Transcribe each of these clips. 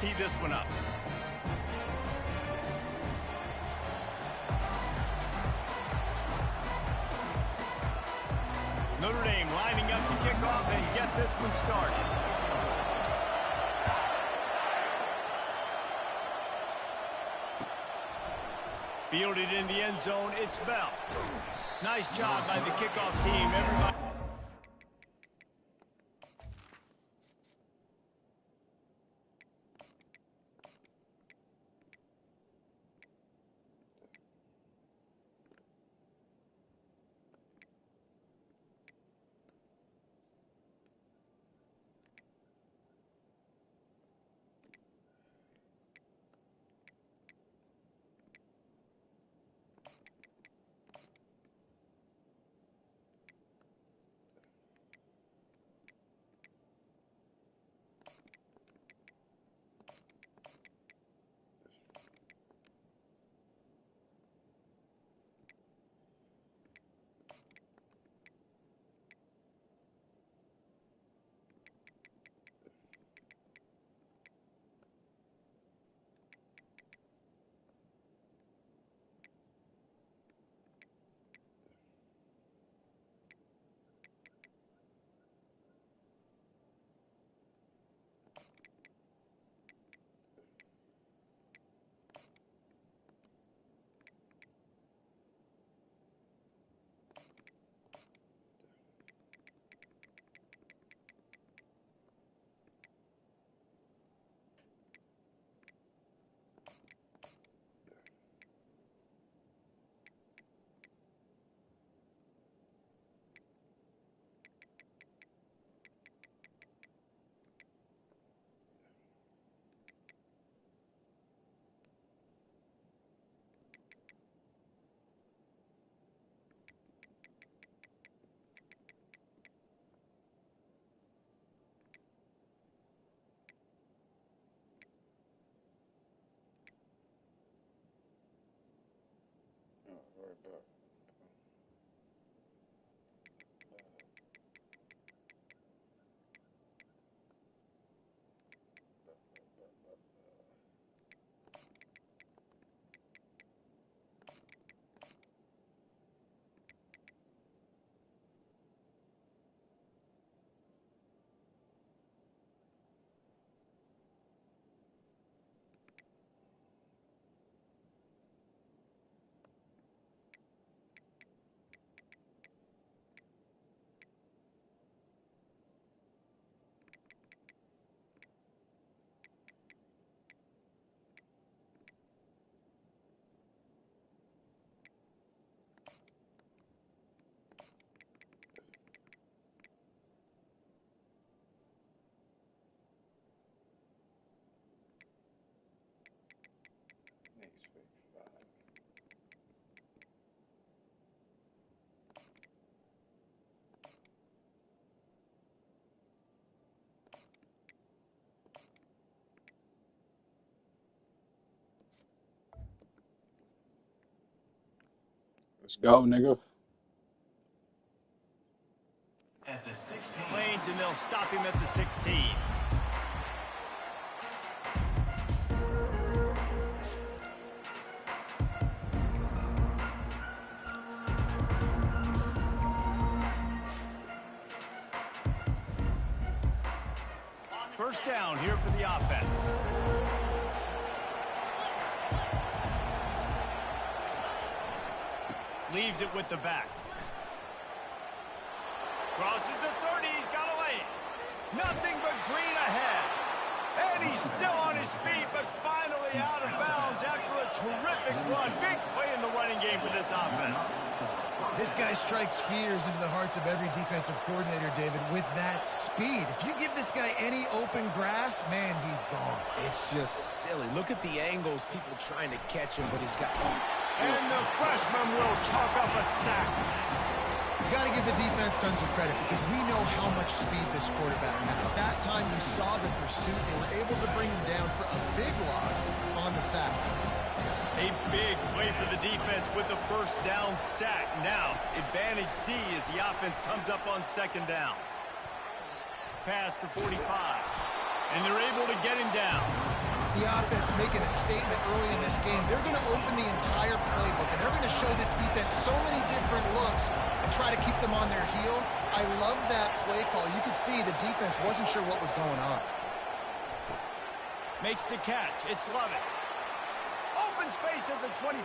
tee this one up. Notre Dame lining up to kick off and get this one started. Fielded in the end zone, it's Bell. Nice job by the kickoff team, everybody. Let's go, nigga. At the 16 lanes, and they'll stop him at the 16. First down here for the offense. Leaves it with the back. Crosses the 30, he's got a lane. Nothing but green ahead. And he's still on his feet, but finally out of bounds after a terrific run. Big play in the running game for this offense. This guy strikes fears into the hearts of every defensive coordinator, David, with that speed. If you give this guy any open grass, man, he's gone. It's just silly. Look at the angles, people trying to catch him, but he's got... And the freshman will chalk up a sack. You got to give the defense tons of credit because we know how much speed this quarterback has. That time we saw the pursuit. They were able to bring him down for a big loss on the sack. A big play for the defense with the first down sack. Now, advantage D as the offense comes up on second down. Pass to 45. And they're able to get him down. the offense making a statement early in this game. They're going to open the entire playbook, and they're going to show this defense so many different looks and try to keep them on their heels. I love that play call. You could see the defense wasn't sure what was going on. Makes the catch. It's Lovett. Open space at the 25.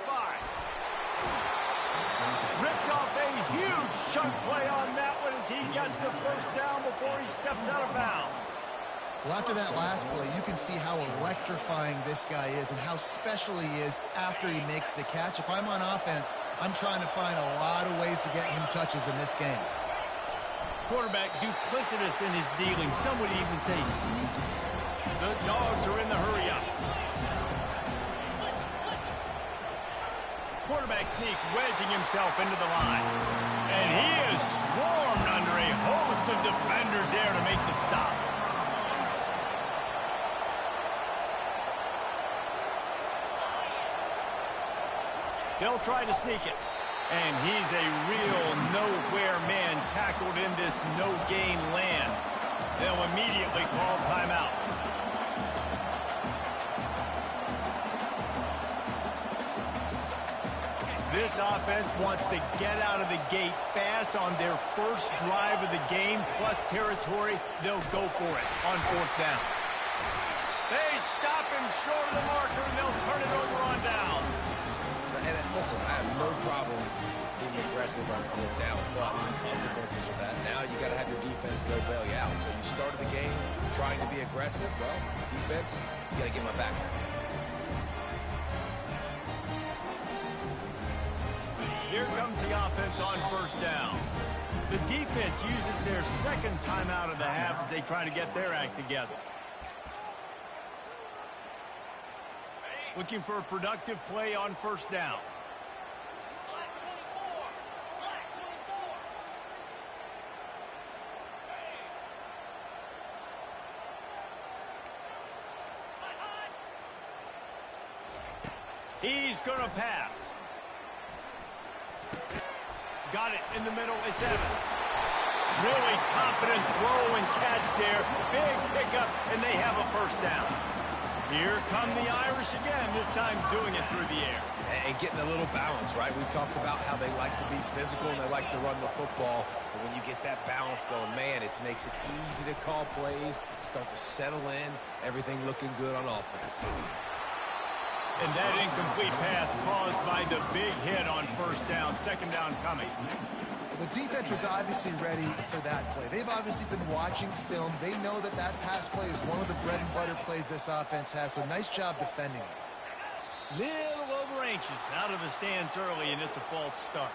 Ripped off a huge chunk play on that one as he gets the first down before he steps out of bounds. Well, after that last play, you can see how electrifying this guy is and how special he is after he makes the catch. If I'm on offense, I'm trying to find a lot of ways to get him touches in this game. Quarterback duplicitous in his dealing. Some would even say sneaky. The Dogs are in the hurry-up. Quarterback sneak wedging himself into the line. And he is swarmed under a host of defenders there to make the stop. They'll try to sneak it. And he's a real nowhere man tackled in this no-gain land. They'll immediately call timeout. This offense wants to get out of the gate fast on their first drive of the game, plus territory. They'll go for it on fourth down. They stop him short of the marker, and they'll turn it over on downs. And listen, I have no problem being aggressive on fourth down, but the consequences of that, now you got to have your defense go bail you out. So you started the game trying to be aggressive. Well, defense, you got to get my back. Here comes the offense on first down. The defense uses their second timeout of the half as they try to get their act together. Looking for a productive play on first down. He's going to pass. Got it in the middle. It's Evans. Really confident throw and catch there. Big pickup, and they have a first down. Here come the Irish again, this time doing it through the air. And getting a little balance, right? We talked about how they like to be physical and they like to run the football. But when you get that balance going, man, it makes it easy to call plays, start to settle in, everything looking good on offense. And that incomplete pass caused by the big hit on first down. Second down coming. The defense was obviously ready for that play. They've obviously been watching film. They know that that pass play is one of the bread and butter plays this offense has, so nice job defending it. Little over anxious out of the stands early, and it's a false start.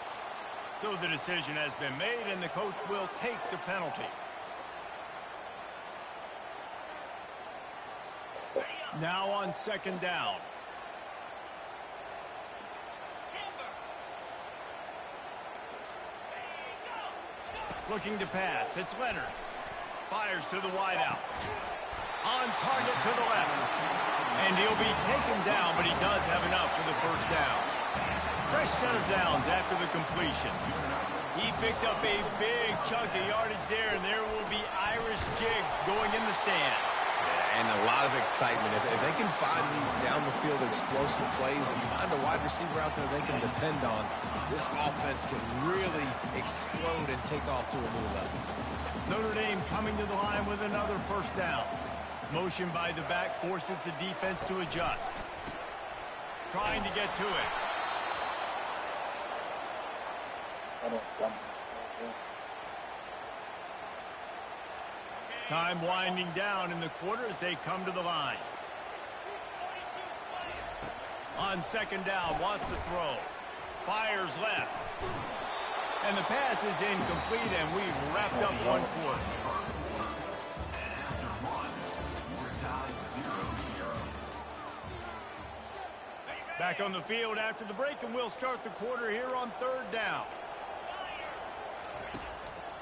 So the decision has been made, and the coach will take the penalty. Now on second down. Looking to pass. It's Leonard. Fires to the wideout. On target to the left. And he'll be taken down, but he does have enough for the first down. Fresh set of downs after the completion. He picked up a big chunk of yardage there, and there will be Irish jigs going in the stands. And a lot of excitement. If they can find these down-the-field explosive plays and find a wide receiver out there they can depend on, this offense can really explode and take off to a new level. Notre Dame coming to the line with another first down. Motion by the back forces the defense to adjust. Trying to get to it. Time winding down in the quarter as they come to the line. On second down, wants to throw. Fires left. And the pass is incomplete, and we've wrapped up one quarter. Back on the field after the break, and we'll start the quarter here on third down.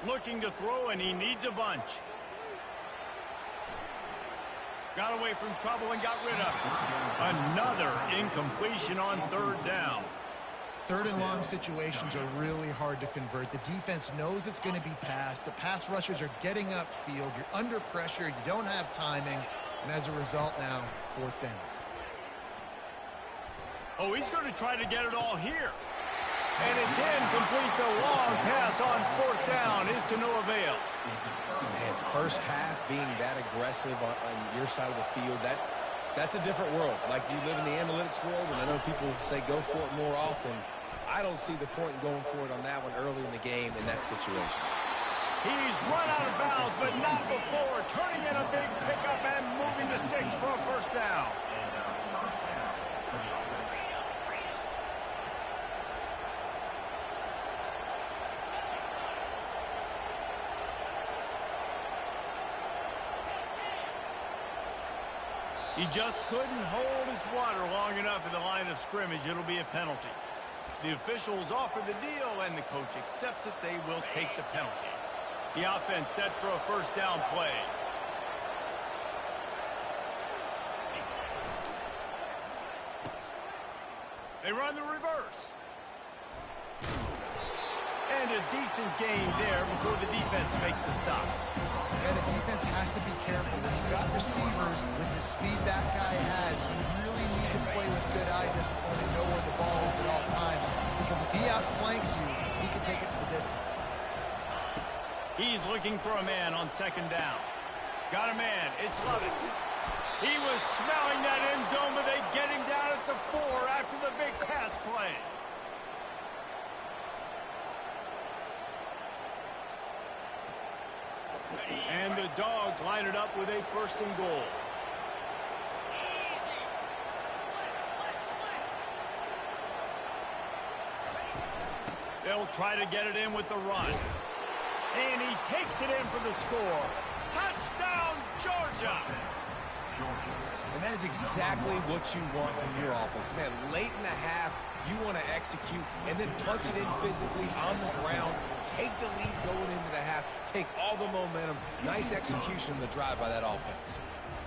Looking to throw, and he needs a bunch. Got away from trouble and got rid of it. Another incompletion on third down. Third and long situations are really hard to convert. The defense knows it's going to be passed. The pass rushers are getting upfield. You're under pressure. You don't have timing. And as a result now, 4th down. Oh, he's going to try to get it all here. And it's incomplete. The long pass on 4th down is to no avail. Man, first half being that aggressive on your side of the field, that's a different world. Like, you live in the analytics world, and I know people say go for it more often. I don't see the point in going for it on that one early in the game in that situation. He's run out of bounds, but not before. Turning in a big pickup and moving the sticks for a 1st down. He just couldn't hold his water long enough in the line of scrimmage. It'll be a penalty. The officials offer the deal, and the coach accepts it. They will take the penalty. The offense set for a 1st down play. They run the reverse. And a decent gain there before the defense makes the stop. Yeah, the defense has to be careful. When you've got receivers with the speed that guy has, you really need to play with good eye discipline and know where the ball is at all times. Because if he outflanks you, he can take it to the distance. He's looking for a man on 2nd down. Got a man. It's Lovett. He was smelling that end zone, but they get him down at the 4 after the big pass play. And the Dogs line it up with a 1st and goal. They'll try to get it in with the run. And he takes it in for the score. Touchdown, Georgia! And that is exactly what you want from your offense. Man, late in the half, you want to execute and then punch it in physically on the ground. Take the lead going into the half. Take all the momentum. Nice execution of the drive by that offense.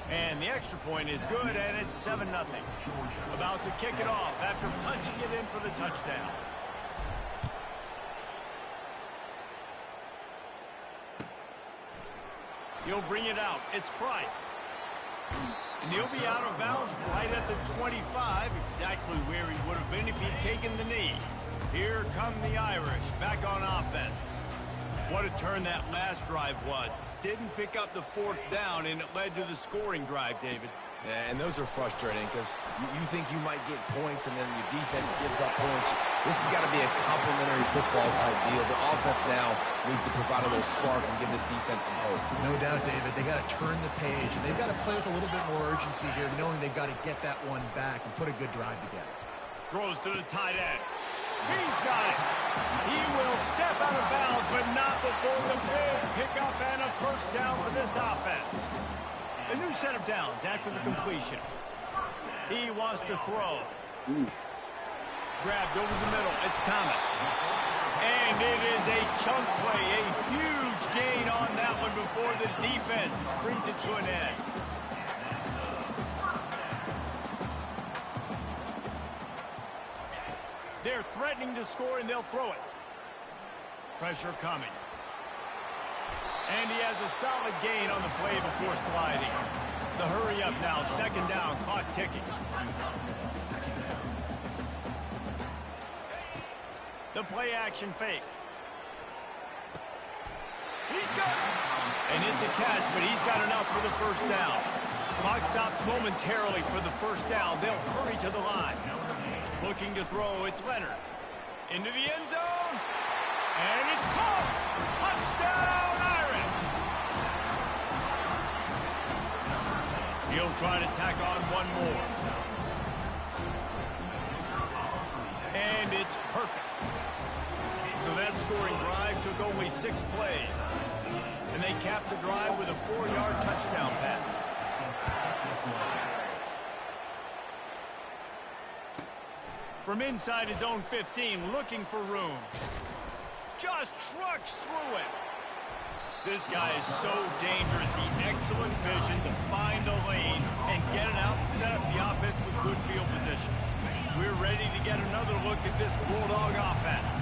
And the extra point is good, and it's 7-0. About to kick it off after punching it in for the touchdown. He'll bring it out. It's Price. And he'll be out of bounds right at the 25, exactly where he would have been if he'd taken the knee. Here come the Irish, back on offense. What a turn that last drive was. Didn't pick up the 4th down, and it led to the scoring drive, David. Yeah, and those are frustrating because you think you might get points and then your defense gives up points. This has got to be a complementary football type deal. The offense now needs to provide a little spark and give this defense some hope. No doubt, David. They got to turn the page, and they've got to play with a little bit more urgency here, knowing they've got to get that one back and put a good drive together. Throws to the tight end. He's got it. He will step out of bounds, but not before the big pickup and a 1st down for this offense. A new set of downs after the completion. He wants to throw. Grabbed over the middle. It's Thomas. And it is a chunk play. A huge gain on that one before the defense brings it to an end. They're threatening to score, and they'll throw it. Pressure coming. And he has a solid gain on the play before sliding. The hurry up now. 2nd down. Clock ticking. The play action fake. He's got it. And it's a catch, but he's got enough for the 1st down. Clock stops momentarily for the 1st down. They'll hurry to the line. Looking to throw. It's Leonard. Into the end zone. And it's caught. Touchdown, Irish. He'll try to tack on one more. And it's perfect. So that scoring drive took only 6 plays. And they capped the drive with a 4-yard touchdown pass. From inside his own 15, looking for room. Just trucks through it. This guy is so dangerous. The excellent vision to find a lane and get it out and set up the offense with good field position. We're ready to get another look at this Bulldog offense.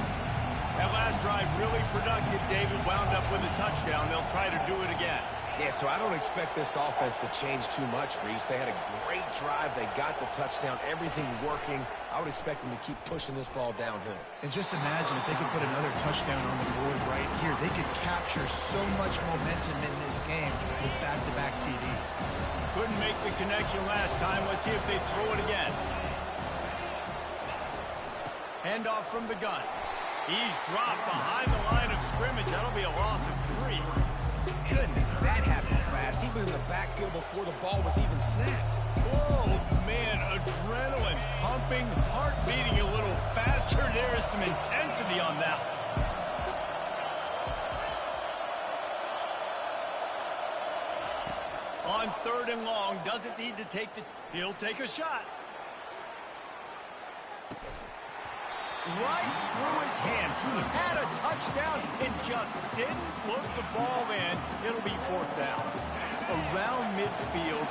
That last drive really productive. David wound up with a touchdown. They'll try to do it again. Yeah, so I don't expect this offense to change too much, Reese. They had a great drive. They got the touchdown, everything working. I would expect them to keep pushing this ball downhill. And just imagine if they could put another touchdown on the board right here. They could capture so much momentum in this game with back-to-back TDs. Couldn't make the connection last time. Let's see if they throw it again. Handoff from the gun. He's dropped behind the line of scrimmage. That'll be a loss of 3. Goodness, that happened fast. He was in the backfield before the ball was even snapped. Oh, man, adrenaline pumping, heart beating a little faster. There is some intensity on that one. On 3rd and long, doesn't need to take the... He'll take a shot. Right through his hands. He had a touchdown and just didn't look the ball in. It'll be 4th down. Around midfield,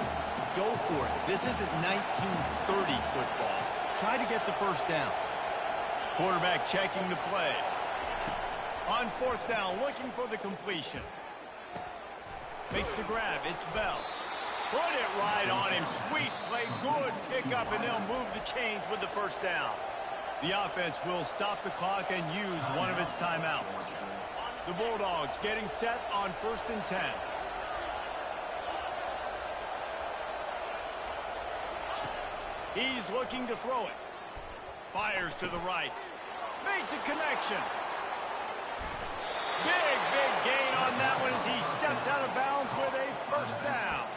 go for it. This isn't 1930 football. Try to get the 1st down. Quarterback checking the play. On 4th down, looking for the completion. Makes the grab. It's Bell. Put it right on him. Sweet play. Good pickup, and they'll move the chains with the 1st down. The offense will stop the clock and use one of its timeouts. The Bulldogs getting set on 1st and 10. He's looking to throw it. Fires to the right. Makes a connection. Big gain on that one as he steps out of bounds with a 1st down.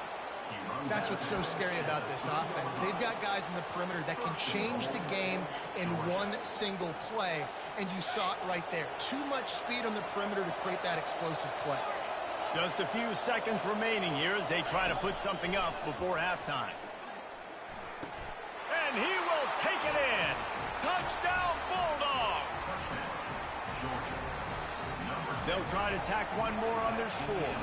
That's what's so scary about this offense. They've got guys in the perimeter that can change the game in one single play, and you saw it right there. Too much speed on the perimeter to create that explosive play. Just a few seconds remaining here as they try to put something up before halftime. And he will take it in. Touchdown, Bulldogs! They'll try to tack one more on their score.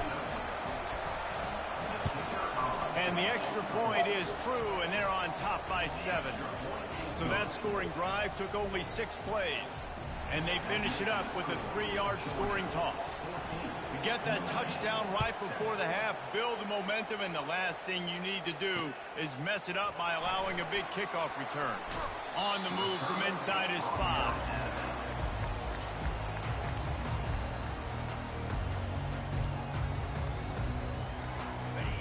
And the extra point is true, and they're on top by 7. So that scoring drive took only 6 plays. And they finish it up with a 3-yard scoring toss. To get that touchdown right before the half, build the momentum, and the last thing you need to do is mess it up by allowing a big kickoff return. On the move from inside his 5.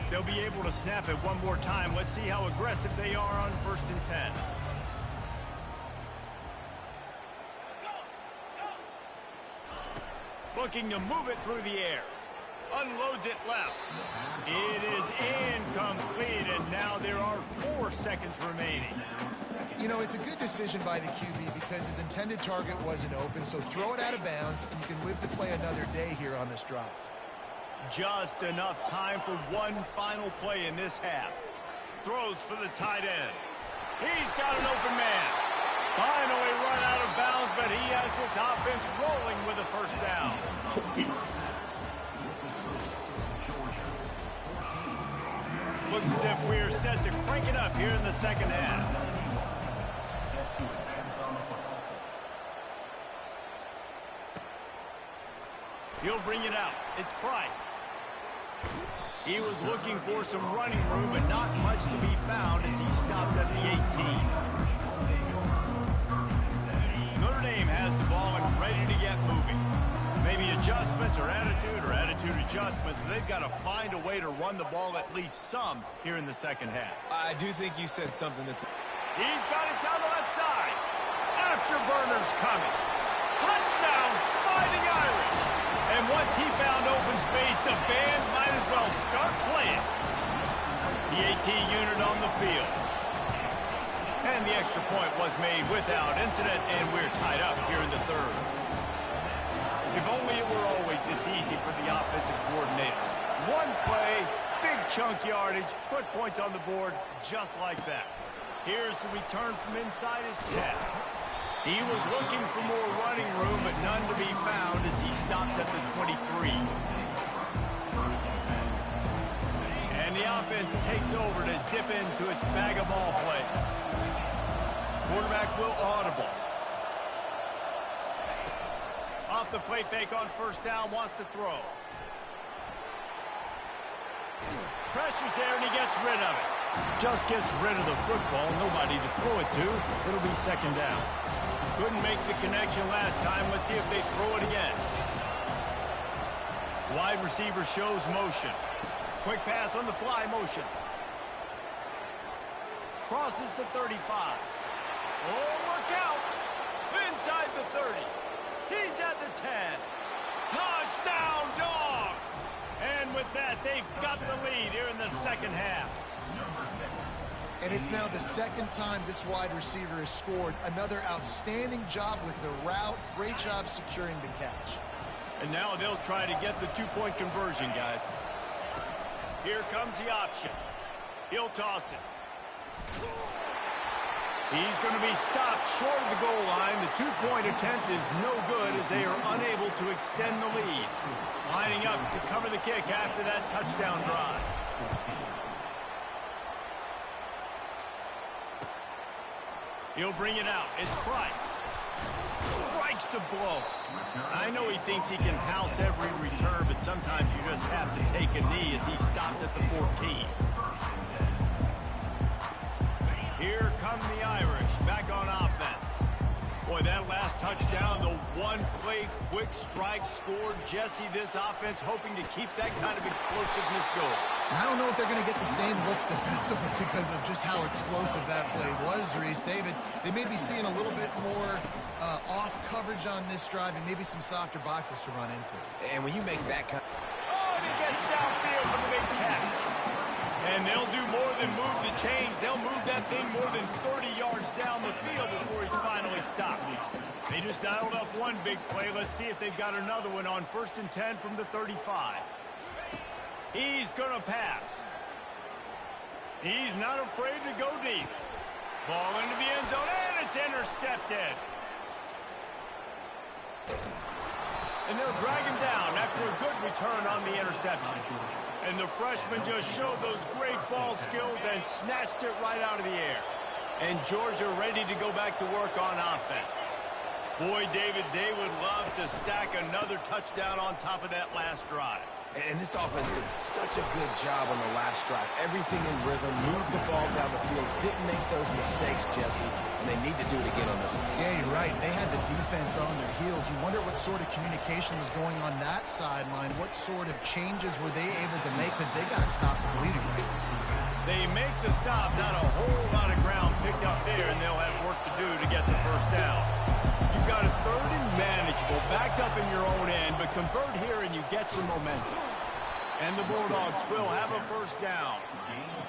They'll be able to snap it one more time. Let's see how aggressive they are on 1st and 10. Looking to move it through the air. Unloads it left. It is incomplete, and now there are 4 seconds remaining. You know, it's a good decision by the QB because his intended target wasn't open, so throw it out of bounds, and you can live to play another day here on this drive. Just enough time for one final play in this half. Throws for the tight end. He's got an open man. Finally run out of bounds, but he has this offense rolling with a 1st down. Looks as if we're set to crank it up here in the 2nd half. He'll bring it out. It's Price. He was looking for some running room, but not much to be found as he stopped at the 18. Notre Dame has the ball and ready to get moving. Maybe adjustments or attitude adjustments. They've got to find a way to run the ball at least some here in the 2nd half. I do think you said something that's... He's got it down the left side. Afterburner's coming. Touchdown, Fighting Irish. And once he found open space, the band might as well start playing. The AT unit on the field. And the extra point was made without incident, and we're tied up here in the 3rd. If only it were always this easy for the offensive coordinators. One play, big chunk yardage, put points on the board just like that. Here's the return from inside his 10. He was looking for more running room, but none to be found as he stopped at the 23. And the offense takes over to dip into its bag of ball plays. Quarterback will audible. Off the play fake on 1st down, wants to throw. Pressure's there, and he gets rid of it. Just gets rid of the football. Nobody to throw it to. It'll be second down. Couldn't make the connection last time. Let's see if they throw it again. Wide receiver shows motion. Quick pass on the fly motion. Crosses to 35. Oh, look out! Inside the 30. He's at the 10. Touchdown, Dogs! And with that, they've got the lead here in the second half. And it's now the second time this wide receiver has scored. Another outstanding job with the route. Great job securing the catch. And now they'll try to get the two-point conversion, guys. Here comes the option. He'll toss it. He's going to be stopped short of the goal line. The two-point attempt is no good as they are unable to extend the lead. Lining up to cover the kick after that touchdown drive. He'll bring it out. It's Price. Strikes the blow. I know he thinks he can house every return, but sometimes you just have to take a knee as he stopped at the 14. Here come the Irish, back on offense. Boy, that last touchdown, the one-play quick strike scored. Jesse, this offense hoping to keep that kind of explosiveness going. And I don't know if they're going to get the same looks defensively because of just how explosive that play was, Reese. David, they may be seeing a little bit more off coverage on this drive and maybe some softer boxes to run into. And when you make that kind Oh, and he gets downfield for the big catch. And they'll do more than move the chains. They'll move that thing more than 30 yards down the field before he's finally stopped. They just dialed up one big play. Let's see if they've got another one on 1st and 10 from the 35. He's going to pass. He's not afraid to go deep. Ball into the end zone, and it's intercepted. And they'll drag him down after a good return on the interception. And the freshman just showed those great ball skills and snatched it right out of the air. And Georgia ready to go back to work on offense. Boy, David, they would love to stack another touchdown on top of that last drive. And this offense did such a good job on the last drive. Everything in rhythm, moved the ball down the field, didn't make those mistakes, Jesse, and they need to do it again on this one. Yeah, you're right. They had the defense on their heels. You wonder what sort of communication was going on that sideline. What sort of changes were they able to make because they got to stop the bleeding right now. They make the stop, not a whole lot of ground picked up there, and they'll have work to do to get the first down. You've got a 3rd and manageable, backed up in your own end, but convert here and you get some momentum. And the Bulldogs will have a first down.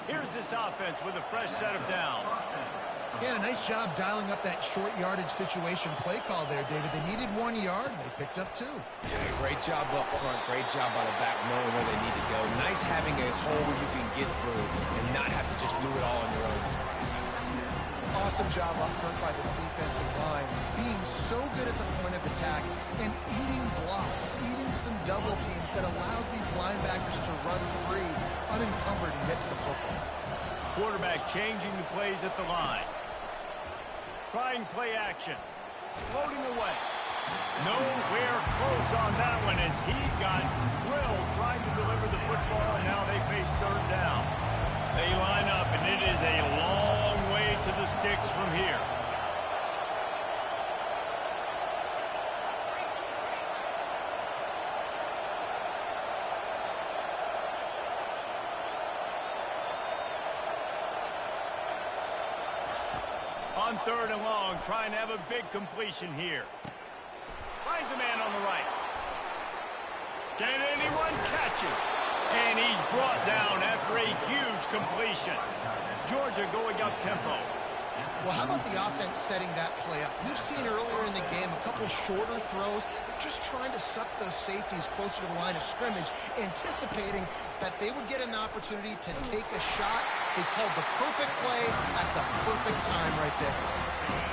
Here's this offense with a fresh set of downs. Yeah, a nice job dialing up that short yardage situation play call there, David. They needed 1 yard, and they picked up 2. Yeah, great job up front, great job by the back, knowing where they need to go. Nice having a hole where you can get through and not have to just do it all on your own. Awesome job up front by this defensive line, being so good at the point of attack and eating blocks, eating some double teams that allows these linebackers to run free, unencumbered, and get to the football. Quarterback changing the plays at the line. Trying play action. Floating away. Nowhere close on that one as he got drilled trying to deliver the football, and now they face 3rd down. They line up, and it is a long way to the sticks from here. On 3rd and long, trying to have a big completion here. Finds a man on the right. Can anyone catch him? And he's brought down after a huge completion. Georgia going up tempo. Well, how about the offense setting that play up? We've seen earlier in the game a couple shorter throws. They're just trying to suck those safeties closer to the line of scrimmage, anticipating that they would get an opportunity to take a shot. They called the perfect play at the perfect time right there.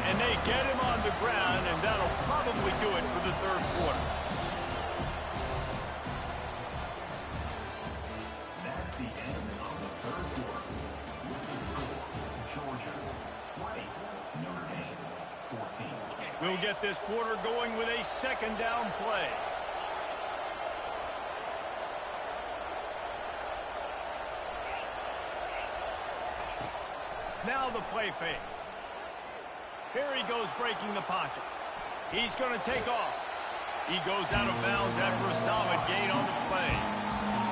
And they get him on the ground, and that'll probably do it for the 3rd quarter. That's the end of the 3rd quarter. With the score, Georgia 20, Notre Dame 14. We'll get this quarter going with a 2nd down play. Now the play fake. Here he goes breaking the pocket. He's going to take off. He goes out of bounds after a solid gain on the play.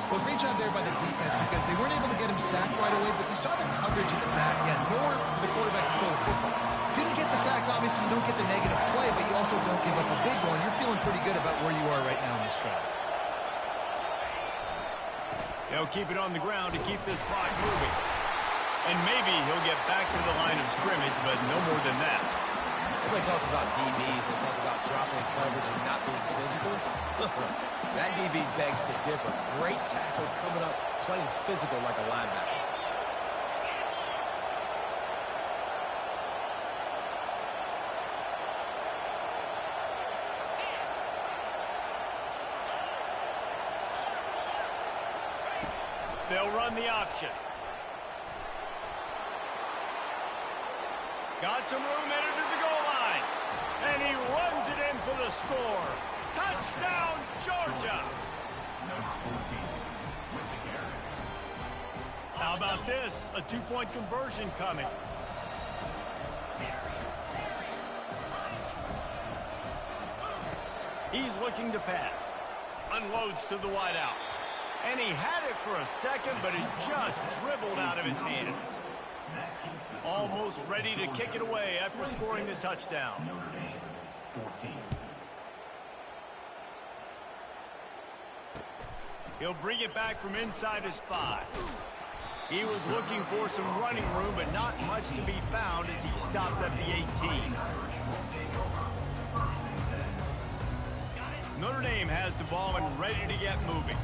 Well, great job there by the defense because they weren't able to get him sacked right away, but you saw the coverage in the back end. Nowhere for the quarterback to throw the football. Didn't get the sack, obviously you don't get the negative play, but you also don't give up a big one. You're feeling pretty good about where you are right now in this drive. They'll keep it on the ground to keep this clock moving. And maybe he'll get back to the line of scrimmage, but no more than that. Everybody talks about DBs, they talk about dropping coverage and not being physical. That DB begs to differ. Great tackle coming up, playing physical like a linebacker. They'll run the option. Got some room headed to the goal line. And he runs it in for the score. Touchdown, Georgia! How about this? A two-point conversion coming. He's looking to pass. Unloads to the wideout. And he had it for a second, but it just dribbled out of his hands. Almost ready to kick it away after scoring the touchdown. He'll bring it back from inside his 5. He was looking for some running room, but not much to be found as he stopped at the 18. Notre Dame has the ball and ready to get moving.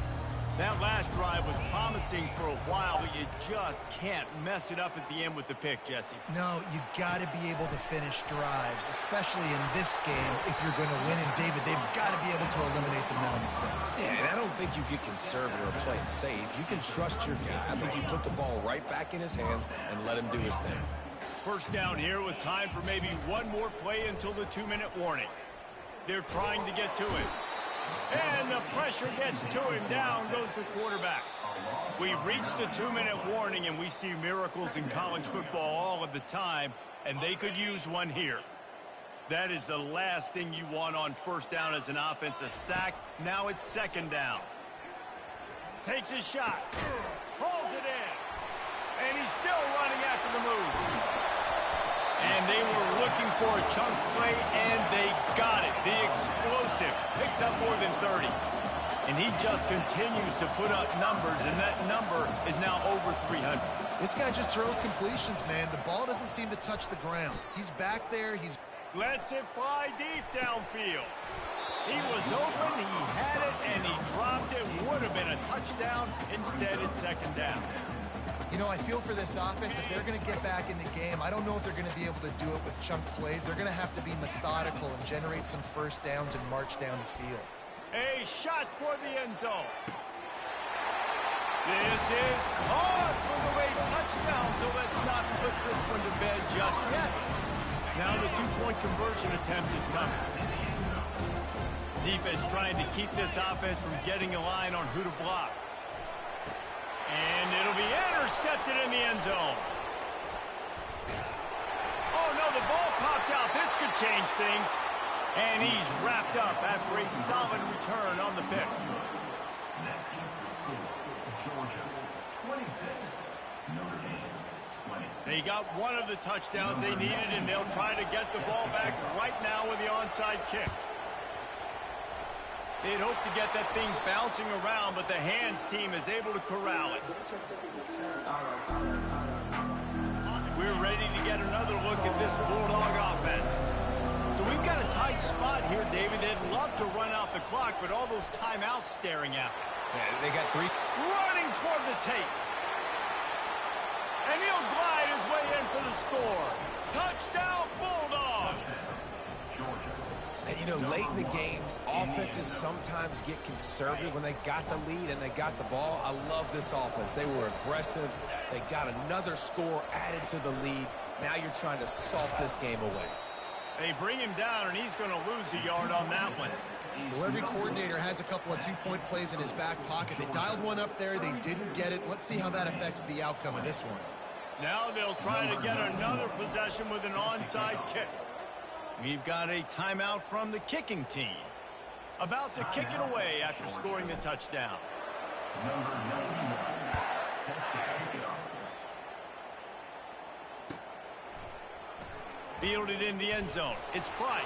That last drive was promising for a while, but you just can't mess it up at the end with the pick, Jesse. No, you got to be able to finish drives, especially in this game. If you're going to win, and David, they've got to be able to eliminate the mental mistakes. Yeah, and I don't think you get conservative or play it safe. You can trust your guy. I think you put the ball right back in his hands and let him do his thing. First down here with time for maybe one more play until the 2-minute warning. They're trying to get to it. And the pressure gets to him. Down goes the quarterback. We've reached the 2-minute warning, and we see miracles in college football all of the time, and they could use one here. That is the last thing you want on first down as an offensive sack. Now it's second down. Takes his shot. Pulls it in. And he's still running after the move. And they were looking for a chunk play, and they got it. The explosive picks up more than 30. And he just continues to put up numbers, and that number is now over 300. This guy just throws completions, man. The ball doesn't seem to touch the ground. He's back there. He's lets it fly deep downfield. He was open, he had it, and he dropped it. Would have been a touchdown. Instead, it's second down. You know, I feel for this offense, if they're going to get back in the game, I don't know if they're going to be able to do it with chunk plays. They're going to have to be methodical and generate some first downs and march down the field. A shot for the end zone. This is caught for the late touchdown, so let's not put this one to bed just yet. Now the two-point conversion attempt is coming. Defense trying to keep this offense from getting a line on who to block. And it'll be intercepted in the end zone. Oh, no, the ball popped out. This could change things. And he's wrapped up after a solid return on the pick. That is the score. Georgia 26, Notre Dame 20. They got one of the touchdowns they needed, and they'll try to get the ball back right now with the onside kick. They'd hope to get that thing bouncing around, but the hands team is able to corral it. We're ready to get another look at this Bulldog offense. So we've got a tight spot here, David. They'd love to run out the clock, but all those timeouts staring at them. Yeah, they got 3. Running toward the tape. And he'll glide his way in for the score. Touchdown, Bulldogs! And, you know, late in the games, offenses sometimes get conservative when they got the lead and they got the ball. I love this offense. They were aggressive. They got another score added to the lead. Now you're trying to salt this game away. They bring him down, and he's going to lose a yard on that one. Well, every coordinator has a couple of two-point plays in his back pocket. They dialed one up there. They didn't get it. Let's see how that affects the outcome of this one. Now they'll try to get another possession with an onside kick. We've got a timeout from the kicking team. About to kick it away after scoring the touchdown. Number 91, set to kick it off. Fielded in the end zone. It's Price.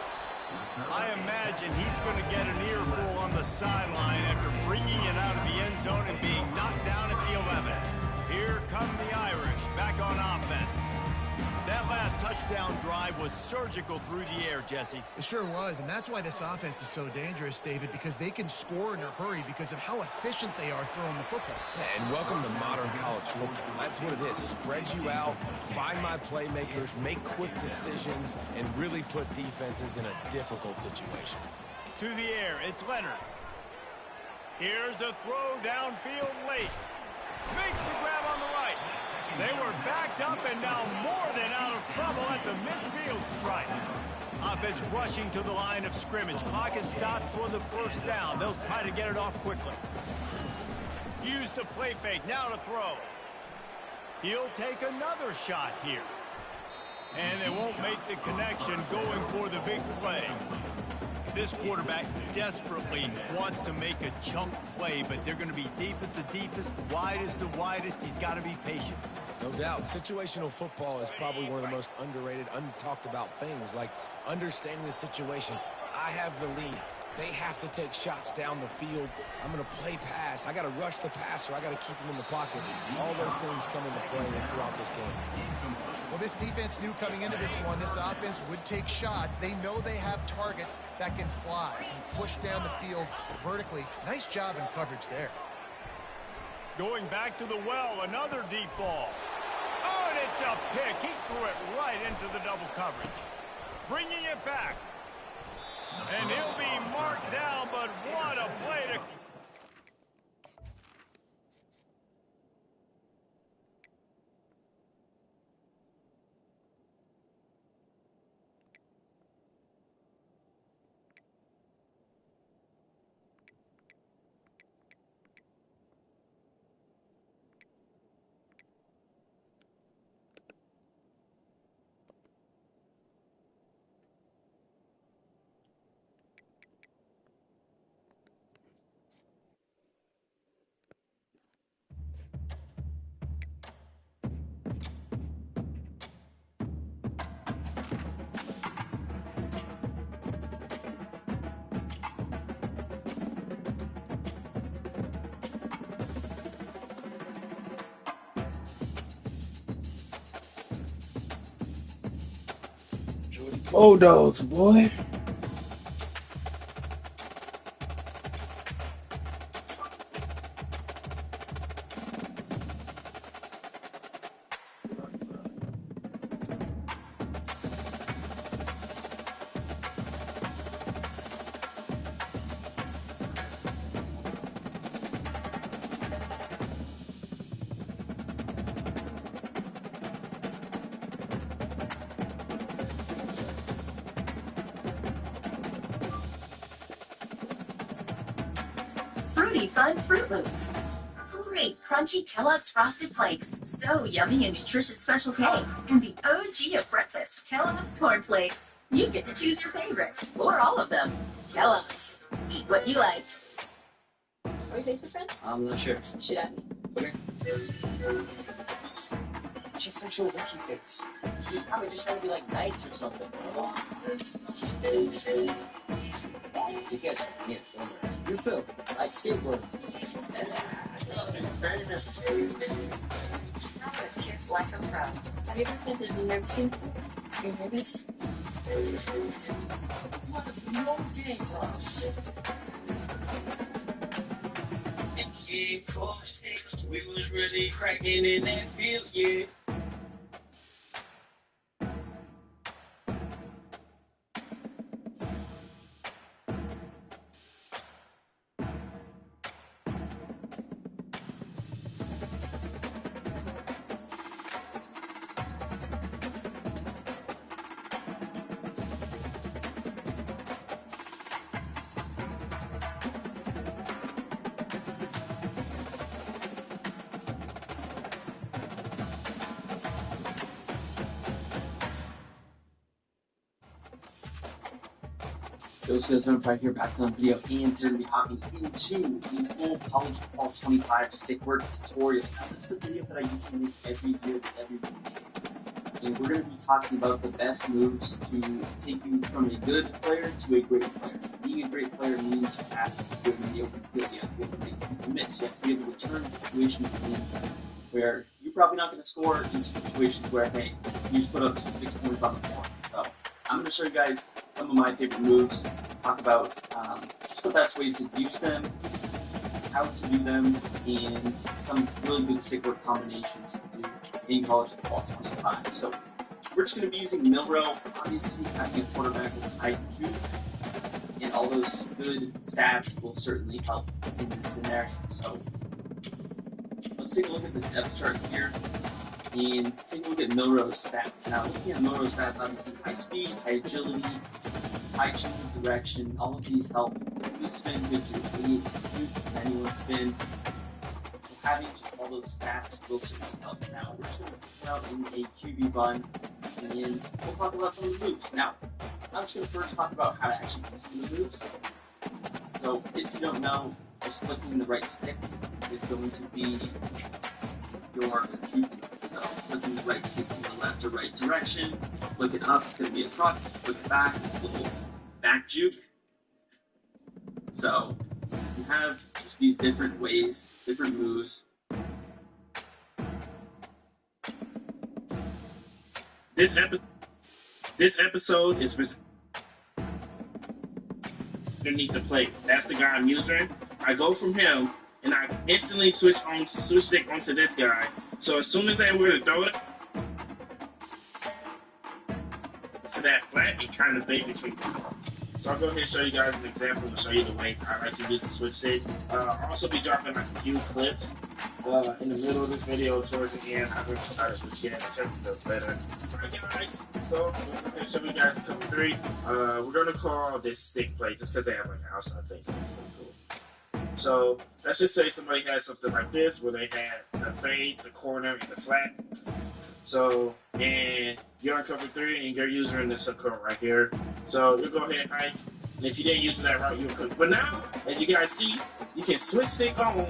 I imagine he's going to get an earful on the sideline after bringing it out of the end zone and being knocked down at the 11. Here come the Irish back on offense. That last touchdown drive was surgical through the air, Jesse. It sure was, and that's why this offense is so dangerous, David, because they can score in a hurry because of how efficient they are throwing the football. Yeah, and welcome to modern college football. That's what it is. Spread you out, find my playmakers, make quick decisions, and really put defenses in a difficult situation. To the air, it's Leonard. Here's a throw downfield late. Makes the grab on the right. They were backed up and now more than out of trouble at the midfield stripe. Offense rushing to the line of scrimmage. Clock is stopped for the first down. They'll try to get it off quickly. Use the play fake. Now to throw. He'll take another shot here. And they won't make the connection going for the big play. This quarterback desperately wants to make a chunk play, but they're going to be deepest to deepest, widest to widest. He's got to be patient. No doubt. Situational football is probably one of the most underrated, untalked about things, like understanding the situation. I have the lead. They have to take shots down the field. I'm going to play pass. I got to rush the passer. I got to keep him in the pocket. All those things come into play throughout this game. Well, this defense knew coming into this one, this offense would take shots. They know they have targets that can fly and push down the field vertically. Nice job in coverage there. Going back to the well, another deep ball. Oh, and it's a pick. He threw it right into the double coverage. Bringing it back. And he'll be marked down, but what a play to... Bulldogs, boy. Fruity Fun Fruit Loops. Great crunchy Kellogg's Frosted Flakes. So yummy and nutritious Special K. And the OG of breakfast, Kellogg's Corn Flakes. You get to choose your favorite, or all of them. Kellogg's. Eat what you like. Are we Facebook friends? I'm not sure. Should I? Okay. She's sexual wiki pics. She's probably just trying to be like nice or something. You guys can't film her. You film. I skateboard. Like a pro. Have you ever played the nerd team? Are you nervous? No game, bro. Yeah, of course, we was really cracking in that field, yeah. Those guys are right here back on the video, and today we're going to be hopping into the full college football 25 stick work tutorial. Now, this is a video that I usually make every year with every game. And we're going to be talking about the best moves to take you from a good player to a great player. Being a great player means you have to be able to be open field, you have to be able to make commits, you have to be able to turn situations in where you're probably not going to score into situations where, hey, you just put up 6 points on the board. So I'm going to show you guys some of my favorite moves, talk about just the best ways to use them, how to do them, and some really good stick work combinations to do in college football 25. So we're just going to be using mill row, obviously having a quarterback with high IQ, and all those good stats will certainly help in this scenario. So let's take a look at the depth chart here and take a look at Milrow's stats. Now, looking at Milrow's stats, obviously high speed, high agility, high change of direction, all of these help. Good spin, good agility, good manual spin. So having just all those stats will certainly help. Now, we're just going to put out in a QB run, and we'll talk about some of the moves. Now, I'm just going to first talk about how to actually use some of the moves. So, if you don't know, just flicking the right stick is going to be your QB. So, flicking the right stick in the left or right direction, flick it up, it's going to be a front, flick it back, it's a little back juke. So, you have just these different ways, different moves. This episode is presented underneath the plate. That's the guy I'm using. I go from him, and I instantly switch stick onto this guy. So as soon as I were to throw it to that flat, it kind of fades between. So I'll go ahead and show you guys an example and show you the way I like to use the switch stick. I'll also be dropping like a few clips in the middle of this video towards the end. I'm going to try to switch in and check it out better. Alright guys, so I'm going to show you guys a couple 3. We're going to call this stick play just because they have like an outside thing. So let's just say somebody has something like this where they had the fade, the corner, and the flat. So, and you're on cover 3 and you're using this hook right here. So you'll go ahead and hike. And if you didn't use that route, you'll cook. But now, as you guys see, you can switch stick on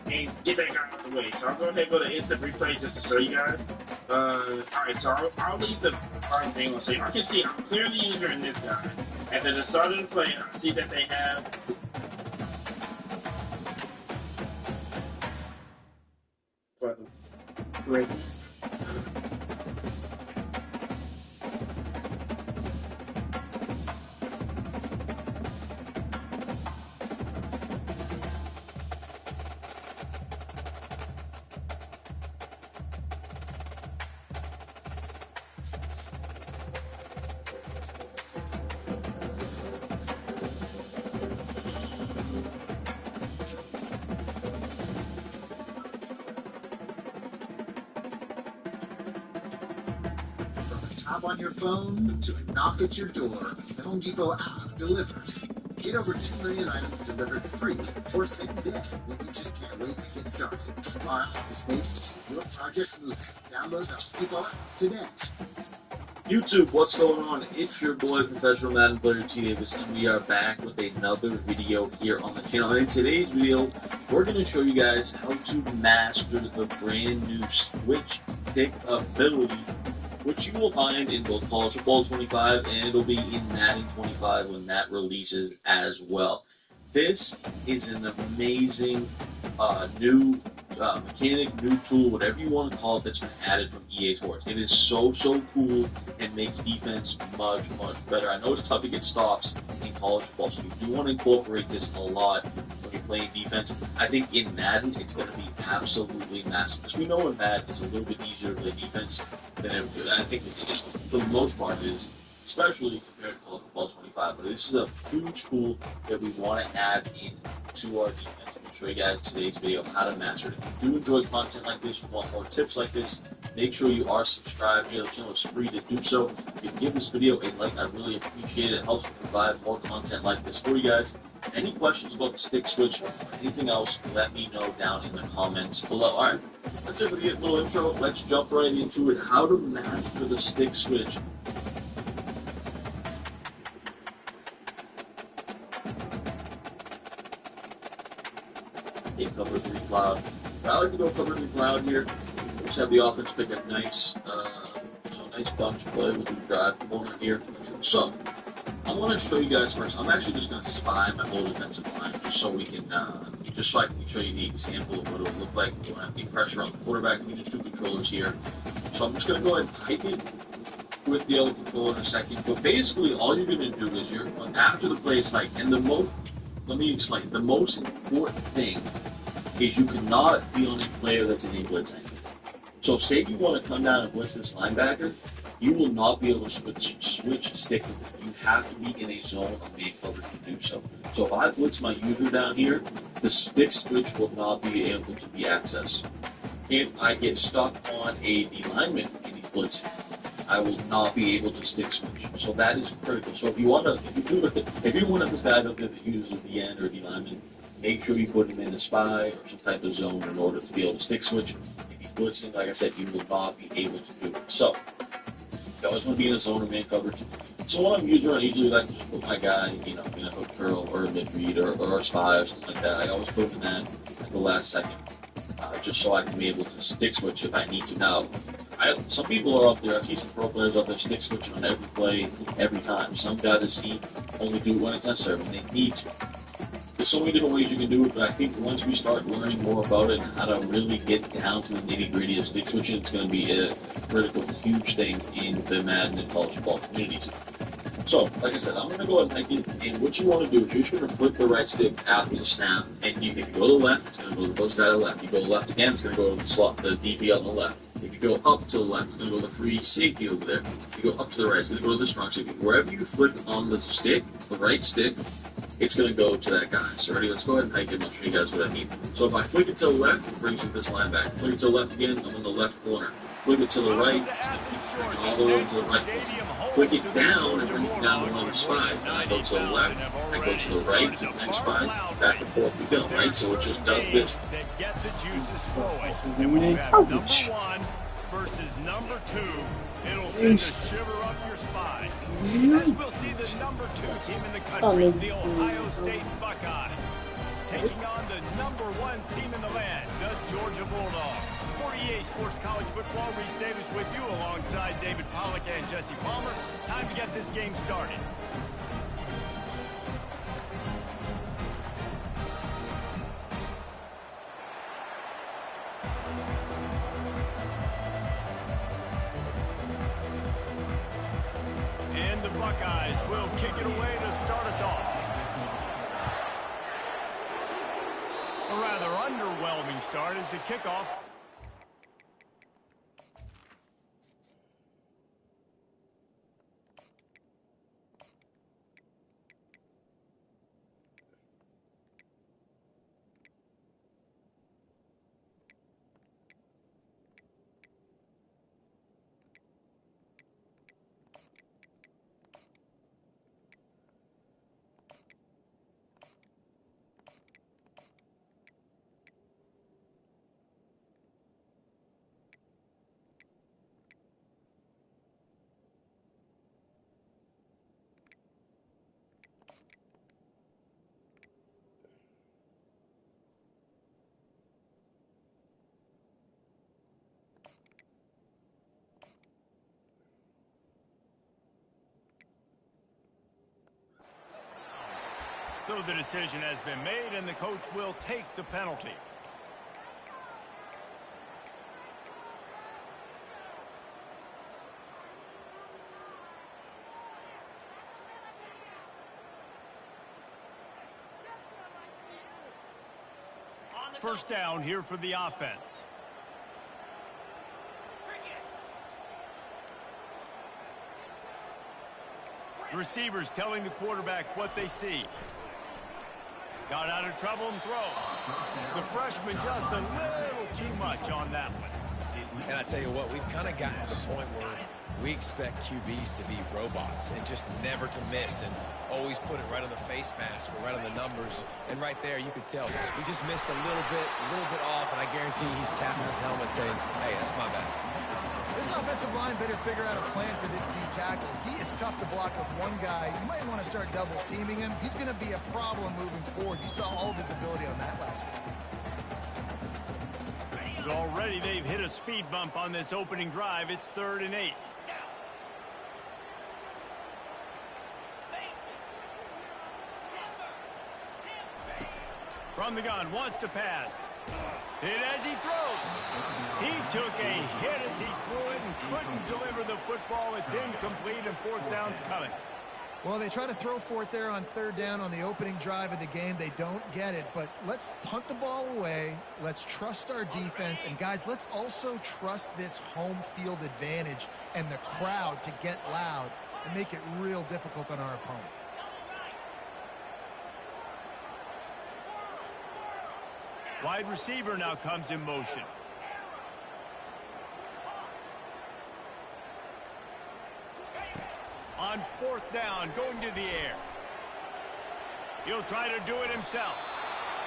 and get that guy out of the way. So I'll go ahead and go to instant replay just to show you guys. Alright, so I'll leave the part thing on so y'all can see I'm clearly using this guy. At the start of the play, I see that they have Greatness. Tap on your phone to a knock at your door. The Home Depot app delivers. Get over 2 million items delivered free or same day when you just can't wait to get started. Our app is made to keep your projects moving. Download the Home Depot app today. YouTube, what's going on? It's your boy, Professional Madden Player T. Davis, and we are back with another video here on the channel. And in today's video, we're going to show you guys how to master the brand new switch stick ability, which you will find in both College Football 25 and it'll be in Madden 25 when that releases as well. This is an amazing new mechanic, new tool, whatever you want to call it, that's been added from EA Sports. It is so cool and makes defense much better. I know it's tough to get stops in college football, so you do want to incorporate this a lot when you're playing defense. I think in Madden, it's going to be absolutely massive, because we know in Madden it's a little bit easier to play defense than I think it is, for the most part, it is, especially compared to College Football 25. But this is a huge tool that we want to add in to our defense. I'm going to show you guys today's video of how to master it. If you do enjoy content like this, you want more tips like this, make sure you are subscribed here. The channel is free to do so. If you can give this video a like, I really appreciate it. It helps me provide more content like this for you guys. Any questions about the stick switch or anything else, let me know down in the comments below. Alright, that's it for the little intro. Let's jump right into it. How to master the stick switch. a cover 3 cloud. But I like to go cover 3 cloud here. Just have the offense pick a nice, nice bunch play with the drive corner here. So I want to show you guys first. I'm actually just going to spy my whole defensive line just so we can, just so I can show you the example of what it would look like. We don't have any pressure on the quarterback. We just 2 controllers here. So I'm just going to go ahead and hike it with the other controller in a second. But basically, all you're going to do is after the play is hike, and let me explain. The most important thing is you cannot be on a player that's in a blitz angle. So say you want to come down and blitz this linebacker, you will not be able to switch stick with it. You have to be in a zone of man coverage to do so. So if I blitz my user down here, the stick switch will not be able to be accessed. If I get stuck on a D lineman and he's blitzing, I will not be able to stick switch. So that is critical. So if you're one of those guys out there that uses a DN or a D lineman, make sure you put him in a spy or some type of zone in order to be able to stick switch. If he's blitzing, like I said, you will not be able to do it. So you always want to be in a zone of man coverage. So when I'm using, I usually like to just put my guy, in a hook curl or a mid read or a spy or something like that. I always put him in that at the last second, just so I can be able to stick switch if I need to. Now, some people are up there, I see some pro players up there stick switching on every play, every time. Some guys only do it when it's necessary, when they need to. There's so many different ways you can do it, but I think once we start learning more about it and how to really get down to the nitty-gritty of stick switching, it's going to be a critical, huge thing in the Madden and college football communities. So, like I said, I'm going to go ahead and hike it, and what you want to do is you're just going to flip the right stick after the snap, and if you go to the left, it's going to go to the post guy to the left. You go to the left again, it's going to go to the slot, the DB on the left. If you go up to the left, it's going to go to the free safety over there. If you go up to the right, it's going to go to the strong safety. Wherever you flick on the stick, the right stick, it's going to go to that guy. So ready, let's go ahead and hike it, and I'll show you guys what I mean. So if I flick it to the left, it brings me this line back. Flick it to the left again, I'm in the left corner. Flick it to the right, it's going to bring it all the way to the right corner. Flick it down and bring it down to one of the spies. Then I go to the left, I go to the right, to the next spy, back and forth we go, right? So it just does this. Get the juices flowing. And when you have number 1 versus number 2, it'll send a shiver up your spine. As we'll see the number 2 team in the country, the Ohio State Buckeyes, taking on the number 1 team in the land, the Georgia Bulldogs. 48 Sports College Football, Reese Davis with you alongside David Pollack and Jesse Palmer. Time to get this game started. And the Buckeyes will kick it away to start us off. A rather underwhelming start as the kickoff. So the decision has been made, and the coach will take the penalty. First down here for the offense. Receivers telling the quarterback what they see. Got out of trouble and throws. The freshman just a little too much on that one. And I tell you what, we've kind of gotten to the point where we expect QBs to be robots and just never to miss and always put it right on the face mask or right on the numbers. And right there, you could tell he just missed a little bit off, and I guarantee he's tapping his helmet saying, hey, that's my bad. This offensive line better figure out a plan for this D tackle. He is tough to block with one guy. You might want to start double teaming him. He's going to be a problem moving forward. You saw all of his ability on that last week. So already they've hit a speed bump on this opening drive. It's 3rd and 8. From the gun, wants to pass. Hit as he throws. He took a hit as he threw it and couldn't deliver the football. It's incomplete and 4th down's coming. Well, they try to throw for it there on 3rd down on the opening drive of the game. They don't get it, but let's punt the ball away. Let's trust our defense. And, guys, let's also trust this home field advantage and the crowd to get loud and make it real difficult on our opponent. Wide receiver now comes in motion. On 4th down, going to the air. He'll try to do it himself.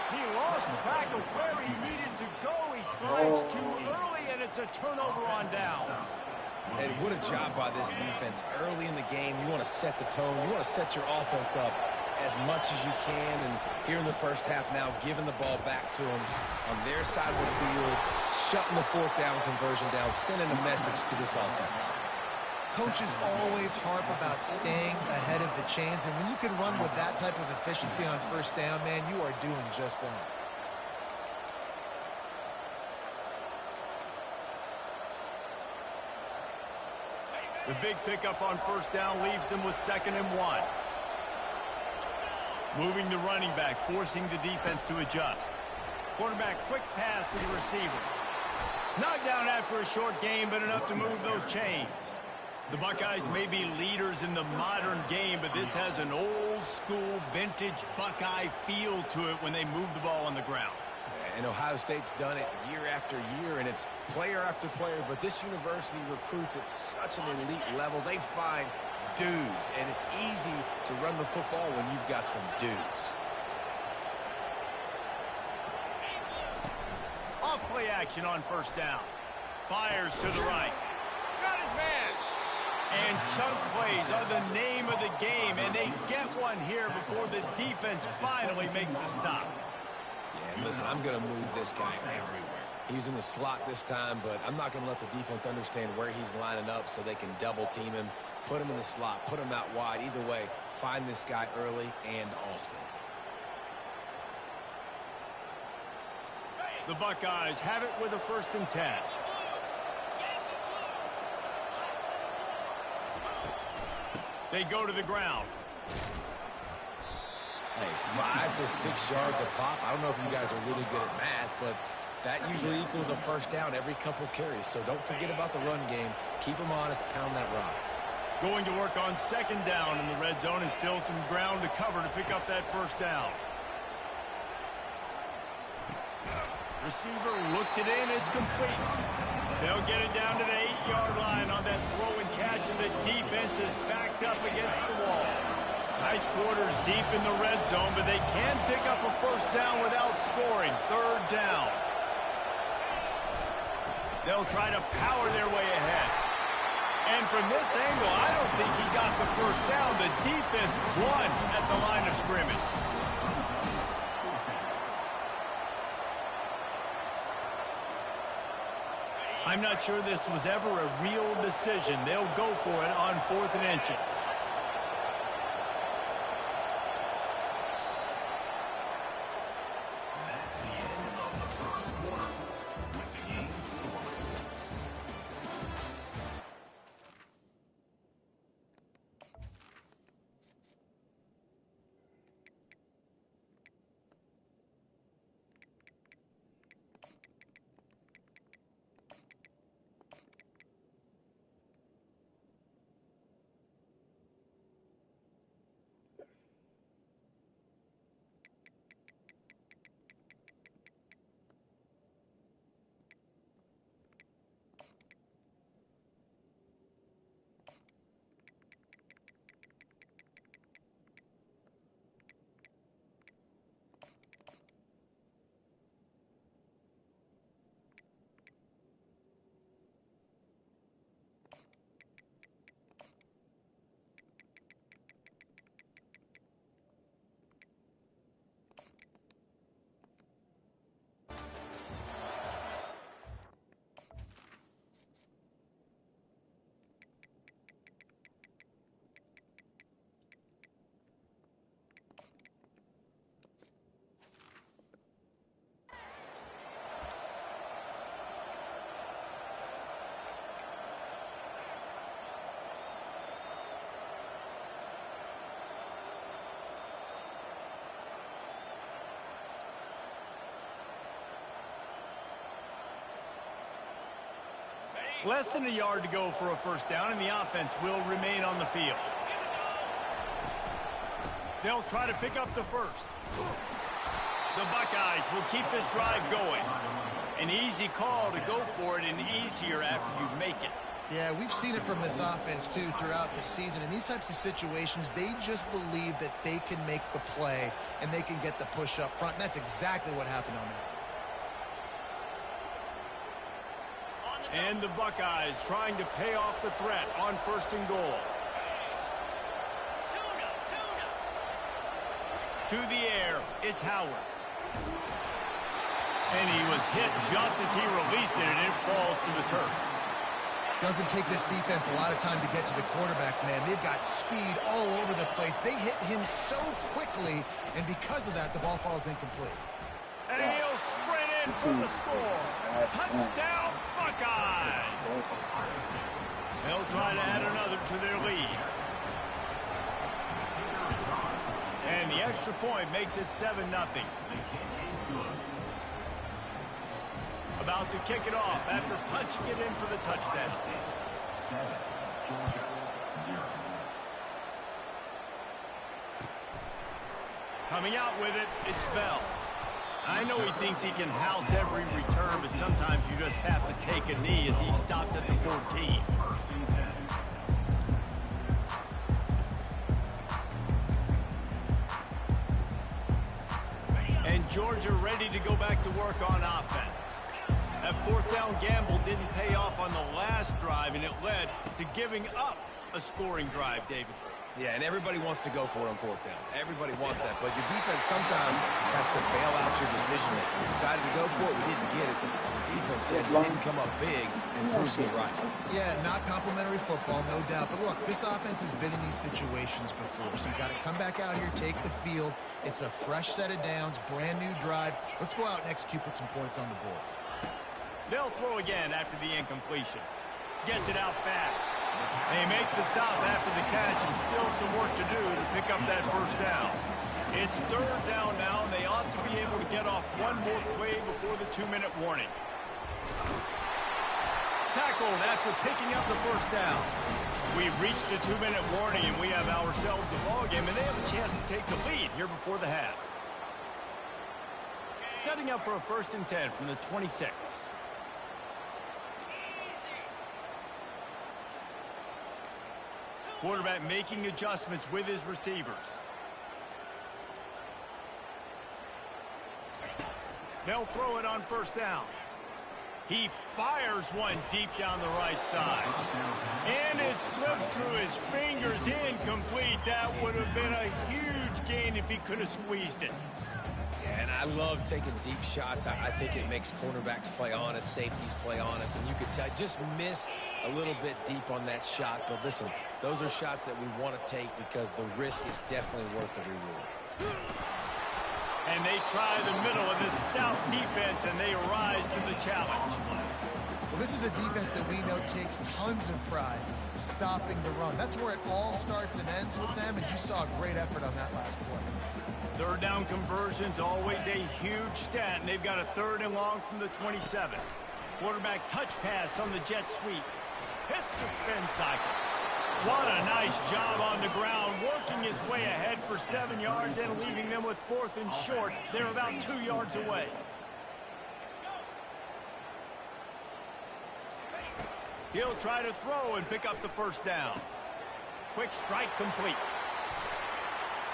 He lost track of where he needed to go. He slides too early, and it's a turnover on down. And what a job by this defense. Early in the game, you want to set the tone. You want to set your offense up as much as you can. And here in the first half now, giving the ball back to them on their side of the field, shutting the 4th down conversion down, sending a message to this offense. Coaches always harp about staying ahead of the chains, and when you can run with that type of efficiency on 1st down, man, you are doing just that. The big pickup on 1st down leaves them with 2nd and 1. Moving the running back, forcing the defense to adjust. Quarterback, quick pass to the receiver. Knocked down after a short game, but enough to move those chains. The Buckeyes may be leaders in the modern game, but this has an old-school, vintage Buckeye feel to it when they move the ball on the ground. And Ohio State's done it year after year, and it's player after player, but this university recruits at such an elite level. They find dudes, and it's easy to run the football when you've got some dudes. Off-play action on 1st down. Fires to the right. Got his man. And chunk plays are the name of the game, and they get one here before the defense finally makes a stop. Yeah, and listen, I'm going to move this guy everywhere. He's in the slot this time, but I'm not going to let the defense understand where he's lining up so they can double team him, put him in the slot, put him out wide. Either way, find this guy early and often. The Buckeyes have it with a 1st and 10. They go to the ground. Hey, 5 to 6 yards a pop. I don't know if you guys are really good at math, but that usually equals a 1st down every couple carries. So don't forget about the run game. Keep them honest, pound that rock. Going to work on 2nd down in the red zone, and still some ground to cover to pick up that 1st down. Receiver looks it in, it's complete. They'll get it down to the 8-yard line on that throw and catch, and the defense is backed up against the wall. Tight quarters deep in the red zone, but they can pick up a 1st down without scoring. 3rd down. They'll try to power their way ahead. And from this angle, I don't think he got the 1st down. The defense won at the line of scrimmage. I'm not sure this was ever a real decision. They'll go for it on 4th and inches. Less than a yard to go for a first down, and the offense will remain on the field. They'll try to pick up the first. The Buckeyes will keep this drive going. An easy call to go for it, and easier after you make it. Yeah, we've seen it from this offense, too, throughout the season. In these types of situations, they just believe that they can make the play and they can get the push up front, and that's exactly what happened on that. And the Buckeyes trying to pay off the threat on 1st and goal. To the air, it's Howard. And he was hit just as he released it, and it falls to the turf. Doesn't take this defense a lot of time to get to the quarterback, man. They've got speed all over the place. They hit him so quickly, and because of that, the ball falls incomplete. And he'll sprint in for the score. Touchdown, Buckeyes! They'll try to add another to their lead. And the extra point makes it 7-0. About to kick it off after punching it in for the touchdown. Coming out with it, it's Bell. I know he thinks he can house every return, but sometimes you just have to take a knee as he stopped at the 14. And Georgia ready to go back to work on offense. That 4th down gamble didn't pay off on the last drive, and it led to giving up a scoring drive, David. Yeah, and everybody wants to go for it on 4th down. Everybody wants that, but your defense sometimes has to bail out your decision-making. We decided to go for it, we didn't get it. The defense just didn't come up big and prove me right. Yeah, not complimentary football, no doubt. But look, this offense has been in these situations before, so you got to come back out here, take the field. It's a fresh set of downs, brand new drive. Let's go out and execute, put some points on the board. They'll throw again after the incompletion. Gets it out fast. They make the stop after the catch, and still some work to do to pick up that first down. It's 3rd down now, and they ought to be able to get off one more play before the 2-minute warning. Tackled after picking up the first down. We've reached the 2-minute warning, and we have ourselves a ball game, and they have a chance to take the lead here before the half. Setting up for a 1st and 10 from the 26. Quarterback making adjustments with his receivers. They'll throw it on 1st down. He fires one deep down the right side. And it slips through his fingers, incomplete. That would have been a huge gain if he could have squeezed it. Yeah, and I love taking deep shots. I think it makes cornerbacks play honest, safeties play honest, and you could tell just missed a little bit deep on that shot. But listen, those are shots that we want to take because the risk is definitely worth the reward. And they try the middle of this stout defense, and they rise to the challenge. Well, this is a defense that we know takes tons of pride stopping the run. That's where it all starts and ends with them, and you saw a great effort on that last play. 3rd down conversion's always a huge stat, and they've got a 3rd and long from the 27. Quarterback touch pass on the jet sweep. Hits the spin cycle. What a nice job on the ground, working his way ahead for 7 yards and leaving them with 4th and short. They're about 2 yards away. He'll try to throw and pick up the 1st down. Quick strike complete.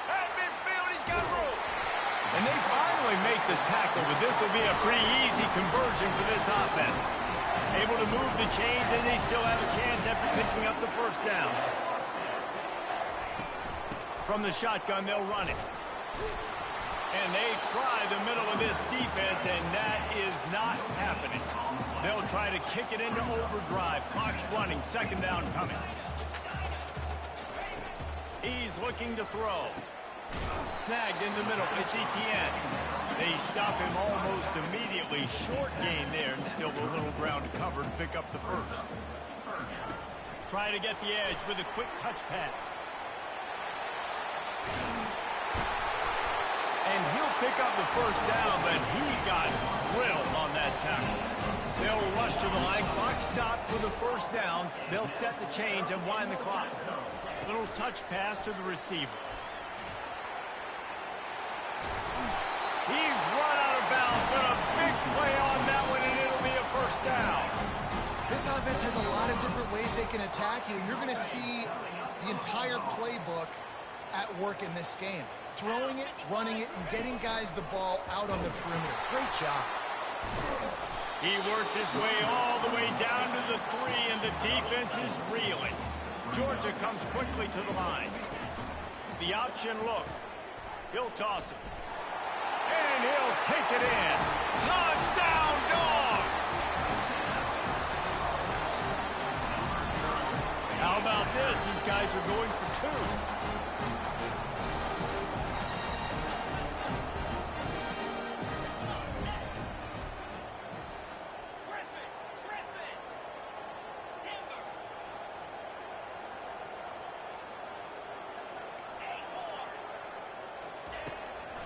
At midfield, he's got room. And they finally make the tackle, but this will be a pretty easy conversion for this offense. Able to move the chains, and they still have a chance after picking up the 1st down. From the shotgun, they'll run it. And they try the middle of this defense, and that is not happening. They'll try to kick it into overdrive. Clock's running, 2nd down coming. He's looking to throw. Snagged in the middle, it's Etienne. They stop him almost immediately. Short gain there, and still a little ground to cover to pick up the 1st. Try to get the edge with a quick touch pass. And he'll pick up the first down, but he got drilled on that tackle. They'll rush to the line. Clock stopped for the first down. They'll set the chains and wind the clock. Little touch pass to the receiver. He's run out of bounds, but a big play on that one, and it'll be a first down. This offense has a lot of different ways they can attack you, and you're going to see the entire playbook at work in this game. Throwing it, running it, and getting guys the ball out on the perimeter. Great job. He works his way all the way down to the 3, and the defense is reeling. Georgia comes quickly to the line. The option look. He'll toss it. And he'll take it in. Touchdown, Dogs! How about this? These guys are going for 2.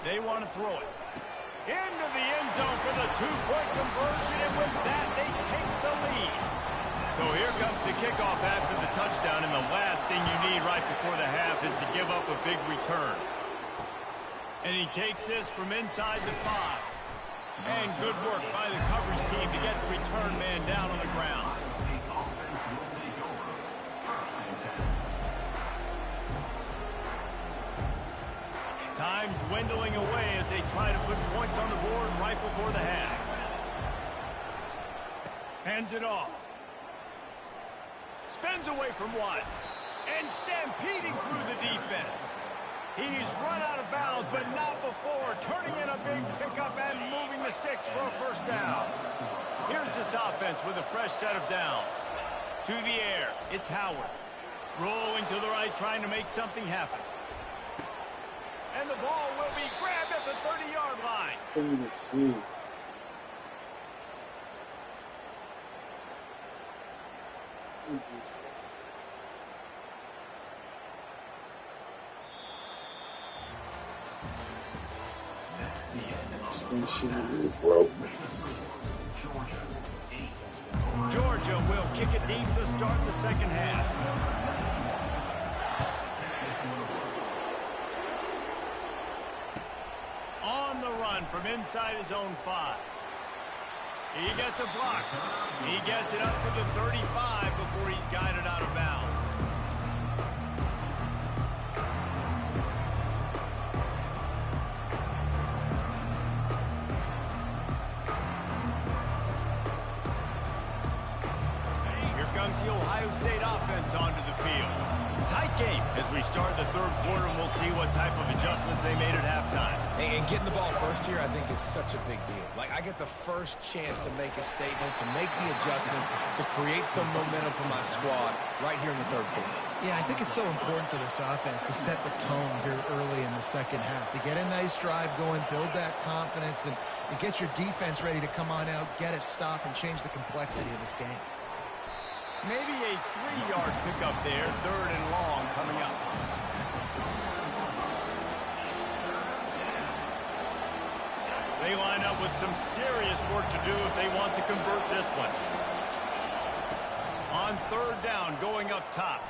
They want to throw it into the end zone for the 2-point conversion, and with that, they take the lead. So here comes the kickoff after the touchdown, and the last thing you need right before the half is to give up a big return. And he takes this from inside the 5. And good work by the coverage team to get the return man down on the ground. Time dwindling away as they try to put points on the board right before the half. Hands it off. Spins away from 1. And stampeding through the defense. He's run out of bounds, but not before. Turning in a big pickup and moving the sticks for a first down. Here's this offense with a fresh set of downs. To the air, it's Howard. Rolling to the right, trying to make something happen. And the ball will be grabbed at the 30-yard line. Holy shit. Georgia will kick it deep to start the second half. On the run from inside his own 5. He gets a block. He gets it up to the 35 before he's guided out of bounds. Here comes the Ohio State offense onto the field. Tight game as we start the third quarter, and we'll see what type of adjustments they made at halftime. And getting the ball first here, I think, is such a big deal. Like, I get the first chance to make a statement, to make the adjustments, to create some momentum for my squad right here in the third quarter. Yeah, I think it's so important for this offense to set the tone here early in the second half, to get a nice drive going, build that confidence, and get your defense ready to come on out, get a stop, and change the complexity of this game. Maybe a 3-yard pickup there, 3rd and long coming up. They line up with some serious work to do if they want to convert this one. On 3rd down, going up top.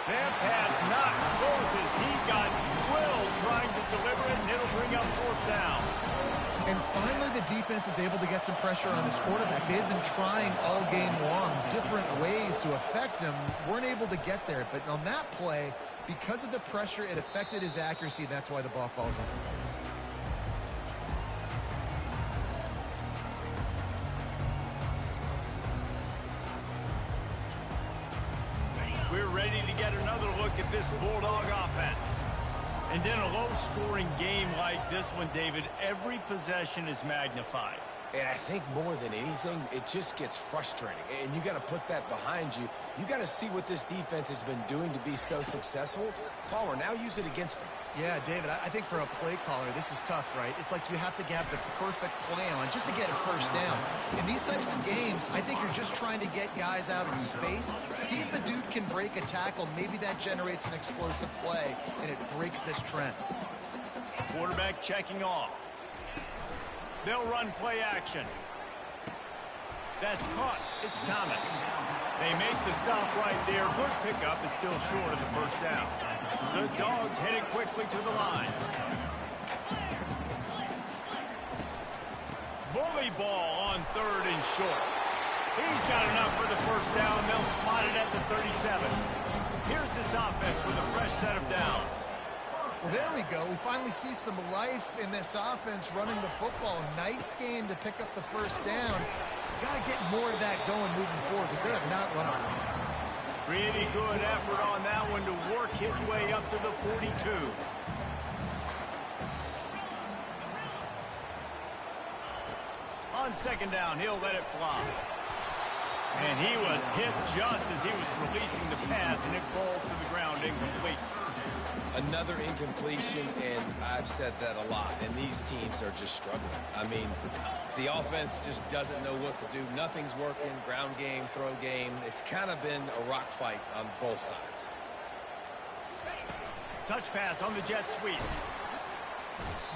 That pass not close as he got drilled trying to deliver it, and it'll bring up 4th down. And finally, the defense is able to get some pressure on this quarterback. They had been trying all game long different ways to affect him. Weren't able to get there. But on that play, because of the pressure, it affected his accuracy. That's why the ball falls in. We're ready to get another look at this Bulldog offense. And in a low-scoring game like this one, David, every possession is magnified. And I think more than anything, it just gets frustrating. And you got to put that behind you. You got to see what this defense has been doing to be so successful. Palmer, now use it against them. Yeah, David, I think for a play caller, this is tough, right? It's like you have to have the perfect play on just to get a first down. In these types of games, I think you're just trying to get guys out in space, see if the dude can break a tackle. Maybe that generates an explosive play, and it breaks this trend. Quarterback checking off. They'll run play action. That's caught. It's Thomas. They make the stop right there. Good pickup. It's still short of the first down. The Dogs headed quickly to the line. Bully ball on 3rd and short. He's got enough for the first down. They'll spot it at the 37. Here's this offense with a fresh set of downs. Well, there we go. We finally see some life in this offense running the football. Nice game to pick up the first down. Got to get more of that going moving forward because they have not run on it. Pretty good effort on that one to work his way up to the 42. On 2nd down, he'll let it fly. And he was hit just as he was releasing the pass, and it falls to the ground incomplete. Another incompletion, and I've said that a lot, and these teams are just struggling. I mean, the offense just doesn't know what to do. Nothing's working, ground game, throw game. It's kind of been a rock fight on both sides. Touch pass on the jet sweep.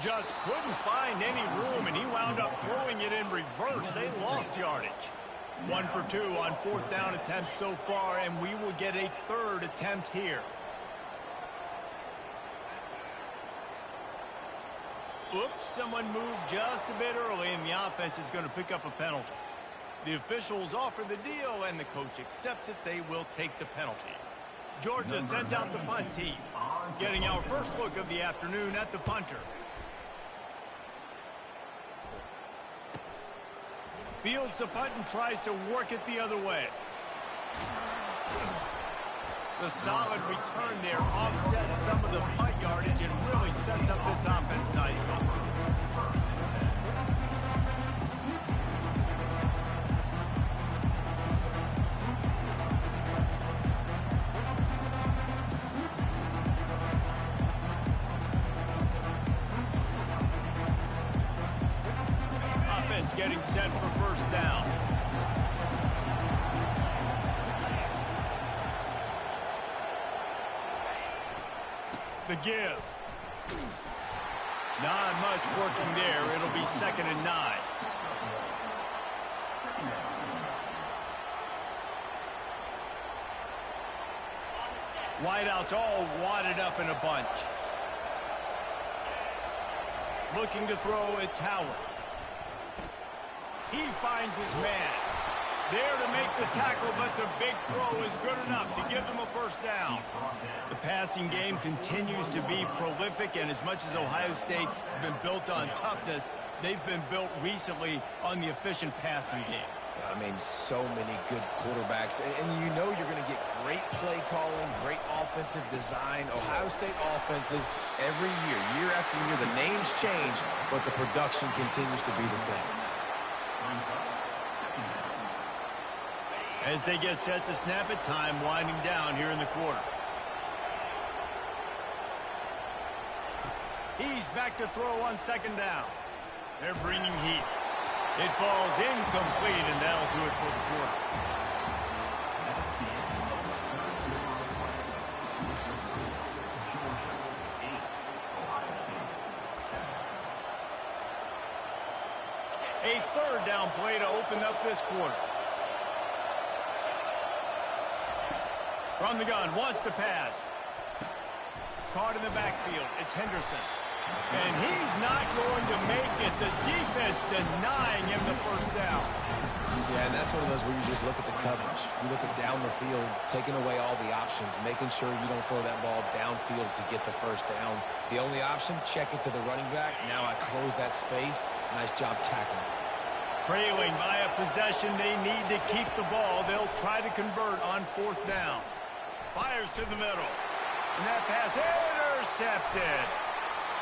Just couldn't find any room, and he wound up throwing it in reverse. They lost yardage. 1 for 2 on 4th down attempts so far, and we will get a 3rd attempt here. Oops, someone moved just a bit early, and the offense is going to pick up a penalty. The officials offer the deal, and the coach accepts it. They will take the penalty. Georgia sent out the punt team, getting our first look of the afternoon at the punter. Fields the punt and tries to work it the other way. The solid return there offsets some of the punt yardage and really sets up this offense nicely. Offense getting set for first down. The give. Not much working there. It'll be 2nd and 9. Wideouts all wadded up in a bunch. Looking to throw, it's Howard. He finds his man. There to make the tackle, but the big throw is good enough to give them a first down. The passing game continues to be prolific, and as much as Ohio State has been built on toughness, they've been built recently on the efficient passing game. I mean, so many good quarterbacks, and you know you're going to get great play calling, great offensive design. Ohio State offenses every year, year after year, the names change, but the production continues to be the same. As they get set to snap it, time winding down here in the quarter. He's back to throw on 2nd down. They're bringing heat. It falls incomplete, and that'll do it for the quarter. A 3rd down play to open up this quarter. From the gun, wants to pass. Caught in the backfield, it's Henderson. And he's not going to make it. The defense denying him the first down. Yeah, and that's one of those where you just look at the coverage. You look at down the field, taking away all the options, making sure you don't throw that ball downfield to get the first down. The only option, check it to the running back. Now I close that space. Nice job tackling. Trailing by a possession, they need to keep the ball. They'll try to convert on 4th down. Fires to the middle. And that pass intercepted.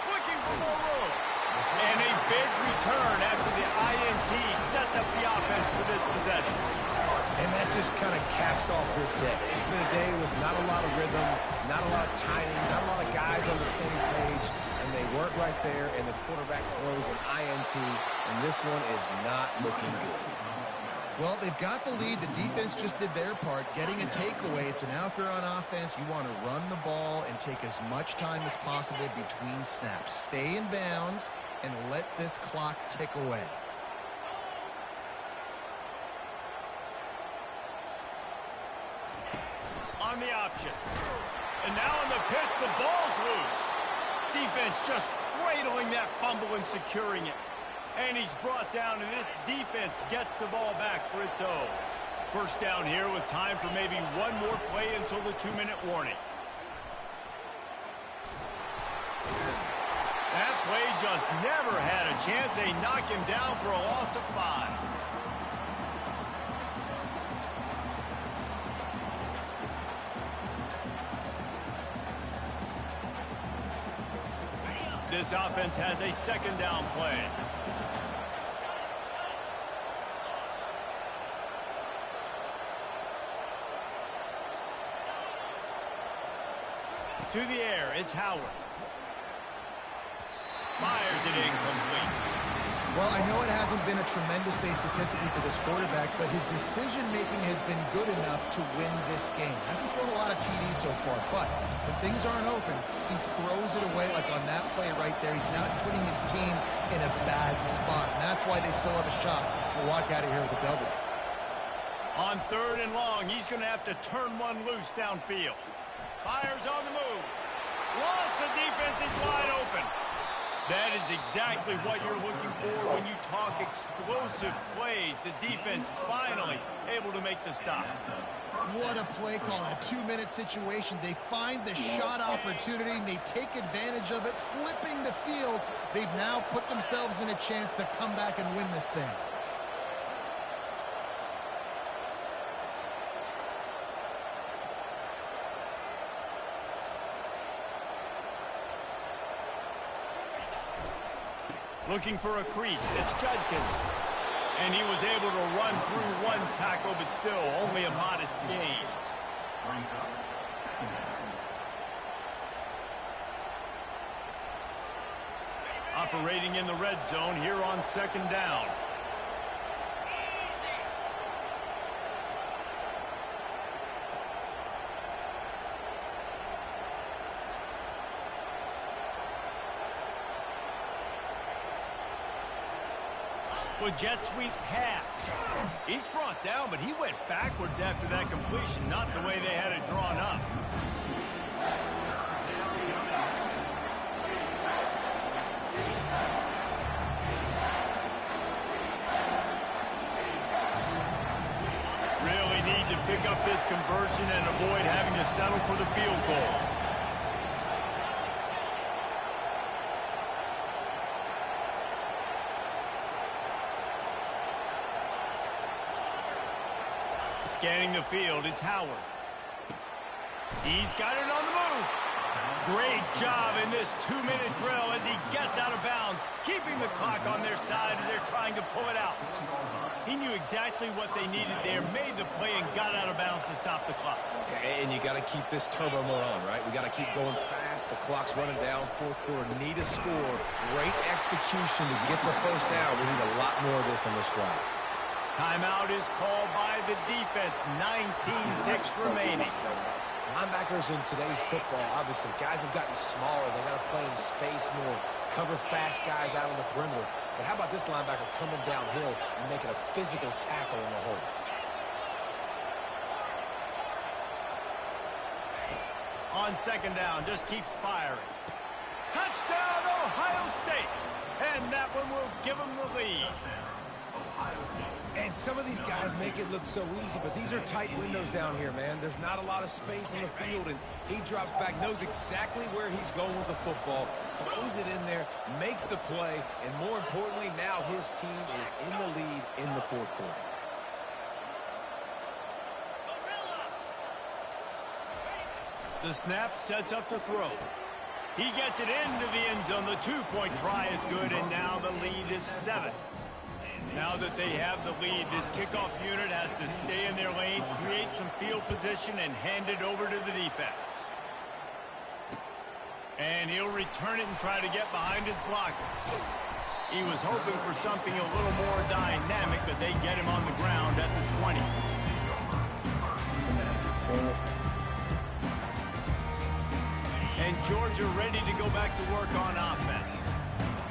Looking for more room. And a big return after the INT sets up the offense for this possession. And that just kind of caps off this day. It's been a day with not a lot of rhythm, not a lot of timing, not a lot of guys on the same page. And they weren't right there, and the quarterback throws an INT, and this one is not looking good. Well, they've got the lead. The defense just did their part, getting a takeaway. So now if you're on offense, you want to run the ball and take as much time as possible between snaps. Stay in bounds and let this clock tick away. On the option. And now on the pitch, the ball's loose. Defense just cradling that fumble and securing it. And he's brought down, and this defense gets the ball back for its own. First down here with time for maybe one more play until the 2-minute warning. That play just never had a chance. They knock him down for a loss of 5. This offense has a second down play. To the air, it's Howard. Fires it incomplete. Well, I know it hasn't been a tremendous day statistically for this quarterback, but his decision-making has been good enough to win this game. Hasn't thrown a lot of TDs so far, but when things aren't open, he throws it away like on that play right there. He's not putting his team in a bad spot, and that's why they still have a shot to walk out of here with a W. On 3rd and long, he's going to have to turn one loose downfield. Fires on the move. Lost the defense is wide open. That is exactly what you're looking for when you talk explosive plays. The defense finally able to make the stop. What a play call in a 2-minute situation. They find the shot opportunity, and they take advantage of it, flipping the field. They've now put themselves in a chance to come back and win this thing. Looking for a crease. It's Judkins. And he was able to run through one tackle, but still only a modest gain. Operating in the red zone here on 2nd down. With jet sweep pass. He's brought down, but he went backwards after that completion, not the way they had it drawn up. Really need to pick up this conversion and avoid having to settle for the field goal. Scanning the field, it's Howard. He's got it on the move. Great job in this 2-minute drill as he gets out of bounds, keeping the clock on their side as they're trying to pull it out. He knew exactly what they needed there, made the play, and got out of bounds to stop the clock. And you got to keep this turbo mode on, right? We got to keep going fast. The clock's running down. 4th quarter, need a score. Great execution to get the first down. We need a lot more of this on this drive. Timeout is called by the defense. 19 ticks remaining. Linebackers in today's football, obviously, guys have gotten smaller. They got to play in space more, cover fast guys out on the perimeter. But how about this linebacker coming downhill and making a physical tackle in the hole? On 2nd down, just keeps firing. Touchdown, Ohio State. And that one will give them the lead. And some of these guys make it look so easy, but these are tight windows down here, man. There's not a lot of space in the field, and he drops back, knows exactly where he's going with the football, throws it in there, makes the play, and more importantly, now his team is in the lead in the 4th quarter. The snap sets up the throw. He gets it into the end zone. The 2-point try is good, and now the lead is 7. Now that they have the lead, this kickoff unit has to stay in their lane, create some field position, and hand it over to the defense. And he'll return it and try to get behind his blockers. He was hoping for something a little more dynamic, but they get him on the ground at the 20. And Georgia ready to go back to work on offense.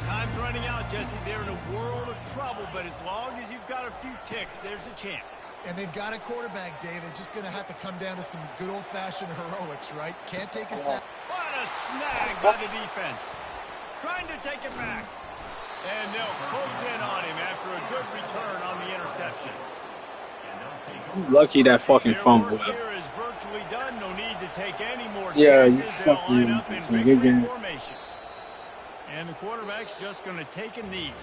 Time's running out, Jesse. They're in a world of trouble, but as long as you've got a few ticks, there's a chance. And they've got a quarterback, David. Just going to have to come down to some good old-fashioned heroics, right? Can't take a sack. What a snag by the defense. Trying to take it back. And they'll close in on him after a good return on the interception. I'm lucky that fucking Their fumble. work here is virtually done. No need to take any more Yeah, you chances. They'll line fucking up in some big good game. formation. And the quarterback's just going to take a knee.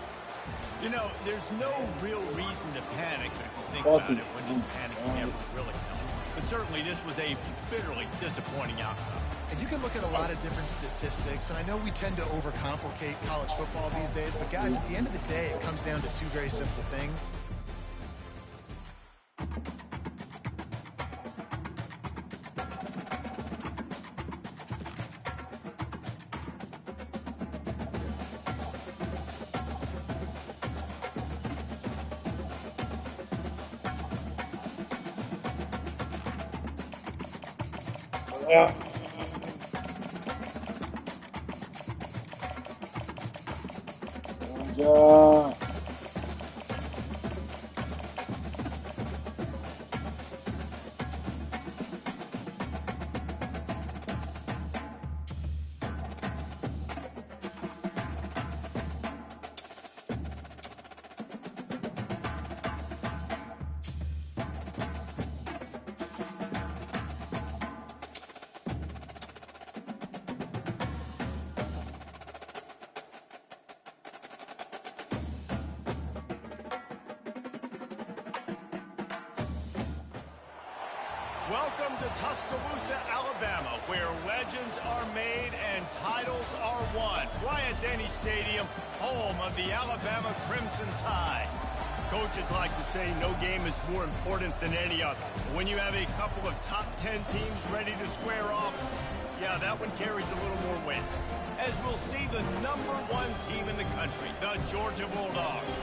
You know, there's no real reason to panic if you think about it when this panicking ever really comes. But certainly this was a bitterly disappointing outcome. And you can look at a lot of different statistics, and I know we tend to overcomplicate college football these days, but guys, at the end of the day, it comes down to two very simple things. Yeah. Welcome to Tuscaloosa, Alabama, where legends are made and titles are won. Bryant-Denny Stadium, home of the Alabama Crimson Tide. Coaches like to say no game is more important than any other. When you have a couple of top 10 teams ready to square off, yeah, that one carries a little more weight. As we'll see the #1 team in the country, the Georgia Bulldogs,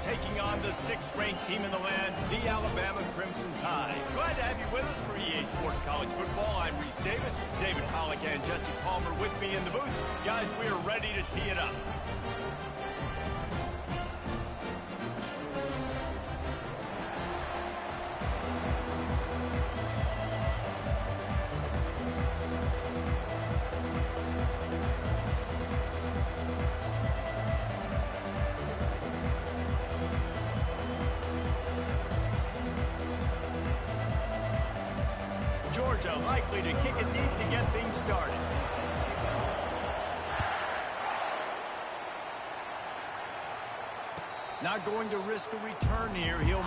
taking on the 6th-ranked team in the land, the Alabama Crimson Tide. Glad to have you with us for EA Sports College Football. I'm Reese Davis, David Pollack and Jesse Palmer with me in the booth. Guys, we're ready to tee it up. Georgia likely to kick it deep to get things started. Not going to risk a return here. He'll...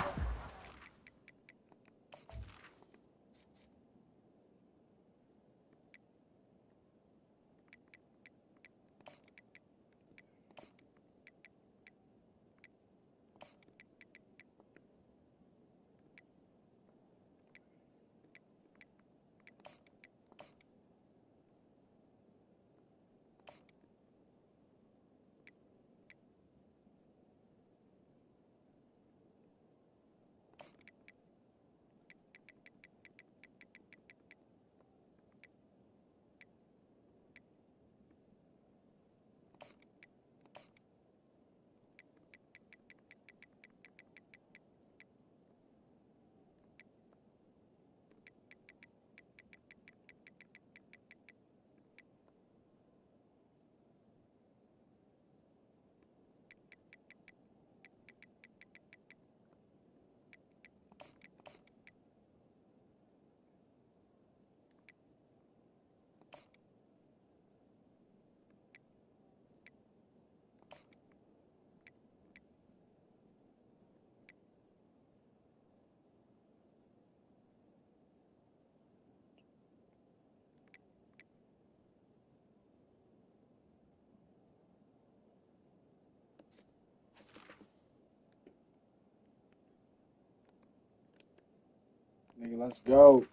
Nigga, let's go.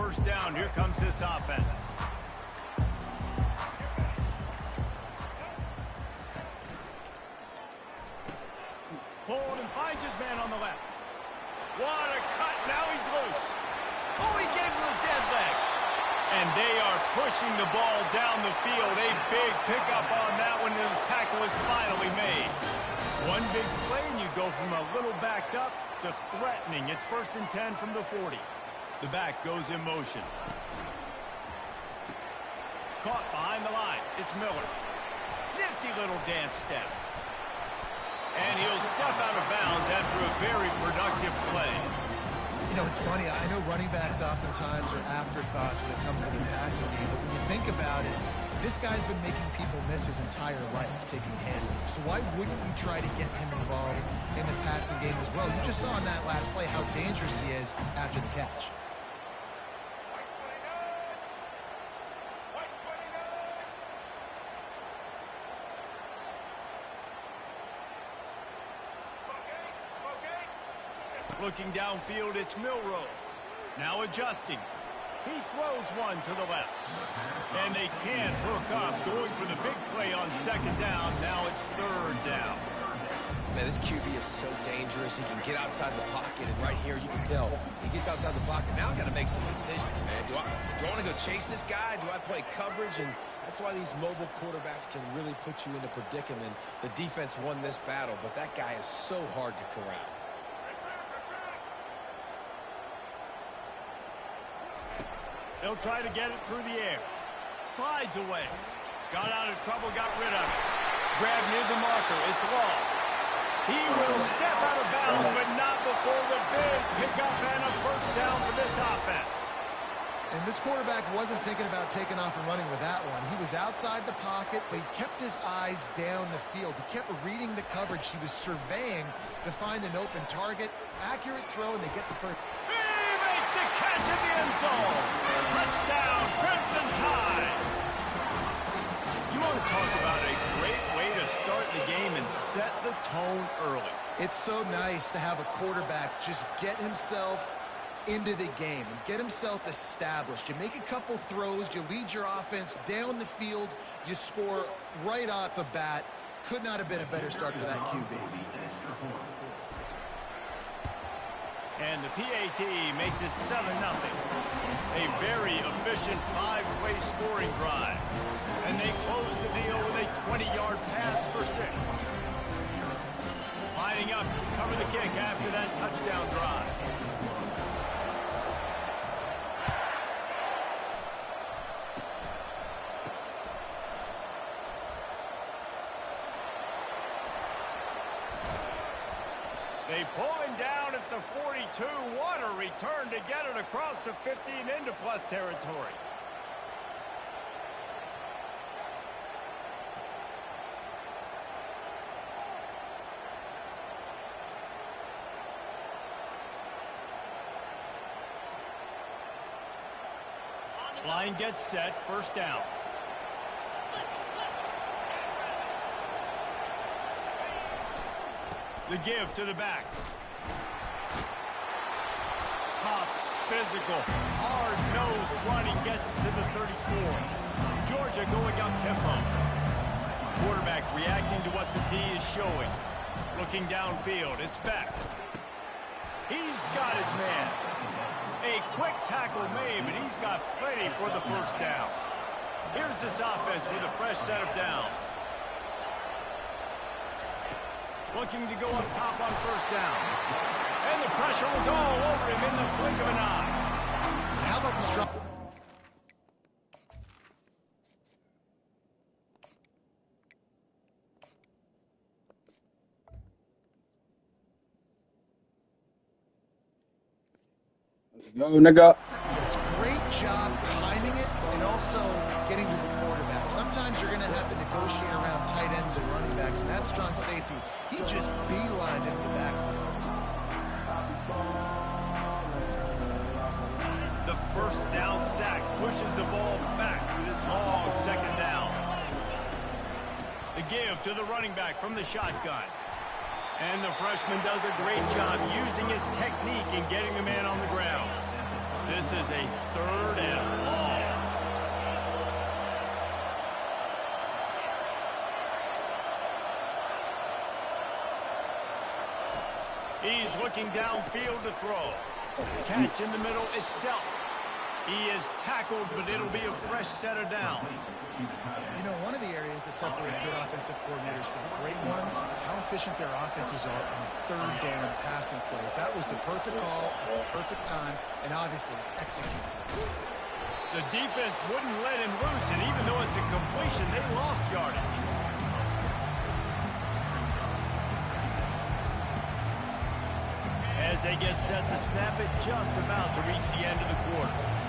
first down. Here comes this offense. Pulled and finds his man on the left. What a cut. Now he's loose. Oh, he gave him a dead leg. And they are pushing the ball down the field. A big pickup on that one, and the tackle is finally made. One big play, and you go from a little backed up to threatening. It's 1st and 10 from the 40. The back goes in motion. Caught behind the line. It's Miller. Nifty little dance step. And he'll step out of bounds after a very productive play. You know, it's funny. I know running backs oftentimes are afterthoughts when it comes to the passing game, but when you think about it, this guy's been making people miss his entire life taking handoffs. So why wouldn't you try to get him involved in the passing game as well? You just saw in that last play how dangerous he is after the catch. Looking downfield, it's Milrow. Now adjusting. He throws one to the left. And they can't hook up, going for the big play on 2nd down. Now it's 3rd down. Man, this QB is so dangerous. He can get outside the pocket, and right here you can tell he gets outside the pocket. Now I got to make some decisions, man. Do I want to go chase this guy? Do I play coverage? And that's why these mobile quarterbacks can really put you in a predicament. The defense won this battle, but that guy is so hard to corral. They'll try to get it through the air. Slides away. Got out of trouble, got rid of it. Grabbed near the marker. It's Law. He will step out of bounds, but not before the big pickup and a 1st down for this offense. And this quarterback wasn't thinking about taking off and running with that one. He was outside the pocket, but he kept his eyes down the field. He kept reading the coverage. He was surveying to find an open target. Accurate throw, and they get the first. The catch in the end zone. Touchdown, Crimson Tide. You want to talk about a great way to start the game and set the tone early. It's so nice to have a quarterback just get himself into the game and get himself established. You make a couple throws, you lead your offense down the field, you score right off the bat. Could not have been a better start for that QB. And the PAT makes it 7-0. A very efficient 5-play scoring drive. And they close the deal with a 20-yard pass for 6. Lining up to cover the kick after that touchdown drive. They pull him down at the 42. What a return to get it across the 15 into plus territory. Line gets set, 1st down. The give to the back. Tough, physical, hard-nosed running gets it to the 34. Georgia going up tempo. Quarterback reacting to what the D is showing. Looking downfield, it's Beck. He's got his man. A quick tackle made, but he's got plenty for the 1st down. Here's this offense with a fresh set of downs. Looking to go up top on 1st down. And the pressure was all over him in the blink of an eye. How about the strong... Go, nigga. It's a great job timing it and also getting to the quarterback. Sometimes you're going to have to negotiate around tight ends and running backs, and that strong safety, he just beelined into the backfield. The 1st down sack pushes the ball back to this long 2nd down. The give to the running back from the shotgun. And the freshman does a great job using his technique and getting the man on the ground. This is a 3rd and long. He's looking downfield to throw. Catch in the middle, it's dealt. He is tackled, but it'll be a fresh set of downs. You know, one of the areas that separate good offensive coordinators from great ones is how efficient their offenses are on 3rd down passing plays. That was the perfect call at the perfect time, and obviously executed. The defense wouldn't let him loose, and even though it's a completion, they lost yardage. As they get set to snap it, just about to reach the end of the quarter.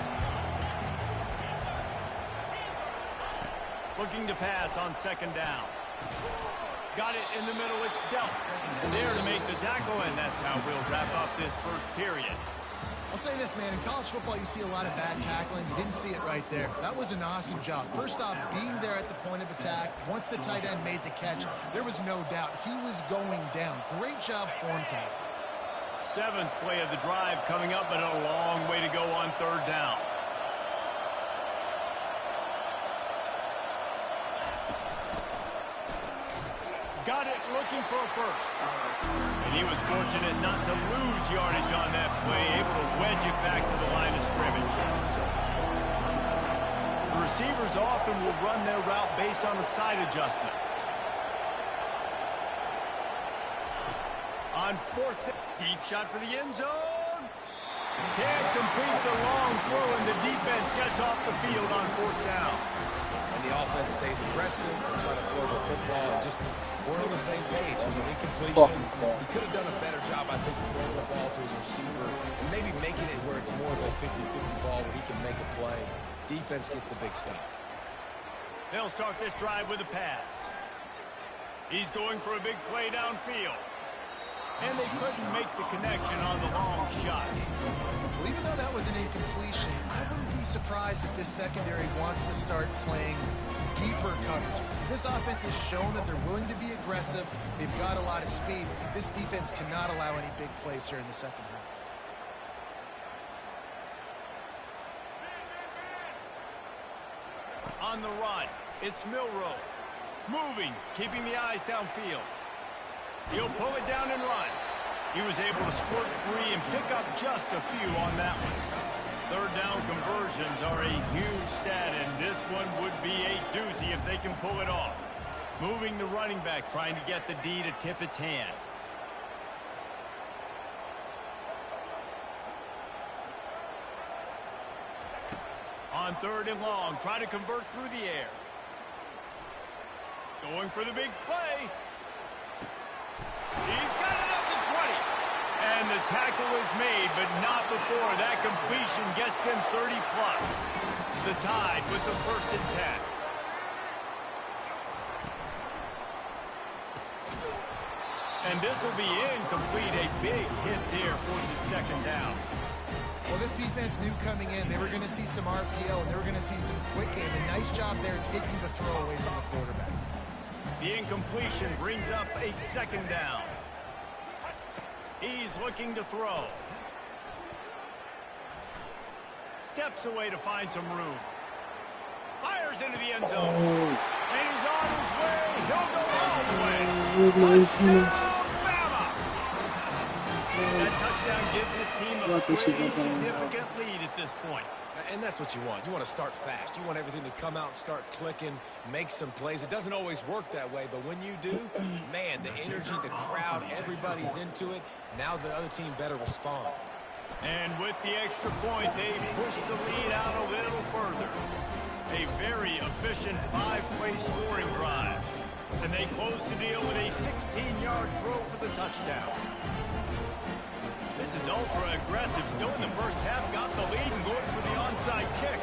Looking to pass on 2nd down. Got it in the middle, it's dealt. There to make the tackle, and that's how we'll wrap up this first period. I'll say this, man, in college football you see a lot of bad tackling. You didn't see it right there. That was an awesome job. First off, being there at the point of attack. Once the tight end made the catch, there was no doubt he was going down. Great job form tackle. 7th play of the drive coming up, but a long way to go on 3rd down. Got it, looking for a first. And he was fortunate not to lose yardage on that play, able to wedge it back to the line of scrimmage. The receivers often will run their route based on a side adjustment. On 4th, deep shot for the end zone. Can't complete the long throw, and the defense gets off the field on 4th down. And the offense stays aggressive. They're trying to throw the football and just we're on the same page. It was an incompletion. He could have done a better job, I think, throwing the ball to his receiver and maybe making it where it's more of a 50-50 ball where he can make a play. Defense gets the big stop. They'll start this drive with a pass. He's going for a big play downfield. And they couldn't make the connection on the long shot. Well, even though that was an incompletion, I wouldn't be surprised if this secondary wants to start playing deeper coverages. As this offense has shown that they're willing to be aggressive, they've got a lot of speed. This defense cannot allow any big plays here in the second half. On the run, it's Milroe. Moving, keeping the eyes downfield. He'll pull it down and run. He was able to squirt free and pick up just a few on that one. 3rd down conversions are a huge stat, and this one would be a doozy if they can pull it off. Moving the running back, trying to get the D to tip its hand. On 3rd and long, try to convert through the air. Going for the big play. He's got it up to 20. And the tackle is made, but not before that completion gets them 30+. The Tide with the 1st and 10. And this will be incomplete. A big hit there forces 2nd down. Well, this defense knew coming in they were going to see some RPO and they were going to see some quick game. A nice job there taking the throw away from the quarterback. The incompletion brings up a 2nd down. He's looking to throw. Steps away to find some room. Fires into the end zone. And he's on his way. He'll go all the way. Touchdown, Bama! That touchdown gives his team a pretty significant lead at this point. And that's what you want. You want to start fast. You want everything to come out and start clicking, make some plays. It doesn't always work that way, but when you do, man, the energy, the crowd, everybody's into it. Now the other team better respond. And with the extra point, they push the lead out a little further. A very efficient 5-play scoring drive. And they close the deal with a 16-yard throw for the touchdown. This is ultra-aggressive. Still in the first half, got the lead and going for the onside kick.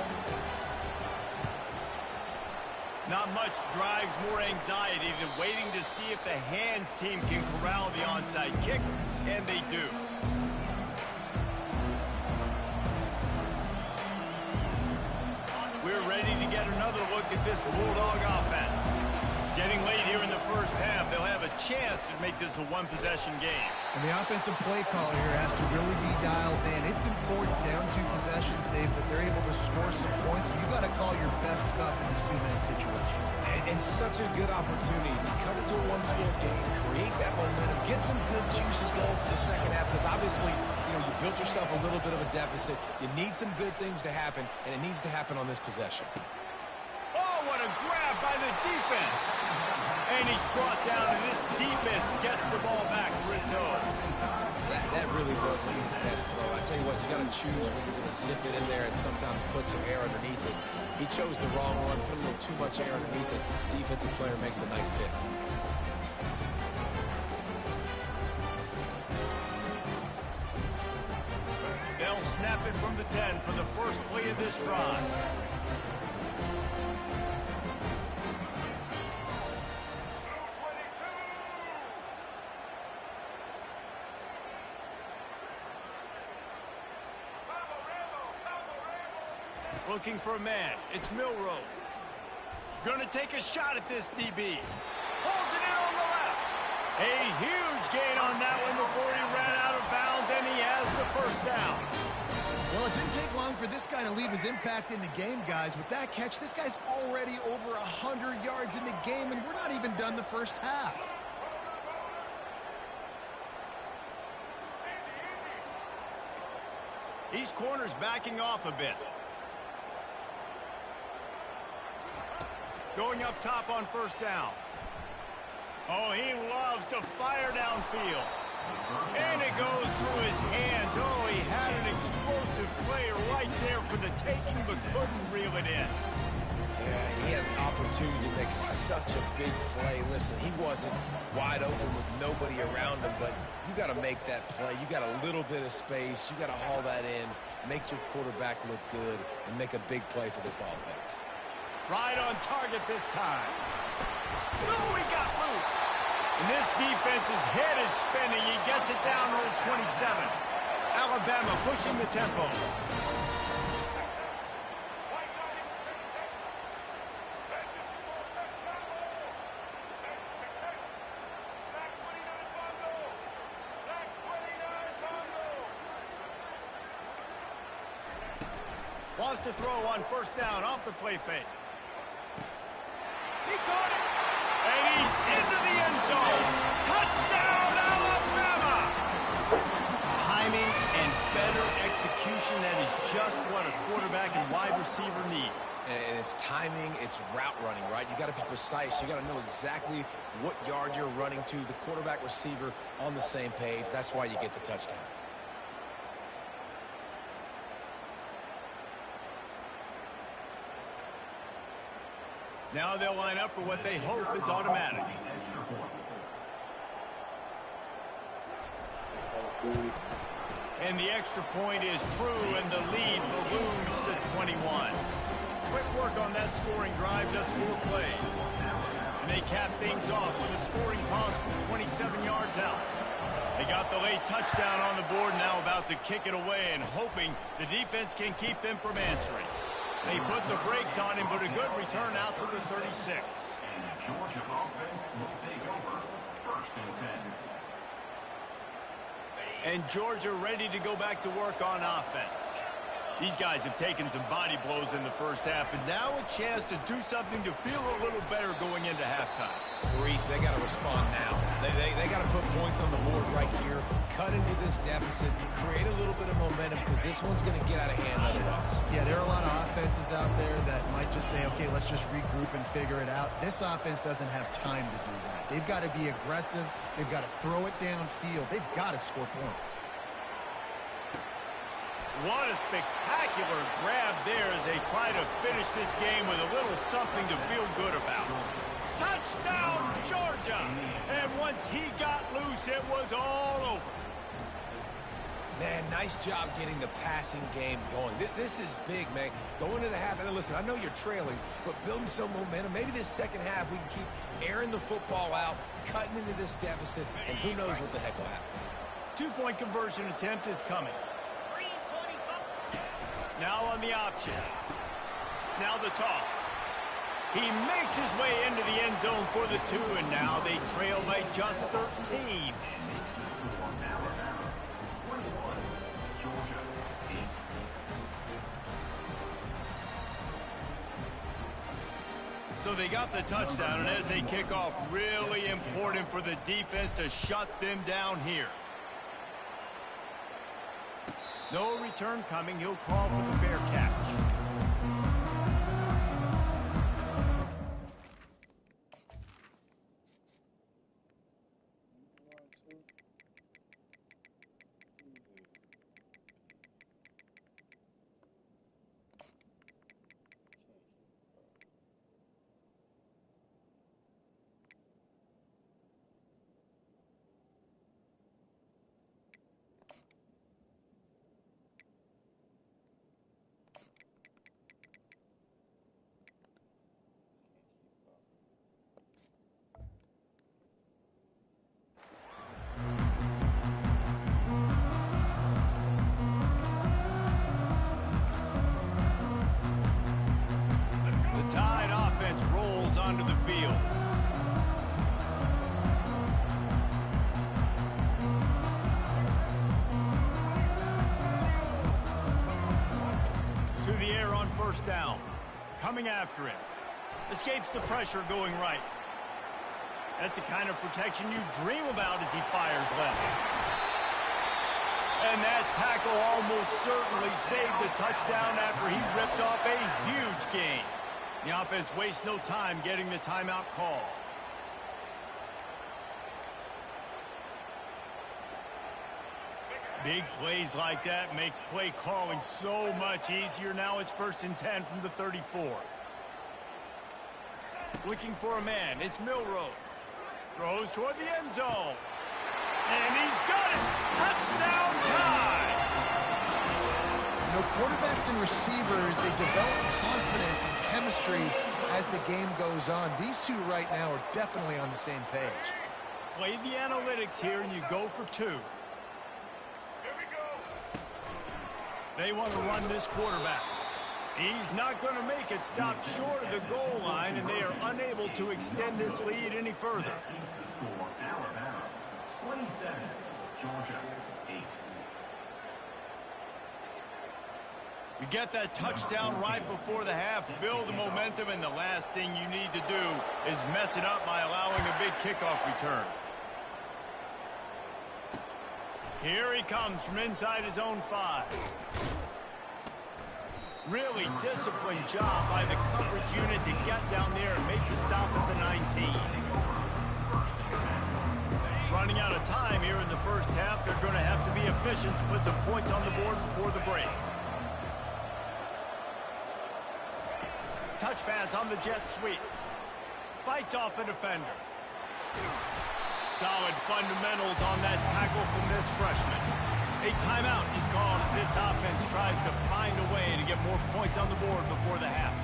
Not much drives more anxiety than waiting to see if the hands team can corral the onside kick, and they do. We're ready to get another look at this Bulldog offense. Getting late here in the first half, they'll have a chance to make this a one-possession game. And the offensive play caller here has to really be dialed in. It's important down 2 possessions, Dave, that they're able to score some points. You got to call your best stuff in this 2-minute situation. And such a good opportunity to cut into a one-score game, create that momentum, get some good juices going for the second half. Because obviously, you know, you built yourself a little bit of a deficit. You need some good things to happen, and it needs to happen on this possession. Oh, what a grab by the defense. And he's brought down, and this defense gets the ball back for its own. That really wasn't his best throw. I tell you what, you got to choose when you're going to zip it in there and sometimes put some air underneath it. He chose the wrong one, put a little too much air underneath it. Defensive player makes the nice pick. They'll snap it from the 10 for the first play of this drive. Looking for a man. It's Milrow. Gonna take a shot at this DB. Holds it in on the left. A huge gain on that one before he ran out of bounds, and he has the first down. Well, it didn't take long for this guy to leave his impact in the game, guys. With that catch, this guy's already over 100 yards in the game, and we're not even done the first half. These corners backing off a bit. Going up top on first down. Oh, he loves to fire downfield. And it goes through his hands. Oh, he had an explosive player right there for the taking, but couldn't reel it in. Yeah, he had an opportunity to make such a big play. Listen, he wasn't wide open with nobody around him, but you got to make that play. You got a little bit of space. You got to haul that in, make your quarterback look good, and make a big play for this offense. Right on target this time. Oh, he got loose. And this defense's head is spinning. He gets it down to the 27. Alabama pushing the tempo. Wants to throw on first down off the play fake. He caught it. And he's into the end zone. Touchdown, Alabama! Timing and better execution, that is just what a quarterback and wide receiver need. And it's timing, it's route running, right? You got to be precise. You got to know exactly what yard you're running to. The quarterback receiver on the same page. That's why you get the touchdown. Now they'll line up for what they hope is automatic. And the extra point is true, and the lead balloons to 21. Quick work on that scoring drive, just 4 plays. And they cap things off with a scoring toss from 27 yards out. They got the late touchdown on the board, now about to kick it away and hoping the defense can keep them from answering. They put the brakes on him, but a good return out to the 36. And the Georgia offense will take over 1st and 10. And Georgia ready to go back to work on offense. These guys have taken some body blows in the first half, and now a chance to do something to feel a little better going into halftime. Reese, they got to respond now. They got to put points on the board right here, cut into this deficit, create a little bit of momentum, because this one's going to get out of hand otherwise. Yeah, there are a lot of offenses out there that might just say, okay, let's just regroup and figure it out. This offense doesn't have time to do that. They've got to be aggressive. They've got to throw it downfield. They've got to score points. What a spectacular grab there as they try to finish this game with a little something to feel good about. Touchdown, Georgia! And once he got loose, it was all over. Man, nice job getting the passing game going. This is big, man. Going to the half, and listen, I know you're trailing, but building some momentum. Maybe this second half we can keep airing the football out, cutting into this deficit, and who knows what the heck will happen. 2-point conversion attempt is coming. Now on the option. Now the toss. He makes his way into the end zone for the 2, and now they trail by just 13. So they got the touchdown, and as they kick off, really important for the defense to shut them down here. No return coming. He'll call for the fair catch. Rolls onto the field. To the air on first down. Coming after him. Escapes the pressure going right. That's the kind of protection you dream about as he fires left. And that tackle almost certainly saved the touchdown after he ripped off a huge gain. The offense wastes no time getting the timeout call. Big plays like that makes play calling so much easier. Now it's 1st and 10 from the 34. Looking for a man. It's Milrow. Throws toward the end zone. And he's got it. Touchdown time. You know, quarterbacks and receivers, they develop confidence and chemistry as the game goes on. These two right now are definitely on the same page. Play the analytics here and you go for 2. They want to run this quarterback. He's not going to make it. Stopped short of the goal line, and they are unable to extend this lead any further. Alabama 27, Georgia 8. You get that touchdown right before the half, build the momentum, and the last thing you need to do is mess it up by allowing a big kickoff return. Here he comes from inside his own 5. Really disciplined job by the coverage unit to get down there and make the stop at the 19. Running out of time here in the first half, they're going to have to be efficient to put some points on the board before the break. Touch pass on the jet sweep. Fights off a defender. Solid fundamentals on that tackle from this freshman. A timeout is called as this offense tries to find a way to get more points on the board before the half.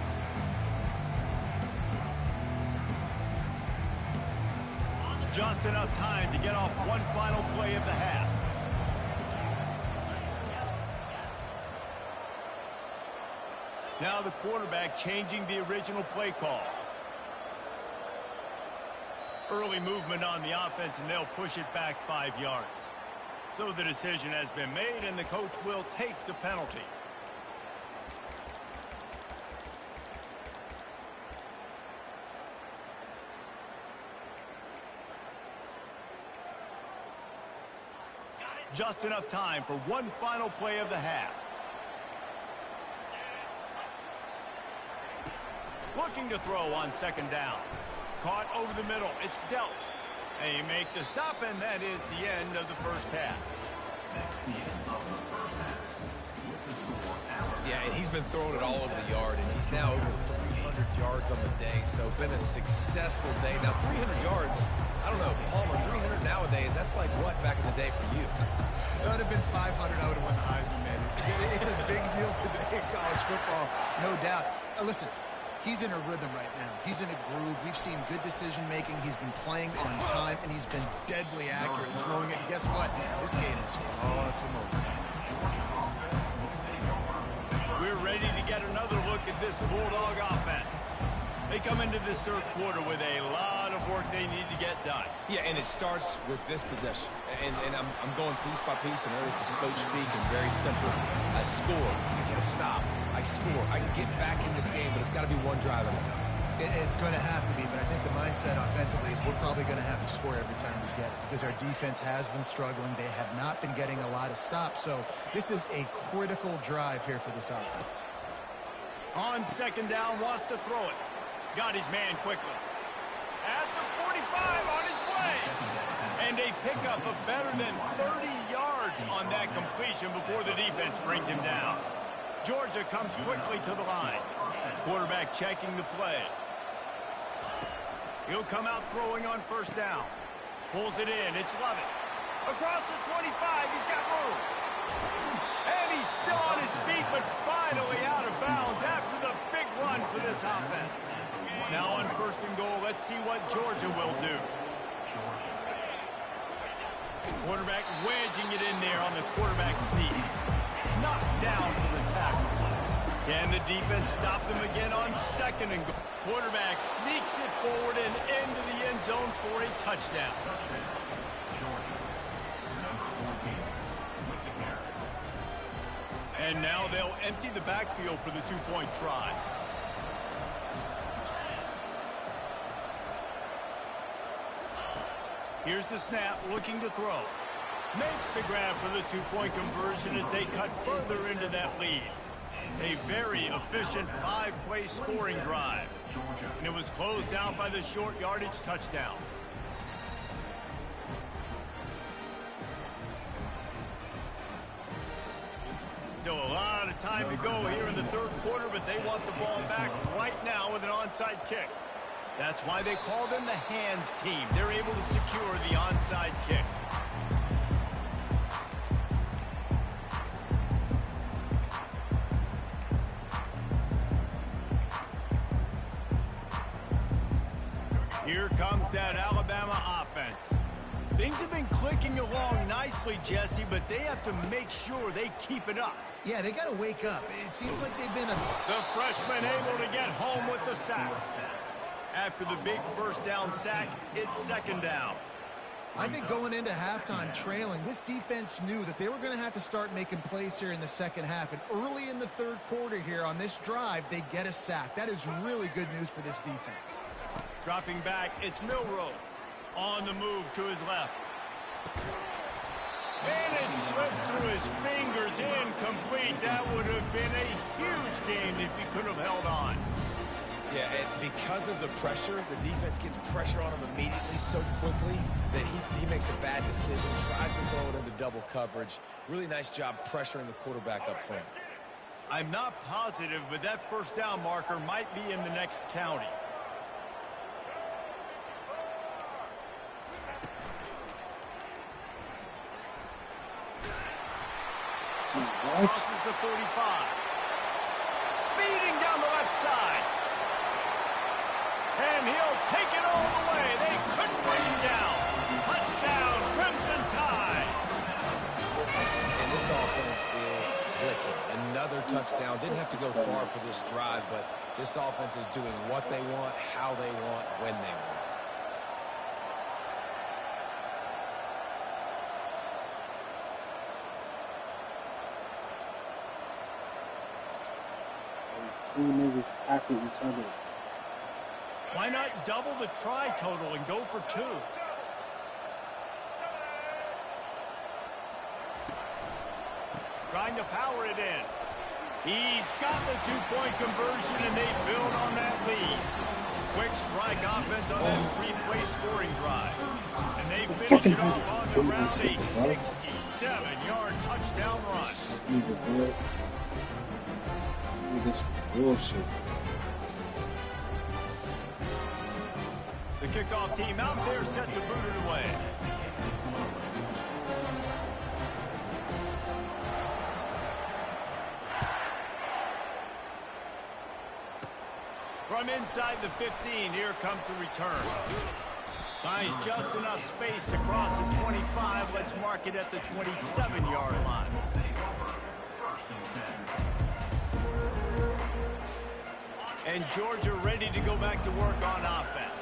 Just enough time to get off one final play of the half. Now the quarterback changing the original play call. Early movement on the offense, and they'll push it back 5 yards. So the decision has been made, and the coach will take the penalty. Just enough time for one final play of the half. Looking to throw on 2nd down. Caught over the middle. It's dealt. They make the stop, and that is the end of the first half. Yeah, and he's been throwing it all over the yard, and he's now over 300 yards on the day, so been a successful day. Now, 300 yards, I don't know, Palmer, 300 nowadays, that's like what back in the day for you? It would have been 500. I would have won the Heisman, man. It's a big deal today in college football, no doubt. Listen. He's in a rhythm right now. He's in a groove. We've seen good decision-making. He's been playing on time, and he's been deadly accurate throwing it. And guess what? This game is far from over. We're ready to get another look at this Bulldog offense. They come into this third quarter with a lot of work they need to get done. Yeah, and it starts with this possession. And I'm going piece by piece. I know this is coach speak and very simple. I score. I get a stop. I score. I can get back in this game, but it's got to be one drive at a time. It's going to have to be, but I think the mindset offensively is we're probably going to have to score every time we get it because our defense has been struggling. They have not been getting a lot of stops, so this is a critical drive here for this offense. On second down, wants to throw it. Got his man quickly. At the 45 on his way. And a pickup of better than 30 yards on that completion before the defense brings him down. Georgia comes quickly to the line. Quarterback checking the play. He'll come out throwing on first down. Pulls it in. It's Lovett. Across the 25. He's got room. And he's still on his feet, but finally out of bounds after the big run for this offense. Now on first and goal, let's see what Georgia will do. Quarterback wedging it in there on the quarterback sneak. Knocked down for the tackle. Can the defense stop them again on second and goal? Quarterback sneaks it forward and into the end zone for a touchdown. And now they'll empty the backfield for the two-point try. Here's the snap, looking to throw. Makes the grab for the two-point conversion as they cut further into that lead. A very efficient five-play scoring drive. And it was closed out by the short yardage touchdown. Still a lot of time to go here in the third quarter, but they want the ball back right now with an onside kick. That's why they call them the hands team. They're able to secure the onside kick. Here comes that Alabama offense. Things have been clicking along nicely, Jesse, but they have to make sure they keep it up. Yeah, they got to wake up. It seems like they've been The freshman able to get home with the sack. After the big first down sack, it's second down. I think going into halftime trailing, this defense knew that they were going to have to start making plays here in the second half. And early in the third quarter here on this drive, they get a sack. That is really good news for this defense. Dropping back, it's Milroe. On the move to his left. And it slips through his fingers, incomplete. That would have been a huge game if he could have held on. Yeah, and because of the pressure, the defense gets pressure on him immediately so quickly that he makes a bad decision, tries to throw it into double coverage. Really nice job pressuring the quarterback up front. I'm not positive, but that first down marker might be in the next county. Crosses the 45. Speeding down the left side. And he'll take it all the way. They couldn't bring him down. Touchdown, Crimson Tide. And this offense is clicking. Another touchdown. Didn't have to go far for this drive, but this offense is doing what they want, how they want, when they want. Two niggas tackle each other. Why not double the try total and go for two? Trying to power it in. He's got the two-point conversion, and they build on that lead. Quick strike offense on that three-play scoring drive. And they finish it off on the ground, a 67-yard touchdown run. This bullshit. The kickoff team out there set to boot it away. From inside the 15, here comes the return. Finds just enough space to cross the 25. Let's mark it at the 27-yard line. And Georgia ready to go back to work on offense.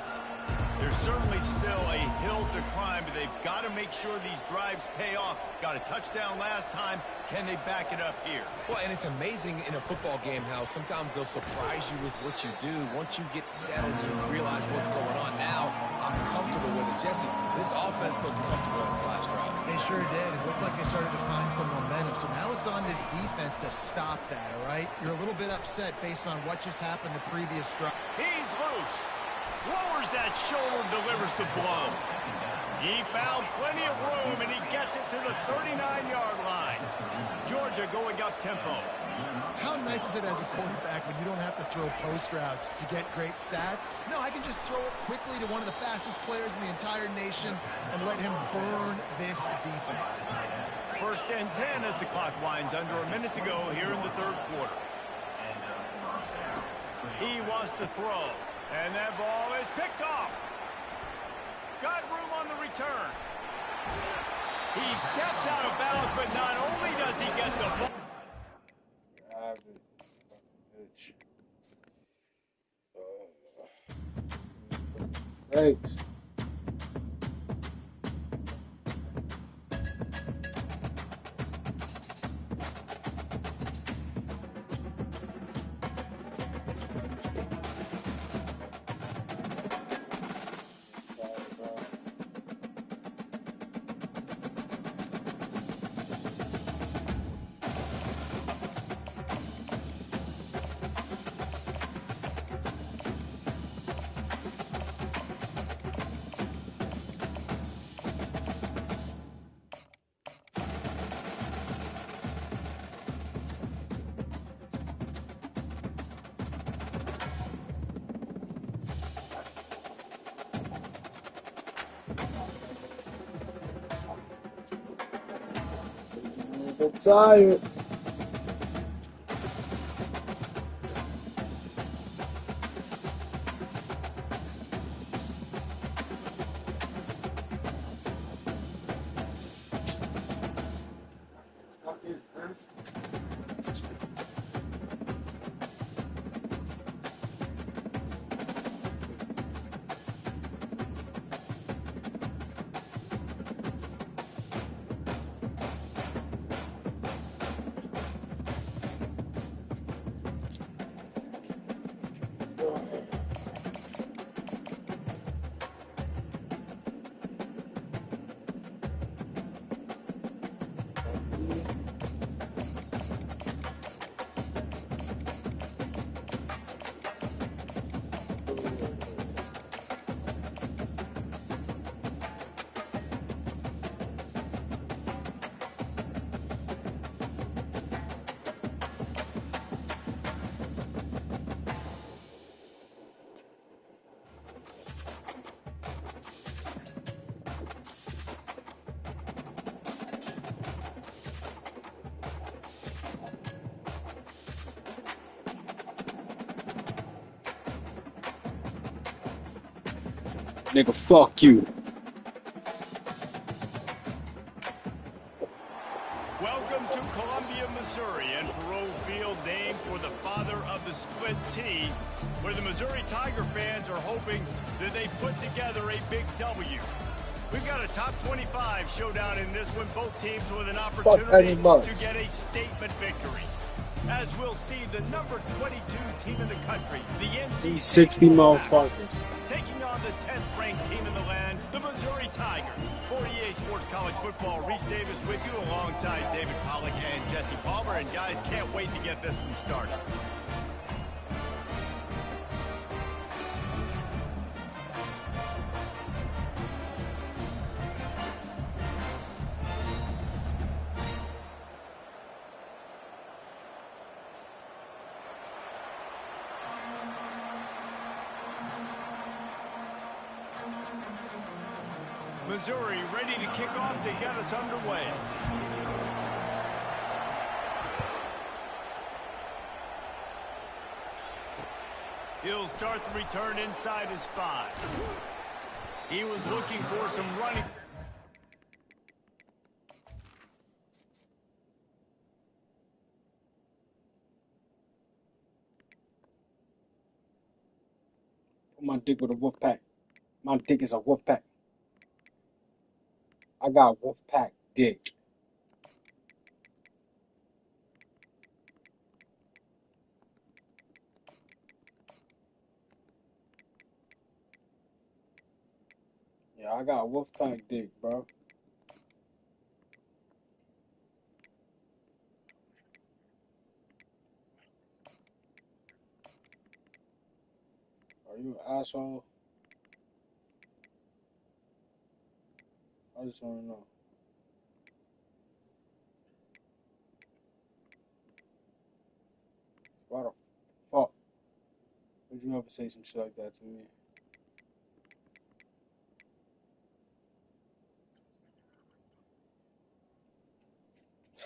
There's certainly still a hill to climb, but they've got to make sure these drives pay off. Got a touchdown last time. Can they back it up here? Well, and it's amazing in a football game how sometimes they'll surprise you with what you do. Once you get settled, you realize what's going on. Now, I'm comfortable with it. Jesse, this offense looked comfortable on this last drive. They sure did. It looked like they started to find some momentum. So now it's on this defense to stop that, all right? You're a little bit upset based on what just happened the previous drive. He's loose. Lowers that shoulder and delivers the blow. He found plenty of room, and he gets it to the 39-yard line. Georgia going up tempo. How nice is it as a quarterback when you don't have to throw post routes to get great stats? No, I can just throw it quickly to one of the fastest players in the entire nation and let him burn this defense. 1st and 10 as the clock winds under a minute to go here in the third quarter. He wants to throw, and that ball is picked off. Got room on the return. He steps out of bounds, but not only does he get the ball. Thanks. I'm tired. Nigga, fuck you. Welcome to Columbia, Missouri, and Faroe Field, named for the father of the split T, where the Missouri Tiger fans are hoping that they put together a big W. We've got a top 25 showdown in this one, both teams with an opportunity to get a statement victory. As we'll see, the number 22 team in the country, the NC 60 motherfuckers. taking on the 10th ranked team in the land, the Missouri Tigers. For EA Sports College Football, Reese Davis with you alongside David Pollack and Jesse Palmer. And guys, can't wait to get this one started. Missouri ready to kick off to get us underway. He'll start the return inside his 5. He was looking for some running. my dick with a wolf pack. My dick is a wolf pack. I got wolf pack dick. Yeah, I got wolf pack dick, bro. Are you an asshole? I just want to know. Why the fuck would you ever say some shit like that to me?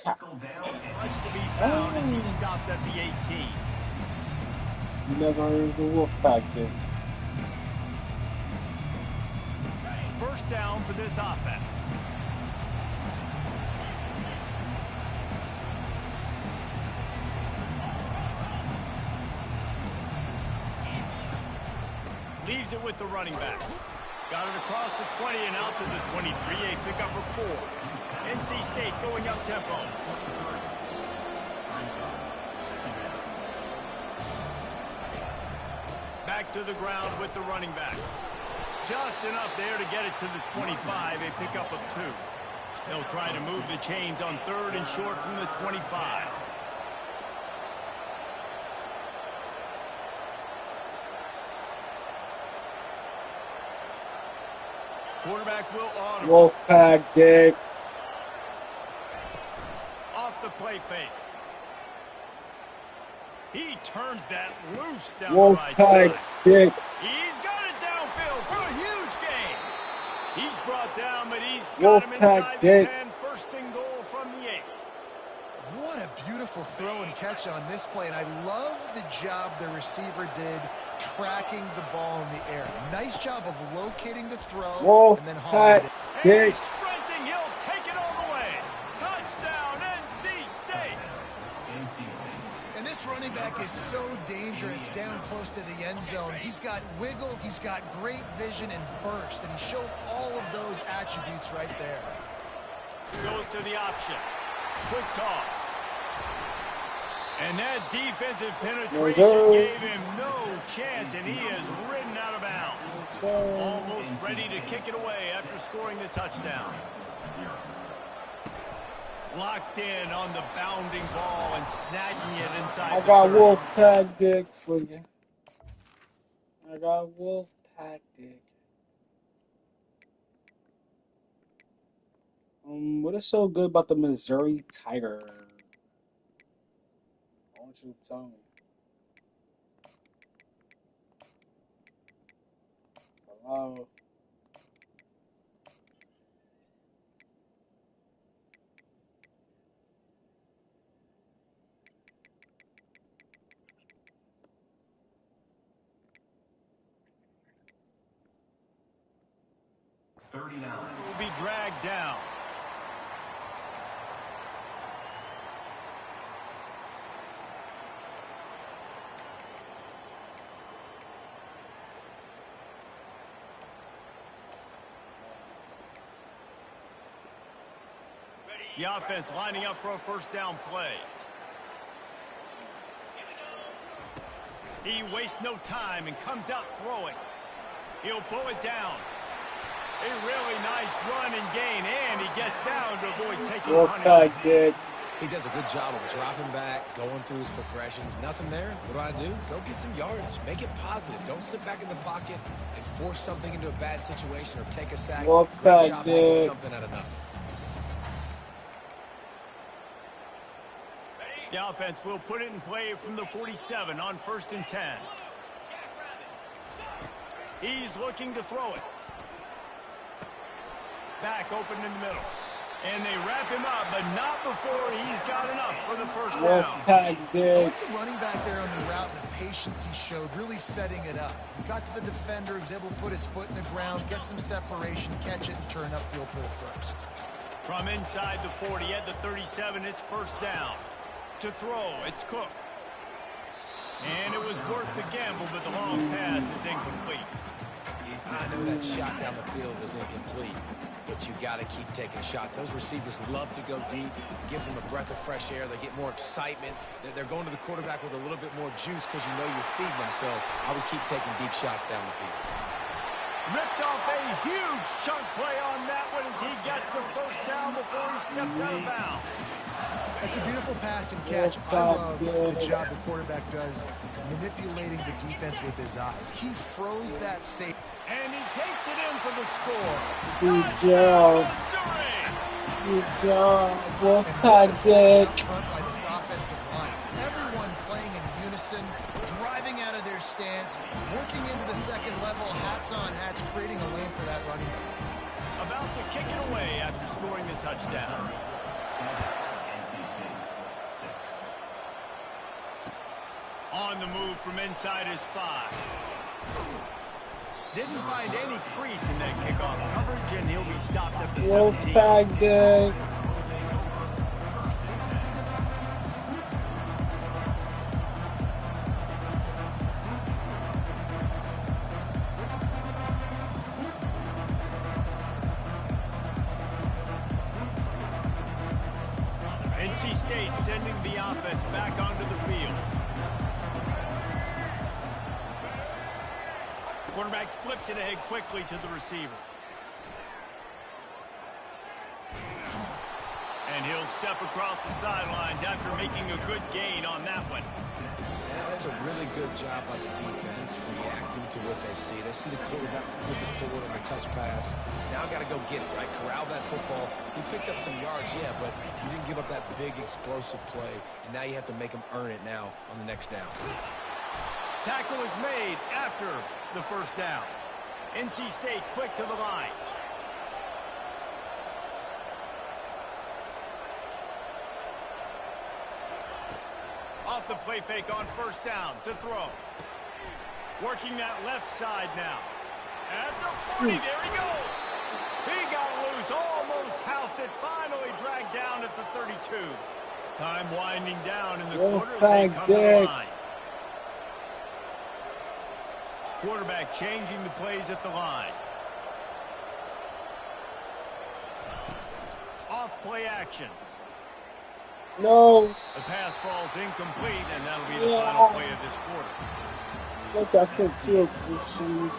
Much to be found as he stopped at the 18. You never heard of the wolf pack dick. First down for this offense. Leaves it with the running back. Got it across the 20 and out to the 23. A pickup for 4. NC State going up tempo. Back to the ground with the running back. Just enough there to get it to the 25. A pickup of 2. They'll try to move the chains on 3rd and short from the 25. Quarterback will audible. Wolf pack dick. Off the play fake. He turns that loose down Wolf the right pack side. dick. He's got it downfield for a huge gain. He's brought down, but he's got Wolf him pack inside the dick. 10. First and goal from the 8. What a beautiful throw and catch on this play, and I love the job the receiver did tracking the ball in the air. Nice job of locating the throw Wolf and then hauling pack it. And dick. he's sprinting. He'll take it all the way. Touchdown, NC State. And this running back is so dangerous down close to the end zone. He's got wiggle, he's got great vision and burst, and he showed all of those attributes right there. Goes to the option. Quick toss. And that defensive penetration gave him no chance, and he is ridden out of bounds. Almost ready to kick it away after scoring the touchdown. Locked in on the bounding ball and snagging it inside I the got 30. wolf pack dick for you. I got wolf pack dick. What is so good about the Missouri Tiger? I want you to tell me. Hello. Will be dragged down. The offense lining up for a first down play. He wastes no time and comes out throwing. He'll pull it down. A really nice run and gain, and he gets down to avoid taking Wolf punishment. pack dick. He does a good job of dropping back, going through his progressions. Nothing there. What do? Go get some yardage. Make it positive. Don't sit back in the pocket and force something into a bad situation or take a sack. Wolf Great pack job making dick. something out of nothing. The offense will put it in play from the 47 on 1st and 10. He's looking to throw it. Back open in the middle. And they wrap him up, but not before he's got enough for the first Wolf down. pack I dick. like the running back there on the route and the patience he showed, really setting it up. He got to the defender, he was able to put his foot in the ground, get some separation, catch it, and turn upfield for the first. From inside the 40 at the 37, it's first down. To throw, it's Cook. And it was worth the gamble, but the long pass is incomplete. I know that shot down the field was incomplete, but you got to keep taking shots. Those receivers love to go deep. It gives them a breath of fresh air. They get more excitement. They're going to the quarterback with a little bit more juice because you know you're feeding them. So I would keep taking deep shots down the field. Ripped off a huge chunk play on that one as he gets the first down before he steps out of bounds. It's a beautiful pass and catch. I love the job the quarterback does manipulating the defense with his eyes. He froze that safe. And he takes it in for the score. Good job. Good job. Wolfpack Dick. Front by this offensive line. Everyone playing in unison, driving out of their stance, working into the second level, hats on hats, creating a lane for that running back. About to kick it away after scoring the touchdown. On the move from inside his 5. Didn't find any crease in that kickoff coverage, and he'll be stopped at the 17. Wolfpack Dick. NC State sending the offense back onto the field. Quarterback flips it ahead quickly to the receiver. And he'll step across the sidelines after making a good gain on that one. Yeah, that's a really good job by the defense, reacting to what they see. They see the quarterback flip it forward on a touch pass. Now got to go get it, right? Corral that football. He picked up some yards, yeah, but he didn't give up that big explosive play. And now you have to make him earn it now on the next down. Tackle is made after the first down. NC State quick to the line. Off the play fake on first down to throw. Working that left side now. At the 40, there he goes. He got loose, almost housed it, finally dragged down at the 32. Time winding down in the quarter as they come to the line. Quarterback changing the plays at the line. Off play action. No. The pass falls incomplete, and that'll be the final play of this quarter. Look, I can see a person.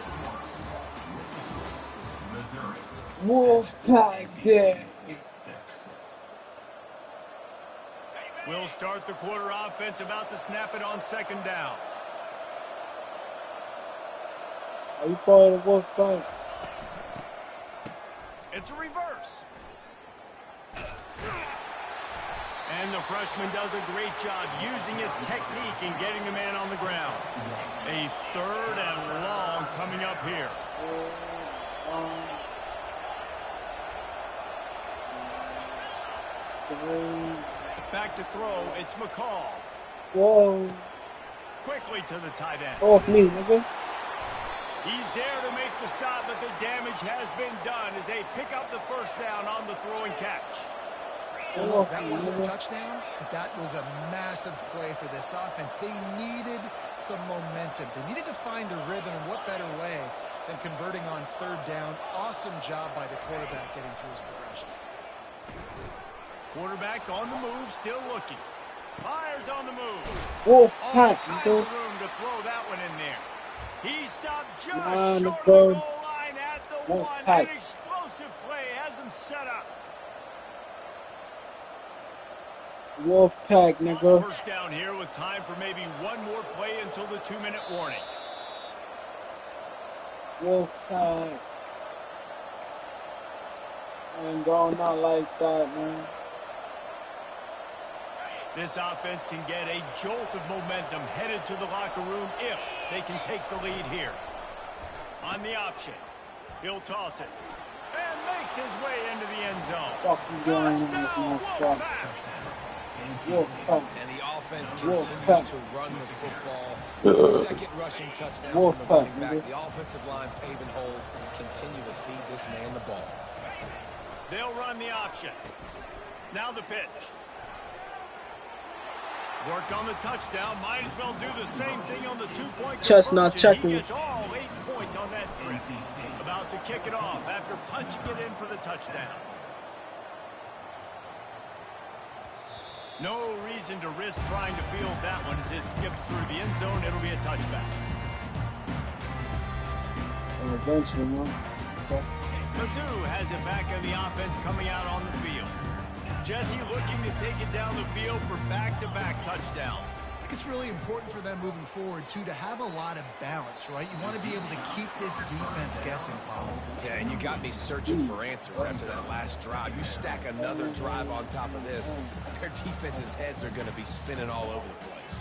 Wolfpack Dick. We'll start the quarter offense, about to snap it on second down. Are you part of the Wolfpack? It's a reverse. And the freshman does a great job using his technique and getting the man on the ground. A third and long coming up here. Back to throw, it's McCall. Whoa. Quickly to the tight end. Off me, nigga. He's there to make the stop, but the damage has been done as they pick up the first down on the throw and catch. Well, that wasn't a touchdown, but that was a massive play for this offense. They needed some momentum. They needed to find a rhythm, and what better way than converting on third down. Awesome job by the quarterback getting through his progression. Quarterback on the move, still looking. Fires on the move. All kinds of room to throw that one in there. He stopped just short of the goal line at the one. An explosive play has him set up. Wolfpack, nigga. First down here with time for maybe one more play until the 2-minute warning. Wolfpack. I ain't going out like that, man. This offense can get a jolt of momentum headed to the locker room if they can take the lead here. On the option, he'll toss it and makes his way into the end zone. Touchdown, Wolfpack! And the offense continues to run the football. Second rushing touchdown from the running back. The offensive line paving holes and continue to feed this man the ball. They'll run the option. Now the pitch. Worked on the touchdown. Might as well do the same thing on the two-point Chestnut conversion. checkers. He gets all 8 points on that trip. About to kick it off after punching it in for the touchdown. No reason to risk trying to field that one as it skips through the end zone. It'll be a touchback. Eventually, man. Okay. Mizzou has it back in the offense coming out on the field. Jesse looking to take it down the field for back-to-back touchdowns. I think it's really important for them moving forward, too, to have a lot of balance, right? You want to be able to keep this defense guessing, Paulo. Yeah, and you got me searching for answers after that last drive. You stack another drive on top of this, their defense's heads are going to be spinning all over the place.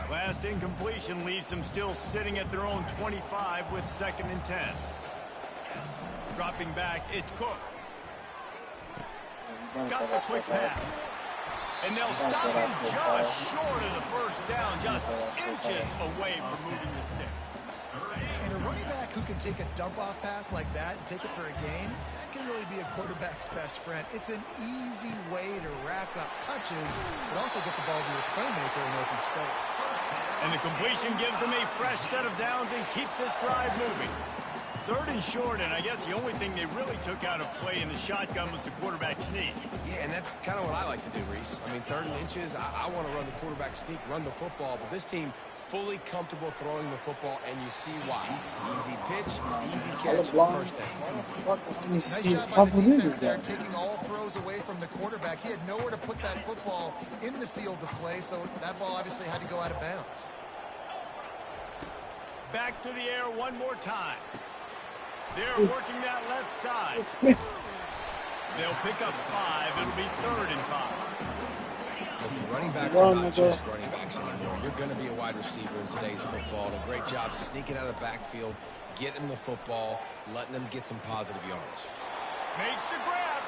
Last incompletion leaves them still sitting at their own 25 with 2nd and 10. Dropping back, it's Cook. Got the quick pass. And they'll stop him just short of the first down, just inches away from moving the sticks. And a running back who can take a dump-off pass like that and take it for a gain, that can really be a quarterback's best friend. It's an easy way to rack up touches, but also get the ball to your playmaker in open space. And the completion gives them a fresh set of downs and keeps this drive moving. 3rd and short, and I guess the only thing they really took out of play in the shotgun was the quarterback sneak. Yeah, and that's kind of what I like to do, Reese. I mean, 3rd and inches, I want to run the quarterback sneak, run the football, but this team fully comfortable throwing the football, and you see why. Easy pitch, easy catch, first down. Nice job by the defense there, taking all throws away from the quarterback. He had nowhere to put that football in the field to play, so that ball obviously had to go out of bounds. Back to the air one more time. They're working that left side. They'll pick up 5. It'll be 3rd and 5. Listen, running backs are not just running backs anymore. You're going to be a wide receiver in today's football. And a great job sneaking out of the backfield, getting the football, letting them get some positive yards. Makes the grab.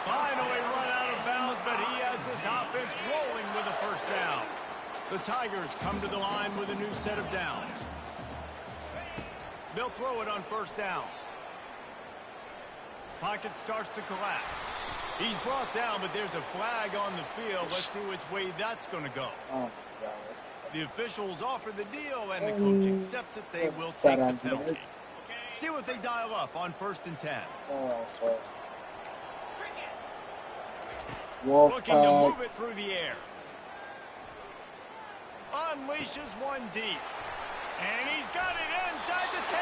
Finally run out of bounds, but he has this offense rolling with a first down. The Tigers come to the line with a new set of downs. They'll throw it on first down. Pocket starts to collapse. He's brought down, but there's a flag on the field. Let's see which way that's going to go. The officials offer the deal, and the coach accepts it. They will take the penalty. See what they dial up on 1st and 10. Looking to move it through the air. Unleashes one deep. And he's got it inside the 10.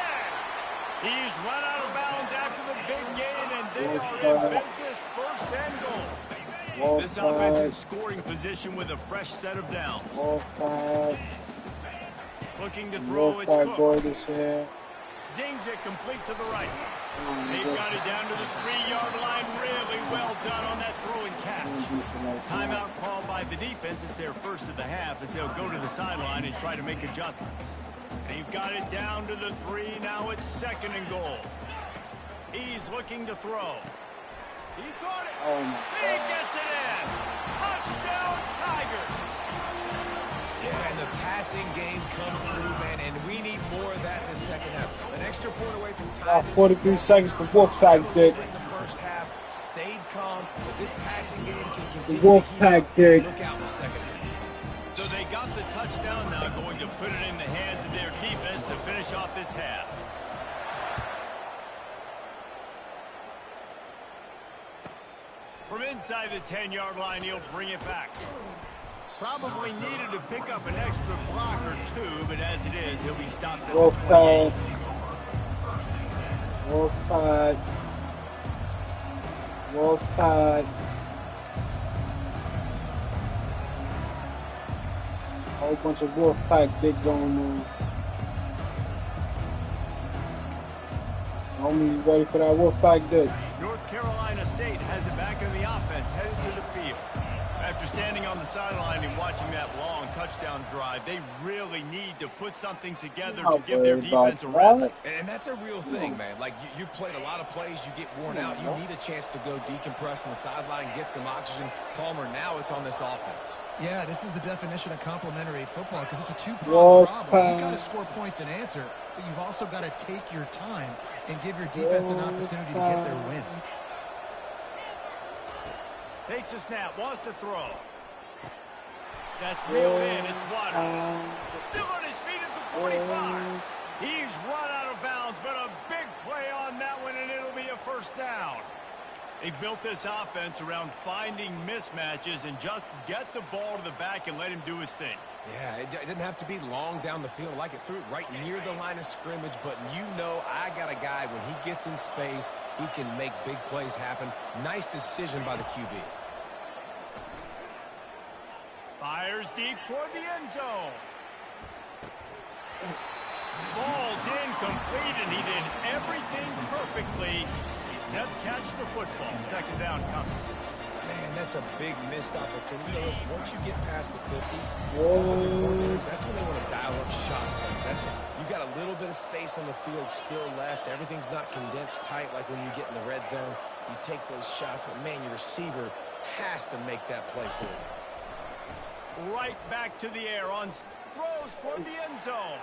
He's run out of bounds after the big gain, and they are in business, 1st and goal. This offense in scoring position with a fresh set of downs. Looking to throw, it's Cook. Zings it complete to the right. They've got it down to the 3-yard line. Really well done on that throwing catch. Timeout called by the defense. It's their first of the half as they'll go to the sideline and try to make adjustments. They've got it down to the 3. Now it's 2nd and goal. He's looking to throw. He got it. He gets it in. Touchdown, Tigers. Yeah, and the passing game comes through, man, and we need more of that in the second half. An extra point away from time. 43 seconds for Wolfpack Dick. In the first half, stayed calm, but this passing game can continue. Wolfpack Dick. Look out in the second half. So they got the touchdown, now going to put it in the hands of their defense to finish off this half. From inside the 10-yard line, he'll bring it back. Probably needed to pick up an extra block or 2, but as it is, he'll be stopped at the 28. Wolfpack. Whole bunch of Wolfpack Dick going on. Homie, you ready for that Wolfpack Dick? North Carolina State has it back in the offense, headed to the field. After standing on the sideline and watching that long touchdown drive, they really need to put something together to give their defense a rest. And that's a real thing, man. Like, you played a lot of plays, you get worn out, you need a chance to go decompress on the sideline, get some oxygen. Palmer, now it's on this offense. Yeah, this is the definition of complementary football because it's a two-pronged problem. You've got to score points and answer, but you've also got to take your time and give your defense an opportunity to get their win. Takes a snap, wants to throw. That's reeled in. It's Waters. Still on his feet at the 45. He's run out of bounds, but a big play on that one, and it'll be a first down. They've built this offense around finding mismatches and just get the ball to the back and let him do his thing. Yeah, it didn't have to be long down the field. Like it threw it right near the line of scrimmage, but you know I got a guy, when he gets in space, he can make big plays happen. Nice decision by the QB. Fires deep toward the end zone. Falls incomplete, and he did everything perfectly except catch the football. Second down coming. Man, that's a big missed opportunity. You know, listen, once you get past the 50, offensive coordinators, that's when they want to dial up shot. You got a little bit of space on the field still left. Everything's not condensed tight like when you get in the red zone. You take those shots, but man, your receiver has to make that play for you. Right back to the air on throws toward the end zone.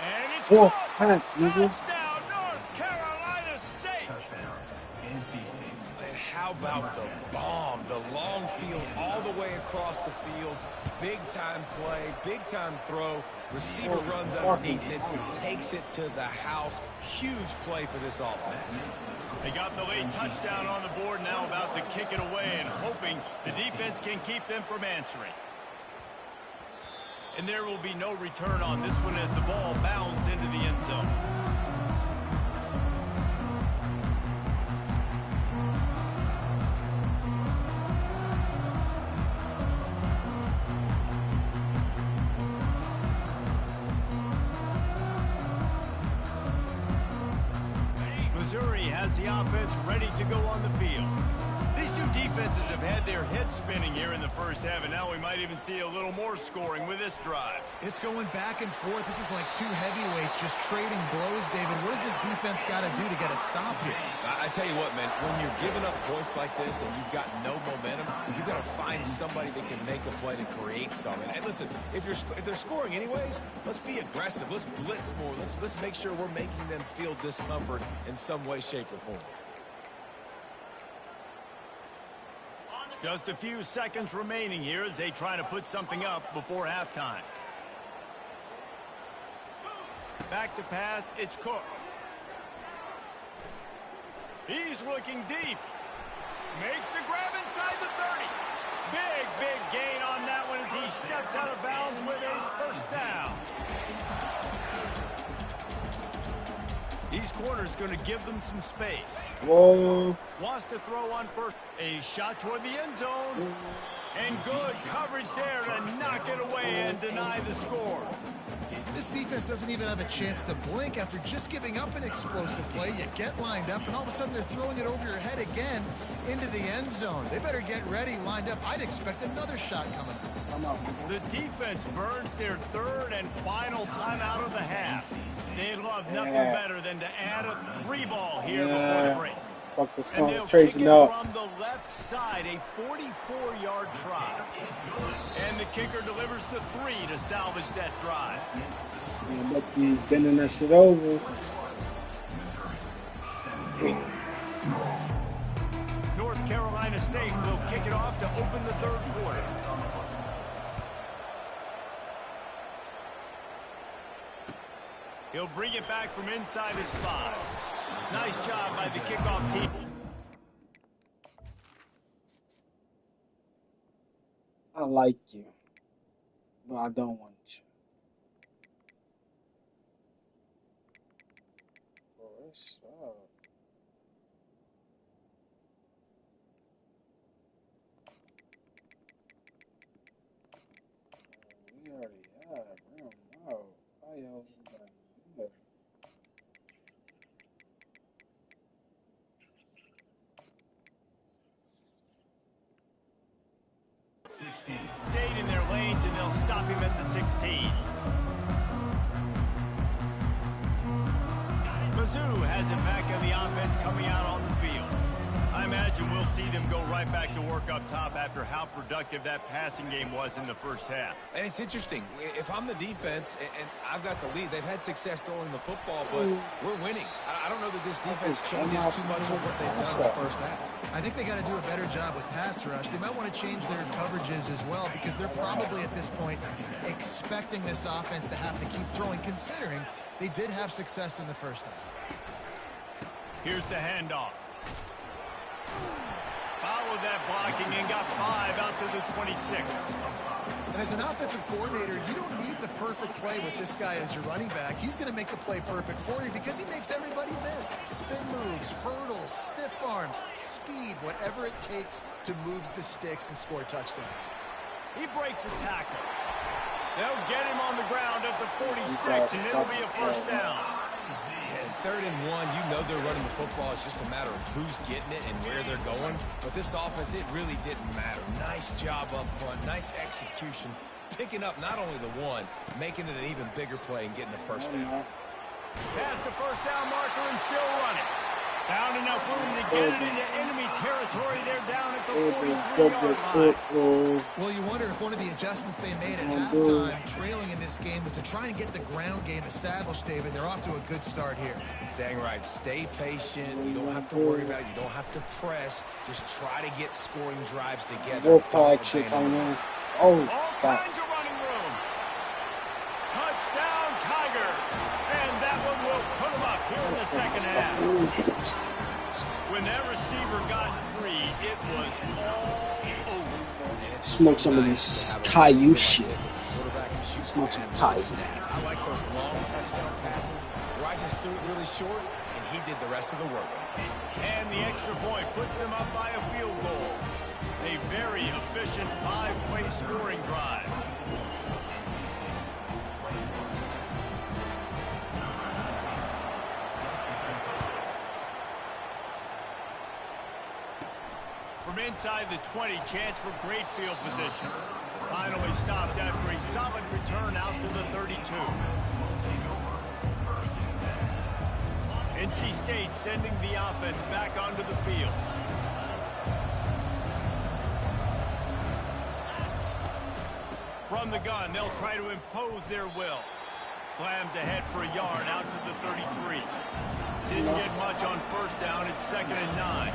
And it's caught. Touchdown, North Carolina State. Touchdown, NC State. And how about the bomb? The long field all the way across the field. Big-time play, big-time throw. Receiver runs underneath it, takes it to the house. Huge play for this offense. They got the late touchdown on the board, now about to kick it away and hoping the defense can keep them from answering. And there will be no return on this one as the ball bounds into the end zone. Missouri has the offense ready to go on the field. These two defenses have had their heads spinning here in the first half, and now we might even see a little more scoring with this drive. It's going back and forth. This is like two heavyweights just trading blows, David. What does this defense got to do to get a stop here? I tell you what, man, when you're giving up points like this and you've got no momentum, you got to find somebody that can make a play to create something. And listen, if they're scoring anyways, let's be aggressive. Let's blitz more. Let's make sure we're making them feel discomfort in some way, shape, or form. Just a few seconds remaining here as they try to put something up before halftime. Back to pass, it's Cook. He's looking deep. Makes the grab inside the 30. Big gain on that one as he steps out of bounds with a first down. These corners going to give them some space. Whoa. Wants to throw on first. A shot toward the end zone. And good coverage there to knock it away and deny the score. This defense doesn't even have a chance to blink after just giving up an explosive play. You get lined up, and all of a sudden they're throwing it over your head again into the end zone. They better get ready, lined up. I'd expect another shot coming. The defense burns their third and final timeout of the half. They'd love nothing better than to add a 3-ball here before the break. Fuck this And they'll concentration kick it up. from the left side, a 44-yard try. And the kicker delivers the 3 to salvage that drive. Yeah, but he's bending that shit over. North Carolina State will kick it off to open the third quarter. He'll bring it back from inside his 5. Nice job by the kickoff team. I like you, but I don't want you. What's up? We already have room. No, I y'all. Stayed in their lanes, and they'll stop him at the 16. Mizzou has it back on the offense coming out on the field. I imagine we'll see them go right back to work up top after how productive that passing game was in the first half. And it's interesting. If I'm the defense and I've got the lead, they've had success throwing the football, but we're winning. I don't know that this defense changes too much of what they've done in the first half. I think they got to do a better job with pass rush. They might want to change their coverages as well because they're probably at this point expecting this offense to have to keep throwing, considering they did have success in the first half. Here's the handoff. Followed that blocking and got 5 out to the 26. And as an offensive coordinator, you don't need the perfect play with this guy as your running back. He's going to make the play perfect for you because he makes everybody miss. Spin moves, hurdles, stiff arms, speed, whatever it takes to move the sticks and score touchdowns. He breaks a tackle. They'll get him on the ground at the 46, and it'll be a first down. Yeah, 3rd and 1, you know they're running the football. It's just a matter of who's getting it and where they're going. But this offense, it really didn't matter. Nice job up front, nice execution, picking up not only the one, making it an even bigger play and getting the first down. Past the first down marker and still running. Found enough room to get it into enemy territory. They're down at the 43-yard line. Well, you wonder if one of the adjustments they made at halftime, trailing in this game, was to try and get the ground game established, David. They're off to a good start here. Dang right. Stay patient. You don't have to worry about it. You don't have to press. Just try to get scoring drives together. Wolfpack shit on there. Oh, stop. All kinds of running room. Touchdown, Tiger. And that one will put them up here in the second half. When that receiver got 3, it was all over. Smoke some of this Caillou shit. Smoke some Caillou. I like those long touchdown passes where I just threw it really short and he did the rest of the work. And the extra point puts them up by a field goal. A very efficient 5-play scoring drive. From inside the 20, chance for great field position. Finally stopped after a solid return out to the 32. NC State sending the offense back onto the field. From the gun, they'll try to impose their will. Slams ahead for a yard out to the 33. Didn't get much on first down. It's 2nd and 9.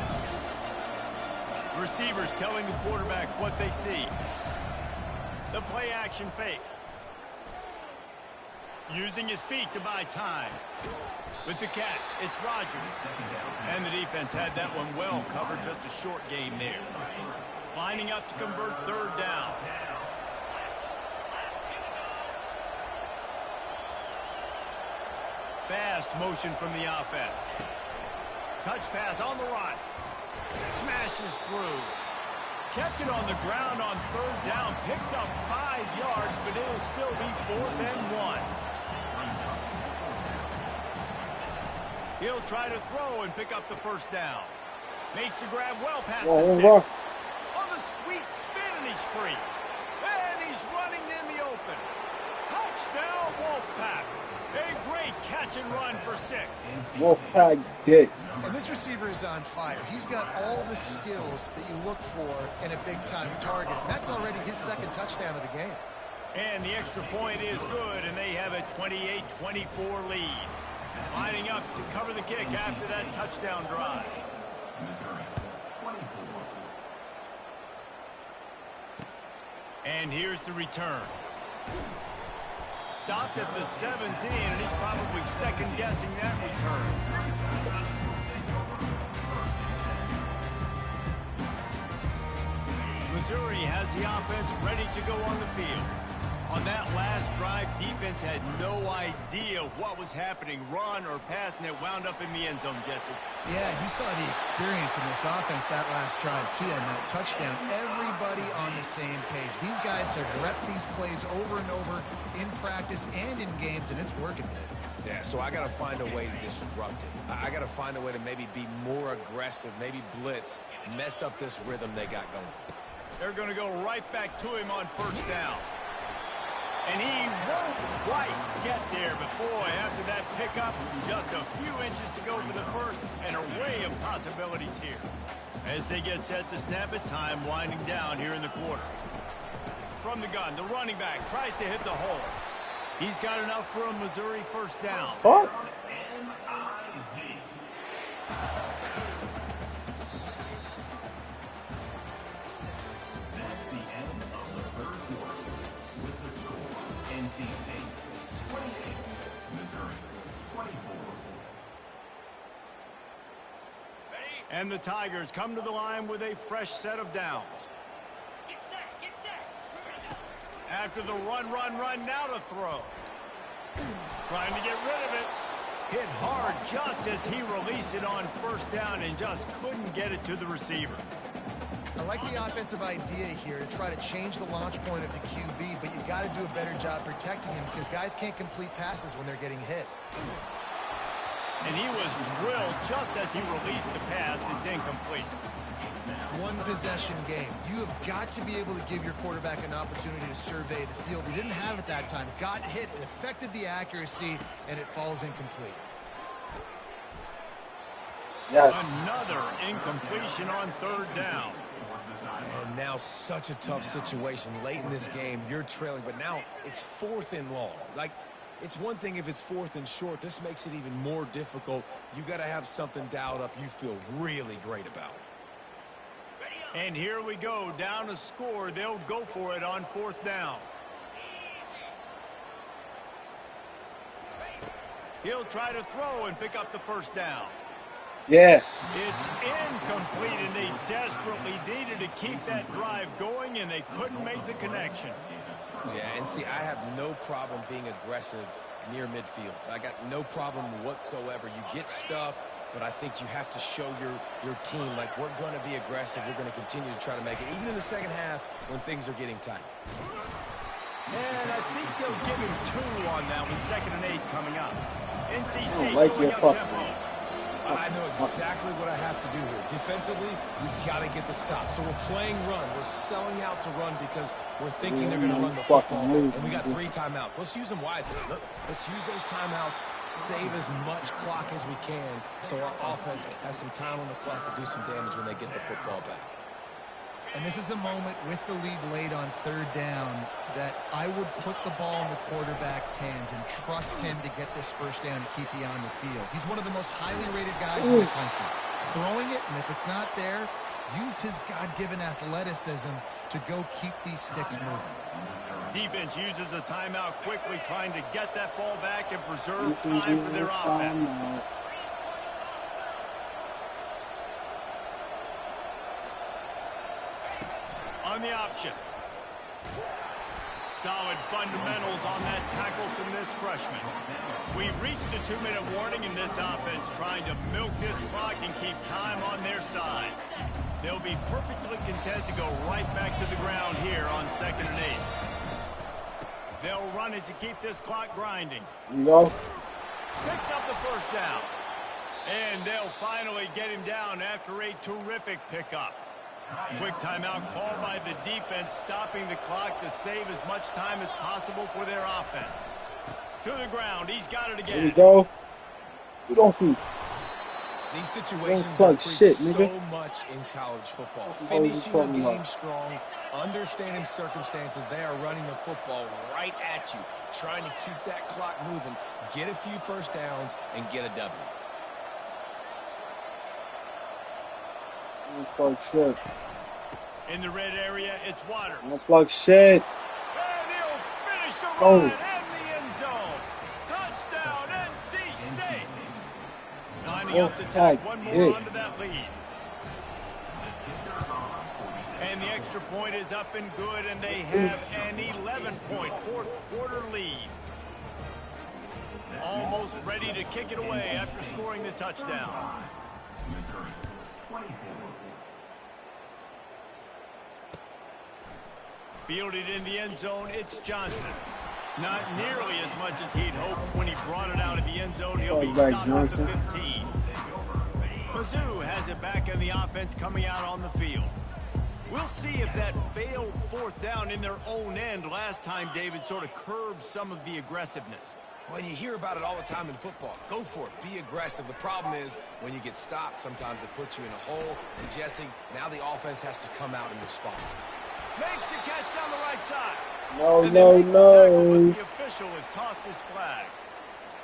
Receivers telling the quarterback what they see. The play action fake. Using his feet to buy time. With the catch, it's Rodgers. And the defense had that one well covered, just a short gain there. Lining up to convert 3rd down. Fast motion from the offense. Touch pass on the run. Smashes through. Kept it on the ground on 3rd down. Picked up 5 yards, but it'll still be 4th and 1. He'll try to throw and pick up the first down. Makes the grab well past the sticks. On the sweet spin, and he's free. And he's running in the open. Touchdown, Wolfpack. A great catch and run for 6. Wolfpack did. And this receiver is on fire. He's got all the skills that you look for in a big-time target. And that's already his 2nd touchdown of the game. And the extra point is good, and they have a 28-24 lead. Lining up to cover the kick after that touchdown drive. And here's the return. Stopped at the 17, and he's probably second-guessing that return. Missouri has the offense ready to go on the field. On that last drive, defense had no idea what was happening, run or pass, and it wound up in the end zone, Jesse. Yeah, you saw the experience in this offense that last drive, too, on that touchdown. Everybody on the same page. These guys have repped these plays over and over in practice and in games, and it's working. Yeah, so I got to find a way to disrupt it. I got to find a way to maybe be more aggressive, maybe blitz, mess up this rhythm they got going. They're going to go right back to him on first down. And he won't quite get there, but boy, after that pickup, just a few inches to go for the first, and an array of possibilities here. As they get set to snap it, time winding down here in the quarter. From the gun, the running back tries to hit the hole. He's got enough for a Missouri first down. Fuck. That's the end of the third quarter. With the score, NC State 28, Missouri 24. And the Tigers come to the line with a fresh set of downs. After the run, now to throw. Trying to get rid of it. Hit hard just as he released it on first down and just couldn't get it to the receiver. I like the offensive idea here to try to change the launch point of the QB, but you got to do a better job protecting him because guys can't complete passes when they're getting hit. And he was drilled just as he released the pass. It's incomplete. One possession game. You have got to be able to give your quarterback an opportunity to survey the field. He didn't have it that time. Got hit, it affected the accuracy, and it falls incomplete. Yes. Another incompletion on third down. And now such a tough situation late in this game. You're trailing, but now it's 4th and long. Like, it's one thing if it's 4th and short. This makes it even more difficult. You got to have something dialed up you feel really great about. And here we go, down a score. They'll go for it on 4th down. He'll try to throw and pick up the first down. Yeah. It's incomplete, and they desperately needed to keep that drive going, and they couldn't make the connection. Yeah, and see, I have no problem being aggressive near midfield. I got no problem whatsoever. You get stuffed, but I think you have to show your team, like, we're going to be aggressive. We're going to continue to try to make it, even in the second half when things are getting tight. And I think they'll give him 2 on that one, 2nd and 8 coming up. NC State like going your up fucking- tempo. I know exactly what I have to do here. Defensively, we've got to get the stop. So we're playing run. We're selling out to run because we're thinking they're going to run the football. And we got 3 timeouts. Let's use them wisely. Let's use those timeouts, save as much clock as we can so our offense has some time on the clock to do some damage when they get the football back. And this is a moment with the lead late on 3rd down that I would put the ball in the quarterback's hands and trust him to get this first down and keep you on the field. He's one of the most highly rated guys in the country. Throwing it, and if it's not there, use his God-given athleticism to go keep these sticks moving. Defense uses a timeout quickly, trying to get that ball back and preserve time for their offense. On the option. Solid fundamentals on that tackle from this freshman. We've reached the 2-minute warning in this offense, trying to milk this clock and keep time on their side. They'll be perfectly content to go right back to the ground here on 2nd and 8. They'll run it to keep this clock grinding. No. Picks up the first down. And they'll finally get him down after a terrific pickup. Quick timeout called by the defense, stopping the clock to save as much time as possible for their offense. To the ground, he's got it again. There we go. We don't see. These situations Don't are shit, so nigga. much in college football. What are you Finishing a talking game about? strong, understanding circumstances. They are running the football right at you, trying to keep that clock moving, get a few first downs, and get a W. Don't plug shit. In the red area, it's Waters. Don't plug shit. And he'll finish the Oh. run in the end zone. Touchdown, NC State. Lining up to tack one more onto that lead. And the extra point is up and good, and they have an 11-point fourth-quarter lead. Almost ready to kick it away after scoring the touchdown. Missouri 24. Fielded in the end zone, it's Johnson. Not nearly as much as he'd hoped when he brought it out of the end zone. He'll be stopped at the 15. Mizzou has it back in the offense coming out on the field. We'll see if that failed 4th down in their own end last time, David, sort of curbed some of the aggressiveness. Well, you hear about it all the time in football. Go for it. Be aggressive. The problem is when you get stopped, sometimes it puts you in a hole. And Jesse, now the offense has to come out and respond. Makes the catch down the right side. No, and no, they make the tackle, no. but the official has tossed his flag.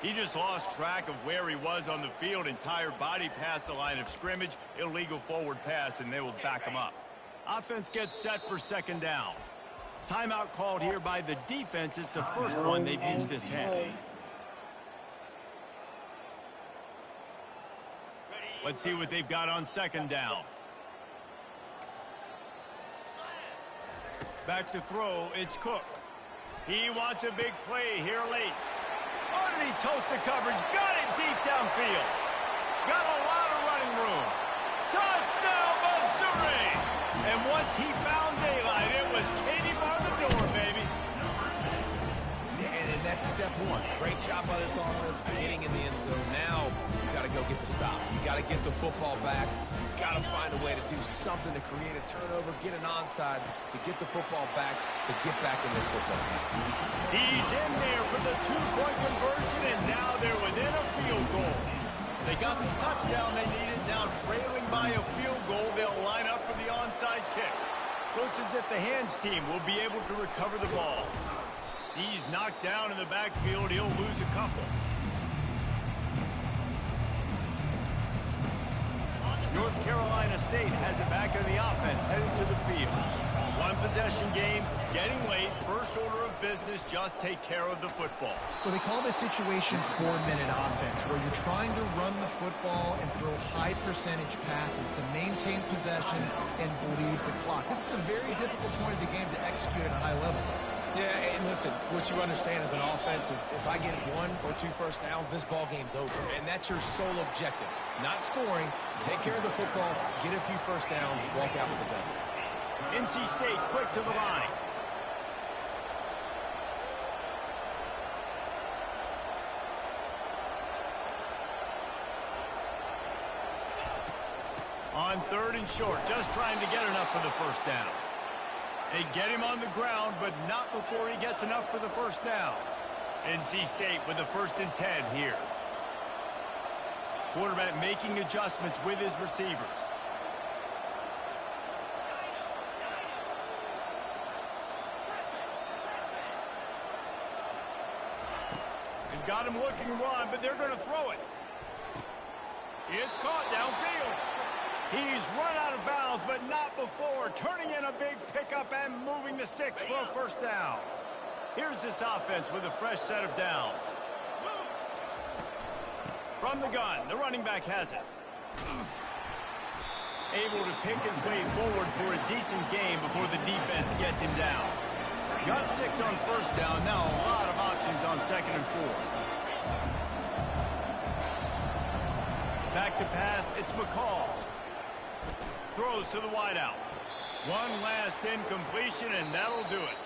He just lost track of where he was on the field. Entire body past the line of scrimmage. Illegal forward pass, and they will back him up. Offense gets set for second down. Timeout called here by the defense. It's the first one they've used this half. Let's see what they've got on second down. Back to throw, it's Cook. He wants a big play here late. Underneath toasted coverage, got it deep downfield. Got a lot of running room. Touchdown, Missouri! And once he found daylight, it was Katie bar the door, baby. Yeah, and that's step one. Great job by this offense getting in the end zone. Now you got to go get the stop. You got to get the football back. You got to find a way to do something to create a turnover, get an onside, to get the football back, to get back in this football game. He's in there for the two-point conversion, and now they're within a field goal. They got the touchdown they needed. Now trailing by a field goal, they'll line up for the onside kick. Looks as if the hands team will be able to recover the ball. He's knocked down in the backfield. He'll lose a couple. North Carolina State has it back in the offense, headed to the field. One possession game, getting late. First order of business, just take care of the football. So they call this situation 4-minute offense, where you're trying to run the football and throw high percentage passes to maintain possession and bleed the clock. This is a very difficult point of the game to execute at a high level. Yeah, and listen, what you understand as an offense is if I get 1 or 2 first downs, this ball game's over. And that's your sole objective. Not scoring, take care of the football, get a few first downs, walk out with a W. NC State quick to the line. On 3rd and short, just trying to get enough for the first down. They get him on the ground, but not before he gets enough for the first down. NC State with a 1st and 10 here. Quarterback making adjustments with his receivers. They've got him looking run, but they're going to throw it. It's caught downfield. He's run out of bounds, but not before. Turning in a big pickup and moving the sticks for a first down. Here's this offense with a fresh set of downs. From the gun, the running back has it. Able to pick his way forward for a decent game before the defense gets him down. Got 6 on first down. Now a lot of options on 2nd and 4. Back to pass, it's McCall. Throws to the wideout. One last incompletion, and that'll do it.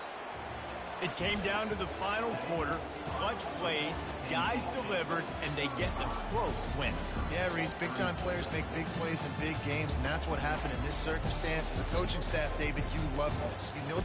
It came down to the final quarter. Clutch plays, guys delivered, and they get a close win. Yeah, Reese, big-time players make big plays in big games, and that's what happened in this circumstance. As a coaching staff, David, you love this. You know...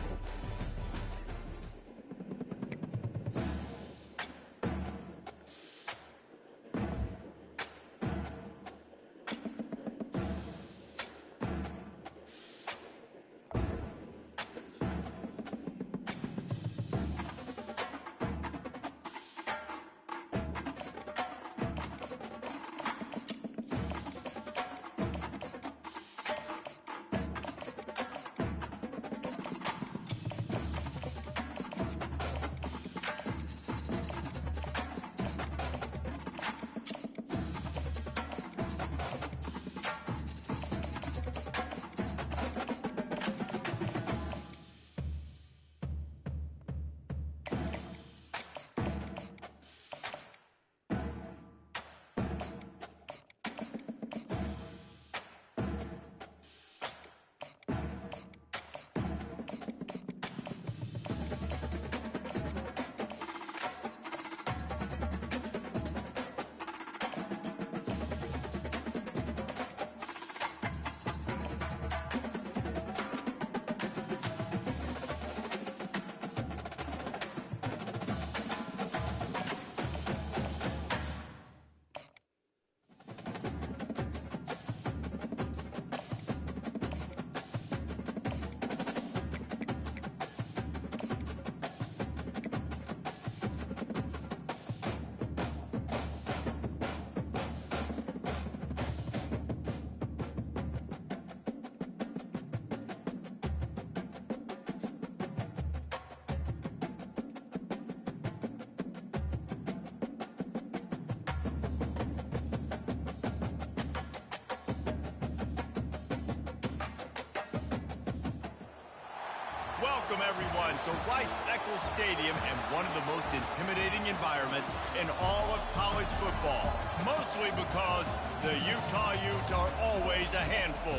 Welcome, everyone, to Rice-Eccles Stadium and one of the most intimidating environments in all of college football. Mostly because the Utah Utes are always a handful.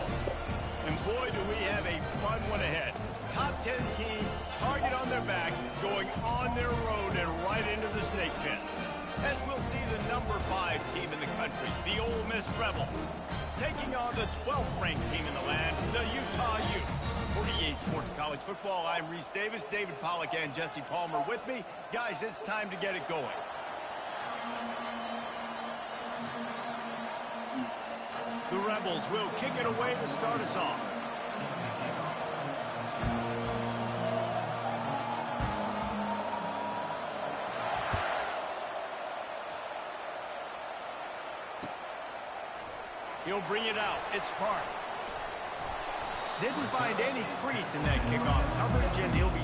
And boy, do we have a fun one ahead. Top 10 team, target on their back, going on their road and right into the snake pit. As we'll see the number 5 team in the country, the Ole Miss Rebels, taking on the 12th ranked team in the land, the Utah Utes. For EA Sports College Football, I'm Reese Davis, David Pollack and Jesse Palmer with me. Guys, it's time to get it going. The Rebels will kick it away to start us off. He'll bring it out. It's Parks. Didn't find any crease in that kickoff coverage, and he'll be...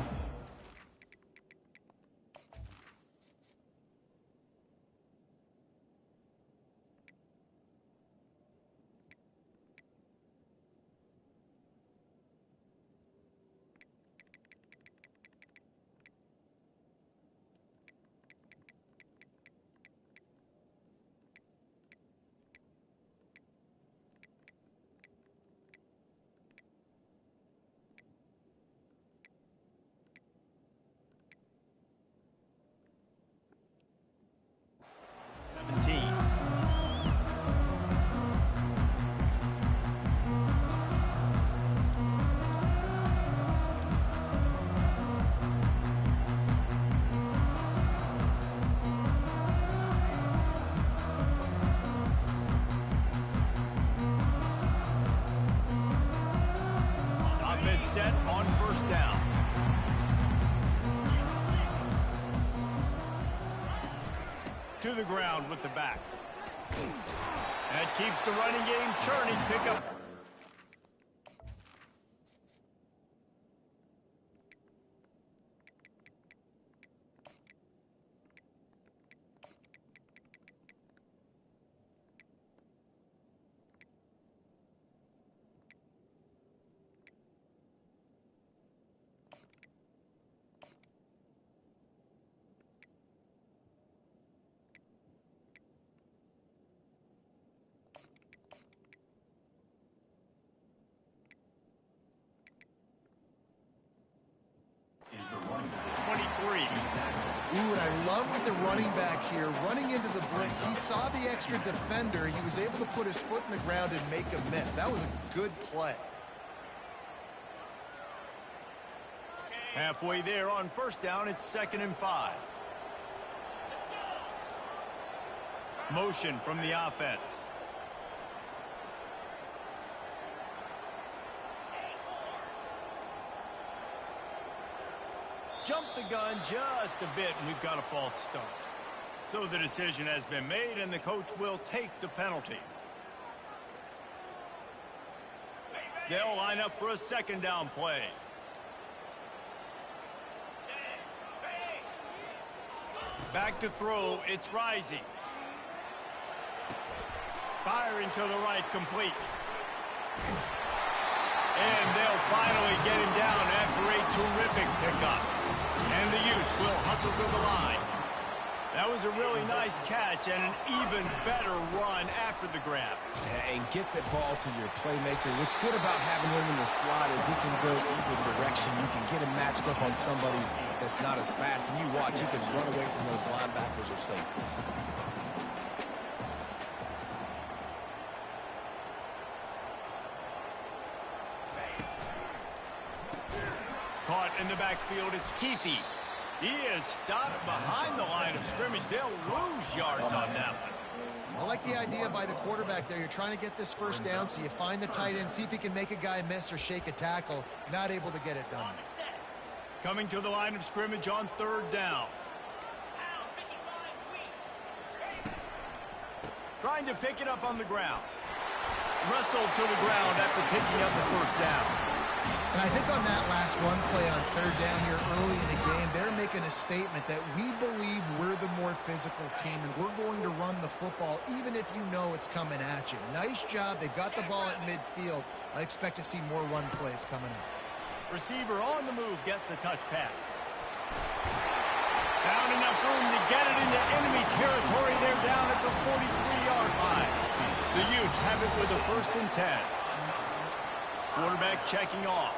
set on first down. To the ground with the back. That keeps the running game churning. Pickup. Ooh, and I love with the running back here, running into the blitz. He saw the extra defender. He was able to put his foot in the ground and make a miss. That was a good play. Halfway there on first down, it's 2nd and 5. Motion from the offense. Jumped the gun just a bit, and we've got a false start. So the decision has been made, and the coach will take the penalty. They'll line up for a 2nd down play. Back to throw, it's Rising. Firing to the right, complete. And they'll finally get him down after a terrific pickup. And the Utes will hustle to the line. That was a really nice catch and an even better run after the grab. And get that ball to your playmaker. What's good about having him in the slot is he can go either direction. You can get him matched up on somebody that's not as fast. And you watch, you can run away from those linebackers or safeties. Caught in the backfield, it's Keefe. He is stopped behind the line of scrimmage. They'll lose yards on that one. I like the idea by the quarterback there. You're trying to get this first down, so you find the tight end, see if he can make a guy miss or shake a tackle. Not able to get it done. Coming to the line of scrimmage on 3rd down. Trying to pick it up on the ground. Wrestled to the ground after picking up the first down. And I think on that last run play on 3rd down here early in the game, they're making a statement that we believe we're the more physical team and we're going to run the football even if you know it's coming at you. Nice job. They got the ball at midfield. I expect to see more run plays coming up. Receiver on the move gets the touch pass. Found enough room to get it into enemy territory. They're down at the 43-yard line. The Utes have it with a 1st and 10. Quarterback checking off.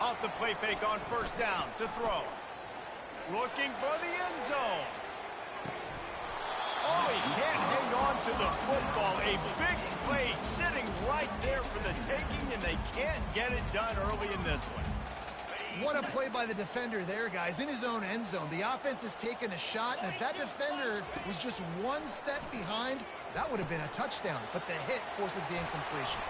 Off the play fake on 1st down to throw. Looking for the end zone. Oh, he can't hang on to the football. A big play sitting right there for the taking, and they can't get it done early in this one. What a play by the defender there, guys. In his own end zone, the offense has taken a shot, and if that defender was just one step behind, that would have been a touchdown. But the hit forces the incompletion.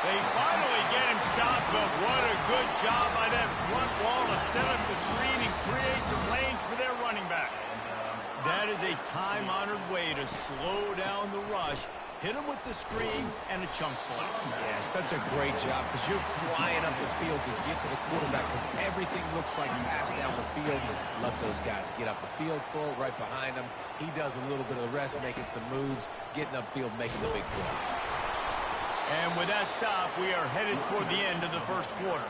They finally get him stopped, but what a good job by that front wall to set up the screen and create some lanes for their running back. That is a time-honored way to slow down the rush, hit him with the screen, and a chunk play. Yeah, such a great job because you're flying up the field to get to the quarterback because everything looks like pass down the field. Let those guys get up the field, throw it right behind him. He does a little bit of the rest, making some moves, getting upfield, making the big play. And with that stop, we are headed toward the end of the 1st quarter.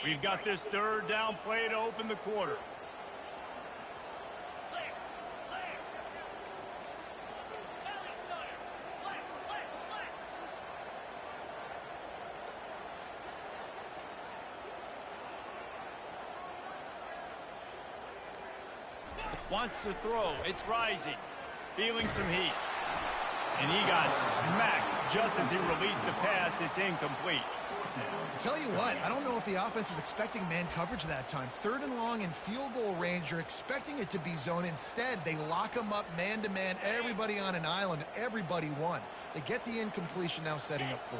We've got this 3rd down play to open the quarter. Wants to throw. It's rising. Feeling some heat. And he got smacked just as he released the pass. It's incomplete. Tell you what, I don't know if the offense was expecting man coverage that time. 3rd and long in field goal range, you're expecting it to be zone. Instead, they lock them up man-to-man, everybody on an island, everybody won. They get the incompletion, now setting up 4th.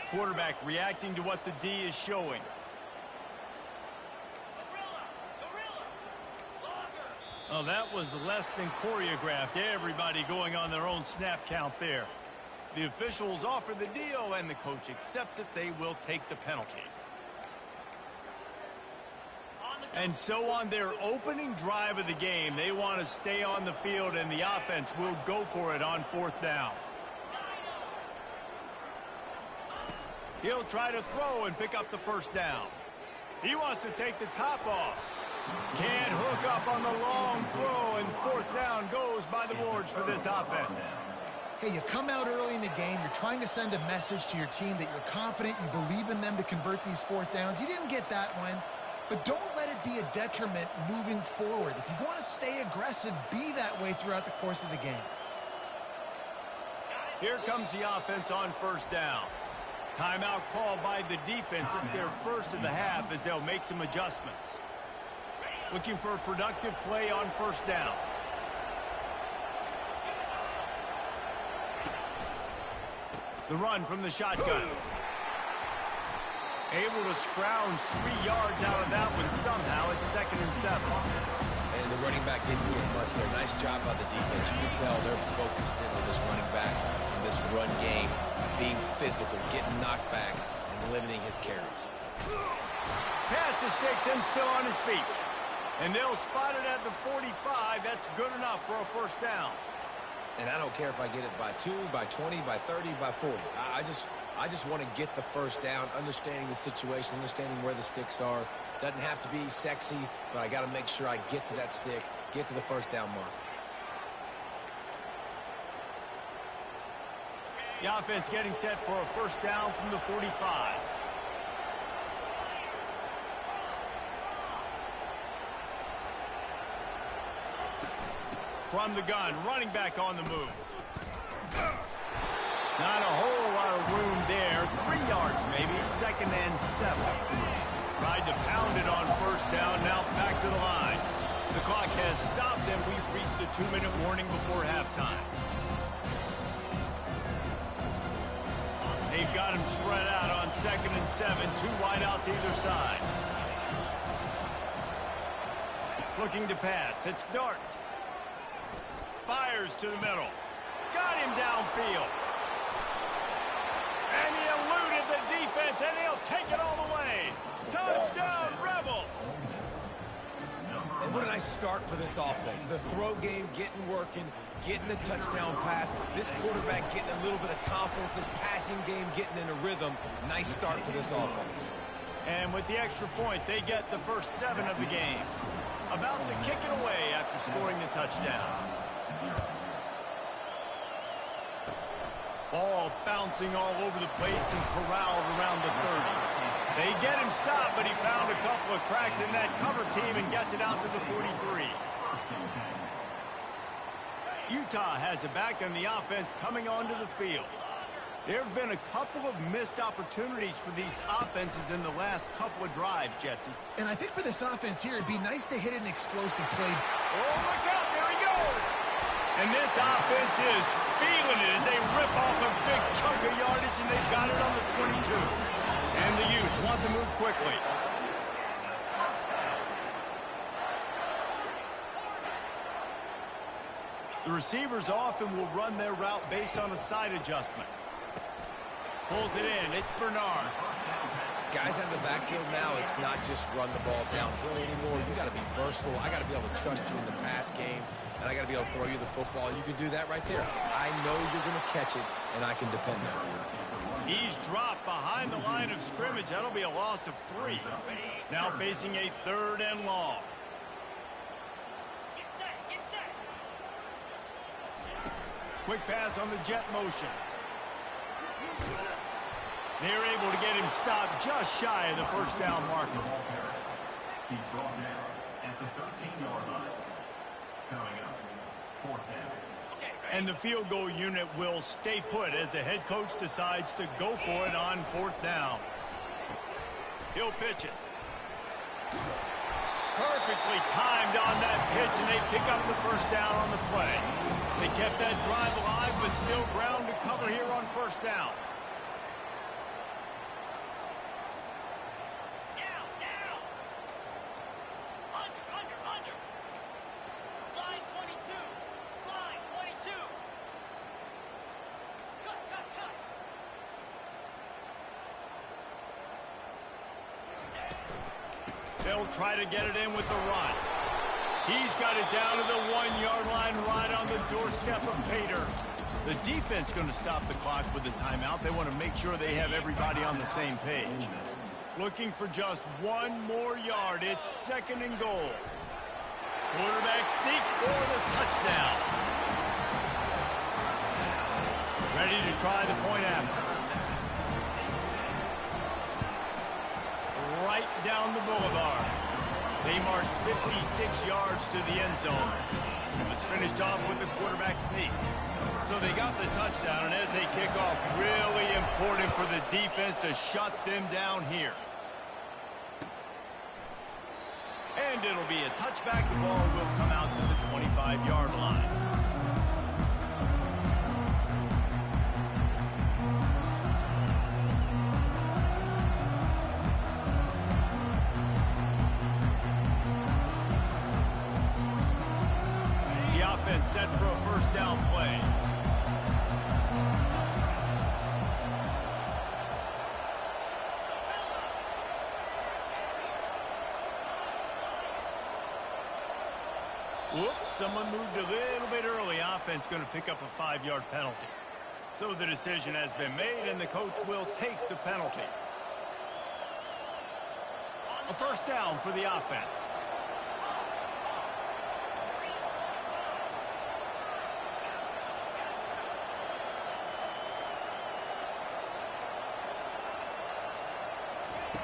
Quarterback reacting to what the D is showing. Oh, that was less than choreographed. Everybody going on their own snap count there. The officials offer the deal, and the coach accepts it. They will take the penalty. And so on their opening drive of the game, they want to stay on the field, and the offense will go for it on 4th down. He'll try to throw and pick up the 1st down. He wants to take the top off. Can't hook up on the long throw, and 4th down goes by the boards for this offense. Hey, you come out early in the game, you're trying to send a message to your team that you're confident, you believe in them to convert these 4th downs. You didn't get that one, but don't let it be a detriment moving forward. If you want to stay aggressive, be that way throughout the course of the game. Here comes the offense on 1st down. Timeout called by the defense. It's their 1st of the half as they'll make some adjustments. Looking for a productive play on 1st down. The run from the shotgun. Able to scrounge 3 yards out of that one somehow. It's 2nd and 7. And the running back didn't get much there. Nice job by the defense. You can tell they're focused in on this running back, on this run game, being physical, getting knockbacks, and limiting his carries. Pass to Sticks and still on his feet. And they'll spot it at the 45. That's good enough for a 1st down. And I don't care if I get it by 2, by 20, by 30, by 40. I just want to get the 1st down, understanding the situation, understanding where the sticks are. Doesn't have to be sexy, but I got to make sure I get to that stick, get to the 1st down mark. The offense getting set for a 1st down from the 45. From the gun, running back on the move. Not a whole lot of room there. 3 yards maybe, 2nd and 7. Tried to pound it on 1st down, now back to the line. The clock has stopped, and we've reached the 2-minute warning before halftime. They've got him spread out on 2nd and 7, 2 wideouts either side. Looking to pass, it's Dart. Fires to the middle. Got him downfield. And he eluded the defense, and he'll take it all the way. Touchdown, Rebels! And what a nice start for this offense. The throw game getting working, getting the touchdown pass. This quarterback getting a little bit of confidence. This passing game getting in a rhythm. Nice start for this offense. And with the extra point, they get the first 7 of the game. About to kick it away after scoring the touchdown. Ball bouncing all over the place and corralled around the 30. They get him stopped, but he found a couple of cracks in that cover team and gets it out to the 43. Utah has it back and the offense coming onto the field. There have been a couple of missed opportunities for these offenses in the last couple of drives, Jesse. And I think for this offense here, it'd be nice to hit an explosive play. Oh, look out, there he goes! And this offense is feeling it as they rip off a big chunk of yardage, and they've got it on the 22. And the Utes want to move quickly. The receivers often will run their route based on a side adjustment. Pulls it in. It's Bernard. Guys out of the backfield now, it's not just run the ball downhill anymore. You got to be versatile. I got to be able to trust you in the pass game, and I got to be able to throw you the football. You can do that right there. I know you're going to catch it, and I can depend on you. He's dropped behind the line of scrimmage. That'll be a loss of 3. Now facing a 3rd and long. Quick pass on the jet motion. They're able to get him stopped just shy of the first down marker. He's brought down at the 13-yard line. Coming up, 4th down. And the field goal unit will stay put as the head coach decides to go for it on 4th down. He'll pitch it. Perfectly timed on that pitch, and they pick up the first down on the play. They kept that drive alive, but still ground to cover here on 1st down. They'll try to get it in with the run. He's got it down to the 1-yard line right on the doorstep of Pater. The defense going to stop the clock with the timeout. They want to make sure they have everybody on the same page. Looking for just 1 more yard. It's 2nd and goal. Quarterback sneak for the touchdown. Ready to try the point after. Right down the boulevard. They marched 56 yards to the end zone. It was finished off with the quarterback sneak. So they got the touchdown, and as they kick off, really important for the defense to shut them down here. And it'll be a touchback. The ball will come out to the 25-yard line. Set for a first down play. Whoops, someone moved a little bit early. Offense going to pick up a 5-yard penalty. So the decision has been made, and the coach will take the penalty. A first down for the offense.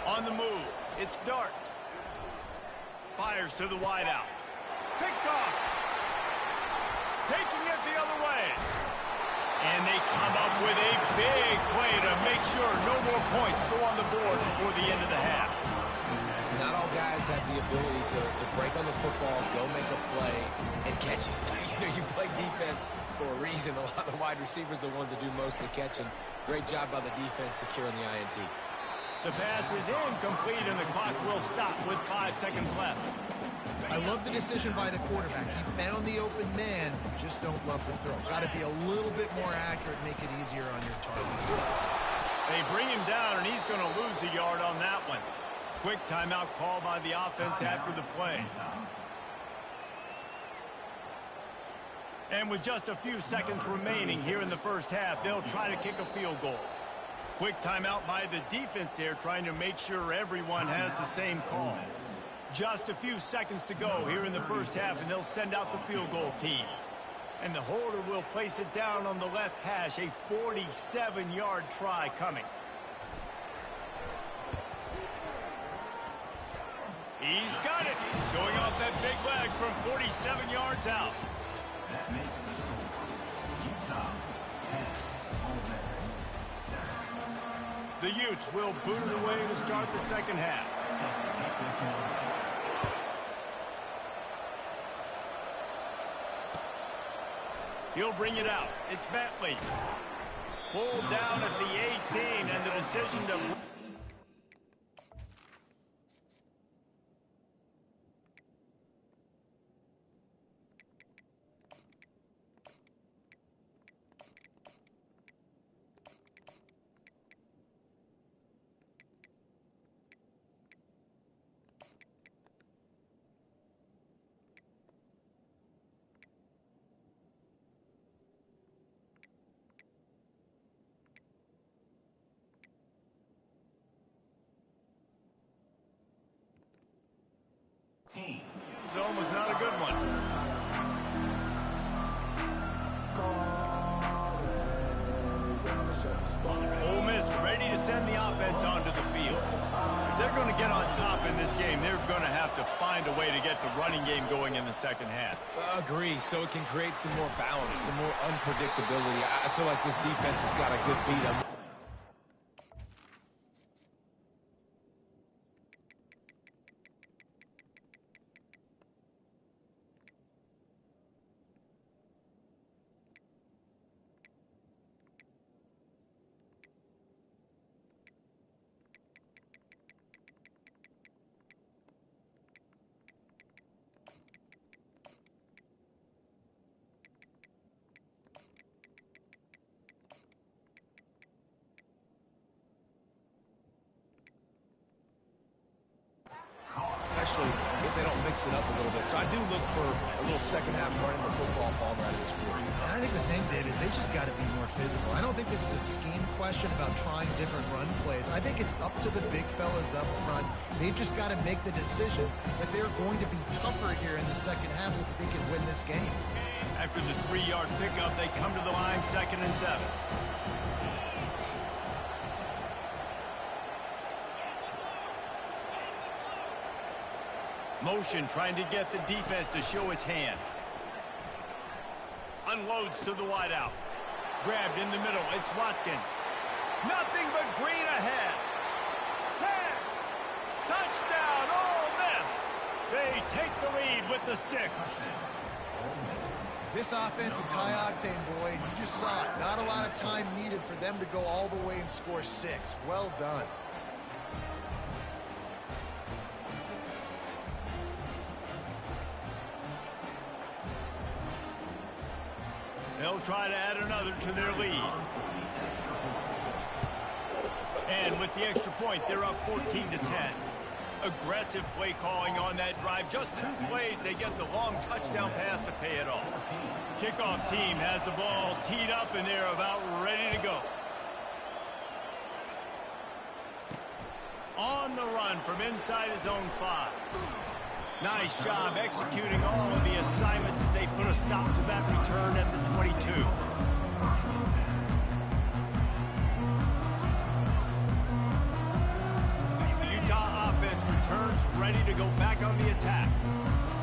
On the move, it's Dart. Fires to the wideout. Picked off. Taking it the other way. And they come up with a big play to make sure no more points go on the board before the end of the half. Not all guys just have the ability to break on the football, go make a play, and catch it. You know, you play defense for a reason. A lot of the wide receivers are the ones that do most of the catching. Great job by the defense securing the INT. The pass is incomplete, and the clock will stop with 5 seconds left. I love the decision by the quarterback. He found the open man, just don't love the throw. Got to be a little bit more accurate, make it easier on your target. They bring him down, and he's going to lose a yard on that one. Quick timeout call by the offense after the play. And with just a few seconds remaining here in the first half, they'll try to kick a field goal. Quick timeout by the defense there, trying to make sure everyone has the same call. Just a few seconds to go here in the first half, and they'll send out the field goal team. And the holder will place it down on the left hash, a 47-yard try coming. He's got it, showing off that big leg from 47 yards out. That makes the score Utah 10, Ole Miss 7. The Utes will boot it away to start the second half. He'll bring it out. It's Bentley. Pulled down at the 18, and the decision to... Zone was not a good one. Ole Miss ready to send the offense onto the field. If they're going to get on top in this game, they're going to have to find a way to get the running game going in the second half. Agree, so it can create some more balance, some more unpredictability. I feel like this defense has got a good beat on. Especially if they don't mix it up a little bit. So I do look for a little second half running the football ball right of this group. And I think the thing, Dave, is they just got to be more physical. I don't think this is a scheme question about trying different run plays. I think it's up to the big fellas up front. They've just got to make the decision that they're going to be tougher here in the second half so that they can win this game. After the 3-yard pickup, they come to the line 2nd and 7. Motion trying to get the defense to show its hand. Unloads to the wideout. Grabbed in the middle. It's Watkins. Nothing but green ahead. 10. Touchdown, Ole Miss. They take the lead with the 6. This offense is high octane, boy. You just saw it. Not a lot of time needed for them to go all the way and score 6. Well done. They'll try to add another to their lead. And with the extra point, they're up 14-10. Aggressive play calling on that drive. Just 2 plays, they get the long touchdown pass to pay it off. Kickoff team has the ball teed up, and they're about ready to go. On the run from inside his own 5. Nice job executing all of the assignments as they put a stop to that return at the 22. The Utah offense returns ready to go back on the attack.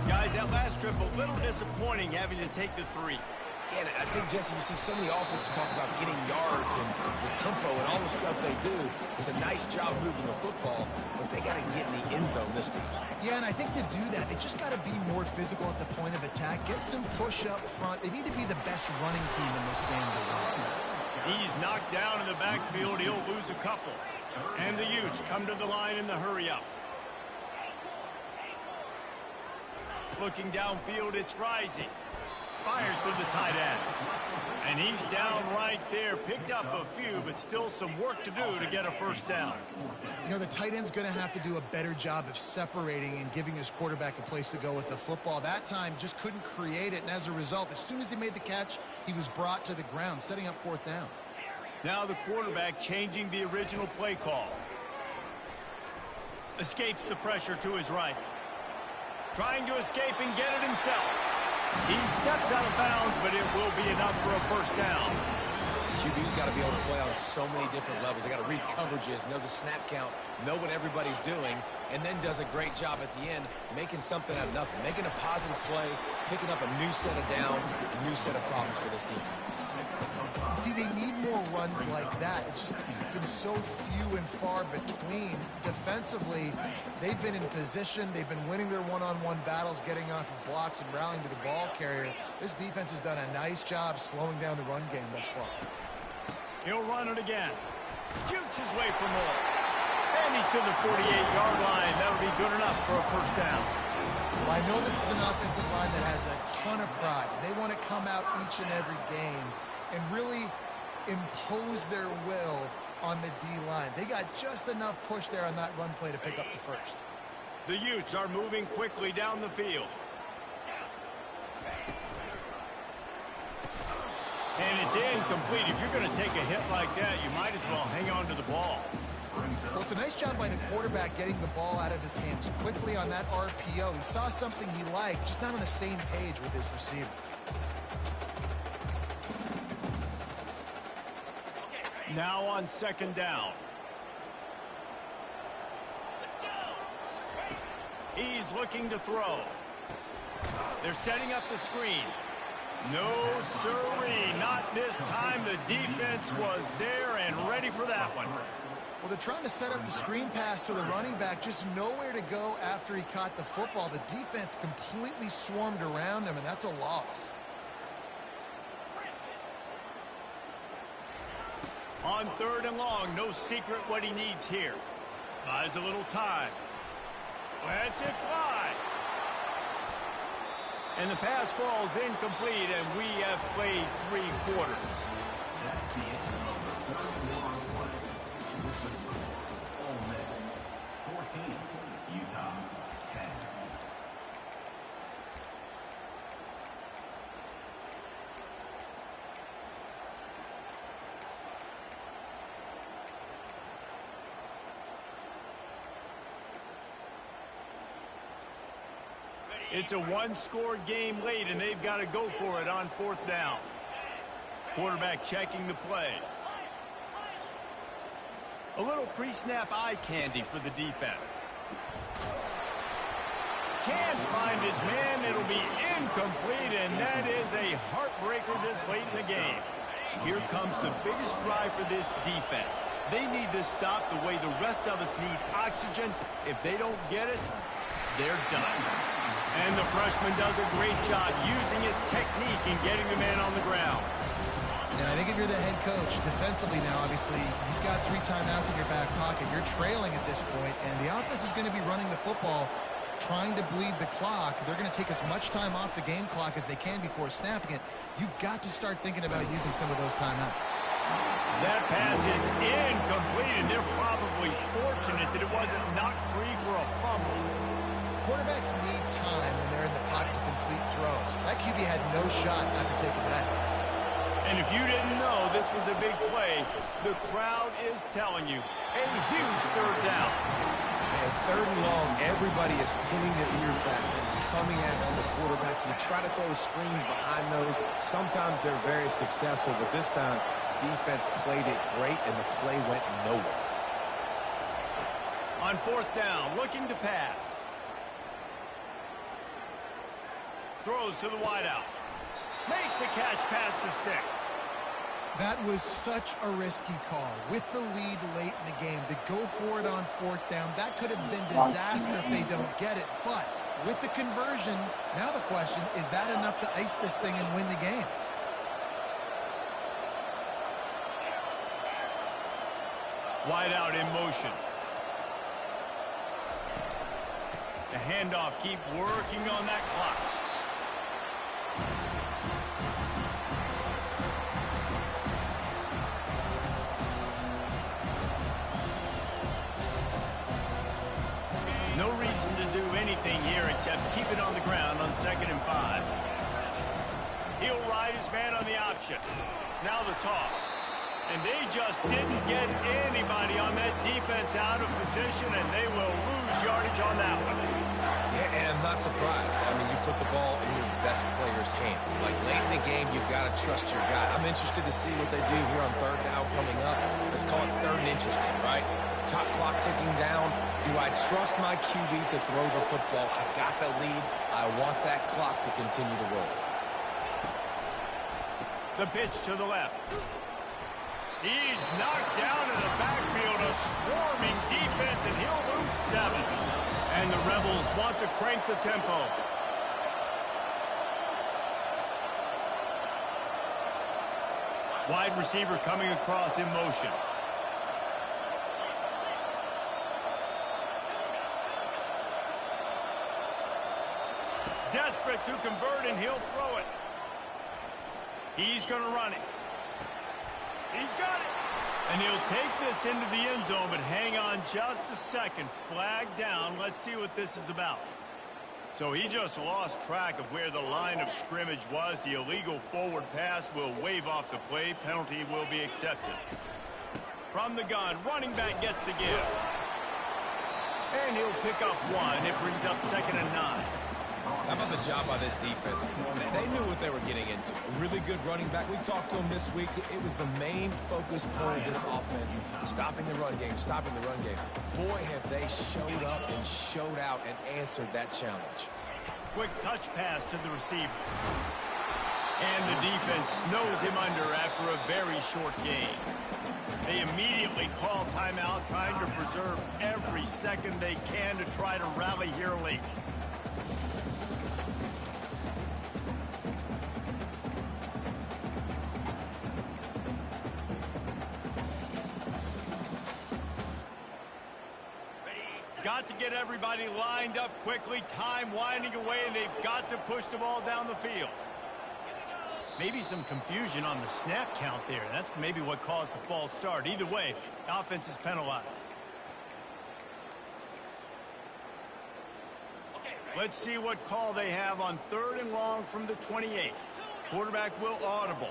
Guys, that last trip a little disappointing having to take the 3. And I think, Jesse, you see so many offenses talk about getting yards and the tempo and all the stuff they do. It's a nice job moving the football, but they got to get in the end zone this time. Yeah, and I think to do that, they just got to be more physical at the point of attack. Get some push up front. They need to be the best running team in this game to win. He's knocked down in the backfield. He'll lose a couple. And the Utes come to the line in the hurry-up. Looking downfield, it's Rising. Fires to the tight end. And he's down right there. Picked up a few, but still some work to do to get a first down. You know, the tight end's going to have to do a better job of separating and giving his quarterback a place to go with the football. That time, just couldn't create it, and as a result, as soon as he made the catch, he was brought to the ground, setting up fourth down. Now the quarterback changing the original play call. Escapes the pressure to his right. Trying to escape and get it himself. He steps out of bounds, but it will be enough for a first down. QB's got to be able to play on so many different levels. They got to read coverages, know the snap count, know what everybody's doing, and then does a great job at the end making something out of nothing, making a positive play, picking up a new set of downs, a new set of problems for this defense. See, they need more runs like that. It's been so few and far between. Defensively, they've been in position. They've been winning their one-on-one battles, getting off of blocks and rallying to the ball carrier. This defense has done a nice job slowing down the run game thus far. He'll run it again. Jukes his way for more. And he's to the 48-yard line. That'll be good enough for a first down. Well, I know this is an offensive line that has a ton of pride. They want to come out each and every game and really impose their will on the D-line. They got just enough push there on that run play to pick up the first. The Utes are moving quickly down the field. And it's incomplete. If you're going to take a hit like that, you might as well hang on to the ball. Well, it's a nice job by the quarterback getting the ball out of his hands quickly on that RPO. He saw something he liked, just not on the same page with his receiver. Now on second down. He's looking to throw. They're setting up the screen. No, sirree, not this time. The defense was there and ready for that one. Well, they're trying to set up the screen pass to the running back, just nowhere to go after he caught the football. The defense completely swarmed around him, and that's a loss. On third and long, no secret what he needs here. Buys a little time. Lets it fly. And the pass falls incomplete, and we have played 3 quarters. That's the end of the third quarter play. This is Ole Miss 14, Utah 10. It's a one-score game late, and they've got to go for it on fourth down. Quarterback checking the play. A little pre-snap eye candy for the defense. Can't find his man. It'll be incomplete, and that is a heartbreaker this late in the game. Here comes the biggest drive for this defense. They need this stop the way the rest of us need oxygen. If they don't get it, they're done. And the freshman does a great job using his technique and getting the man on the ground. And I think if you're the head coach, defensively now, obviously, you've got 3 timeouts in your back pocket. You're trailing at this point, and the offense is going to be running the football, trying to bleed the clock. They're going to take as much time off the game clock as they can before snapping it. You've got to start thinking about using some of those timeouts. That pass is incomplete, and they're probably fortunate that it wasn't knocked free for a fumble. Quarterbacks need time when they're in the pocket to complete throws. That QB had no shot after taking that hit. And if you didn't know this was a big play, the crowd is telling you a huge third down. And third and long, everybody is pinning their ears back and coming after the quarterback. You try to throw screens behind those. Sometimes they're very successful, but this time, defense played it great, and the play went nowhere. On fourth down, looking to pass. Throws to the wideout. Makes the catch past the sticks. That was such a risky call. With the lead late in the game, to go for it on fourth down, that could have been disaster if they don't get it. But with the conversion, now the question, is that enough to ice this thing and win the game? Wide out in motion. The handoff, keep working on that clock. No reason to do anything here except keep it on the ground on 2nd and 5. He'll ride his man on the option. Now the toss. And they just didn't get anybody on that defense out of position, and they will lose yardage on that one. Yeah, and I'm not surprised. I mean, you put the ball in your best player's hands. Like, late in the game, you've got to trust your guy. I'm interested to see what they do here on third down coming up. Let's call it third and interesting, right? Top clock ticking down. Do I trust my QB to throw the football? I got the lead. I want that clock to continue to roll. The pitch to the left. He's knocked down in the backfield, a swarming defense, and he'll lose 7. And the Rebels want to crank the tempo. Wide receiver coming across in motion. Desperate to convert, and he'll throw it. He's going to run it. He's got it. And he'll take this into the end zone, but hang on just a second. Flag down. Let's see what this is about. So he just lost track of where the line of scrimmage was. The illegal forward pass will wave off the play. Penalty will be accepted. From the gun, running back gets to give. And he'll pick up 1. It brings up 2nd and 9. How about the job by this defense? They knew what they were getting into. A really good running back. We talked to him this week. It was the main focus point of this offense. Stopping the run game, stopping the run game. Boy, have they showed up and showed out and answered that challenge. Quick touch pass to the receiver. And the defense snows him under after a very short game. They immediately call timeout, trying to preserve every second they can to try to rally here late. Got to get everybody lined up quickly. Time winding away, and they've got to push the ball down the field. Maybe some confusion on the snap count there. That's maybe what caused the false start. Either way, offense is penalized. Let's see what call they have on 3rd and long from the 28. Quarterback will audible.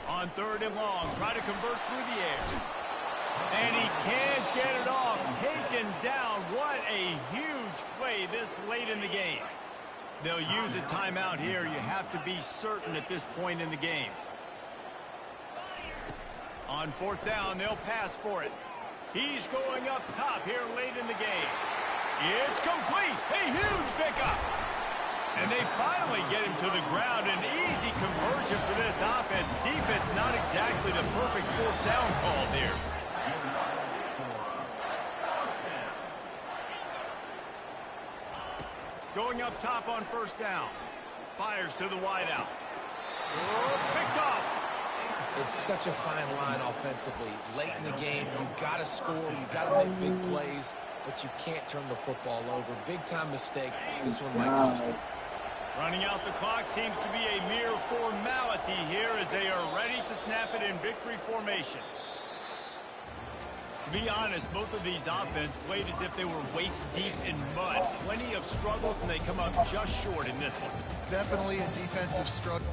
On 3rd and long, try to convert through the air. And he can't get it off. Taken down. What a huge play this late in the game. They'll use a timeout here. You have to be certain at this point in the game. On 4th down, they'll pass for it. He's going up top here late in the game. It's complete. A huge pickup. And they finally get him to the ground. An easy conversion for this offense. Defense not exactly the perfect 4th down call there. Going up top on 1st down. Fires to the wideout. Oh, picked off. It's such a fine line offensively. Late in the game, you've got to score, you've got to make big plays, but you can't turn the football over. Big-time mistake. This one might cost them. Running out the clock seems to be a mere formality here as they are ready to snap it in victory formation. To be honest, both of these offenses played as if they were waist-deep in mud. Plenty of struggles, and they come up just short in this one. Definitely a defensive struggle.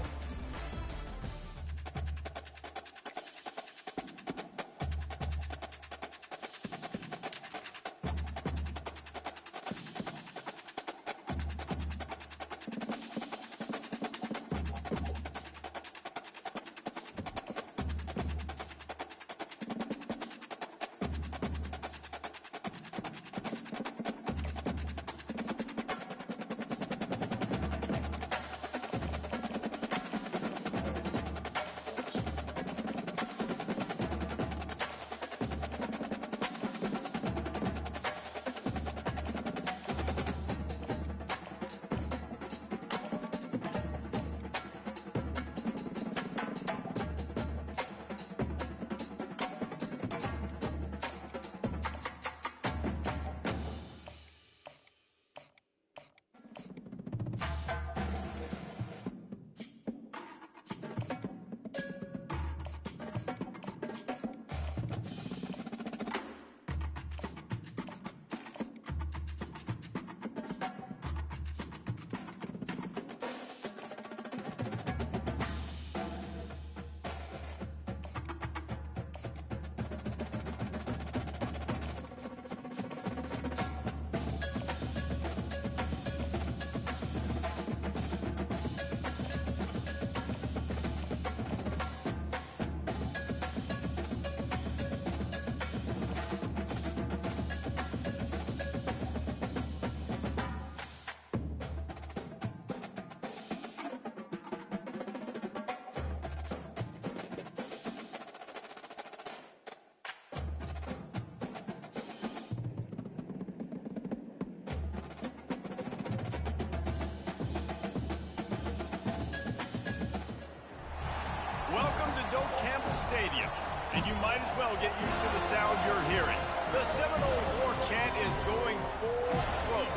stadium, and you might as well get used to the sound you're hearing. The Seminole War chant is going full throat.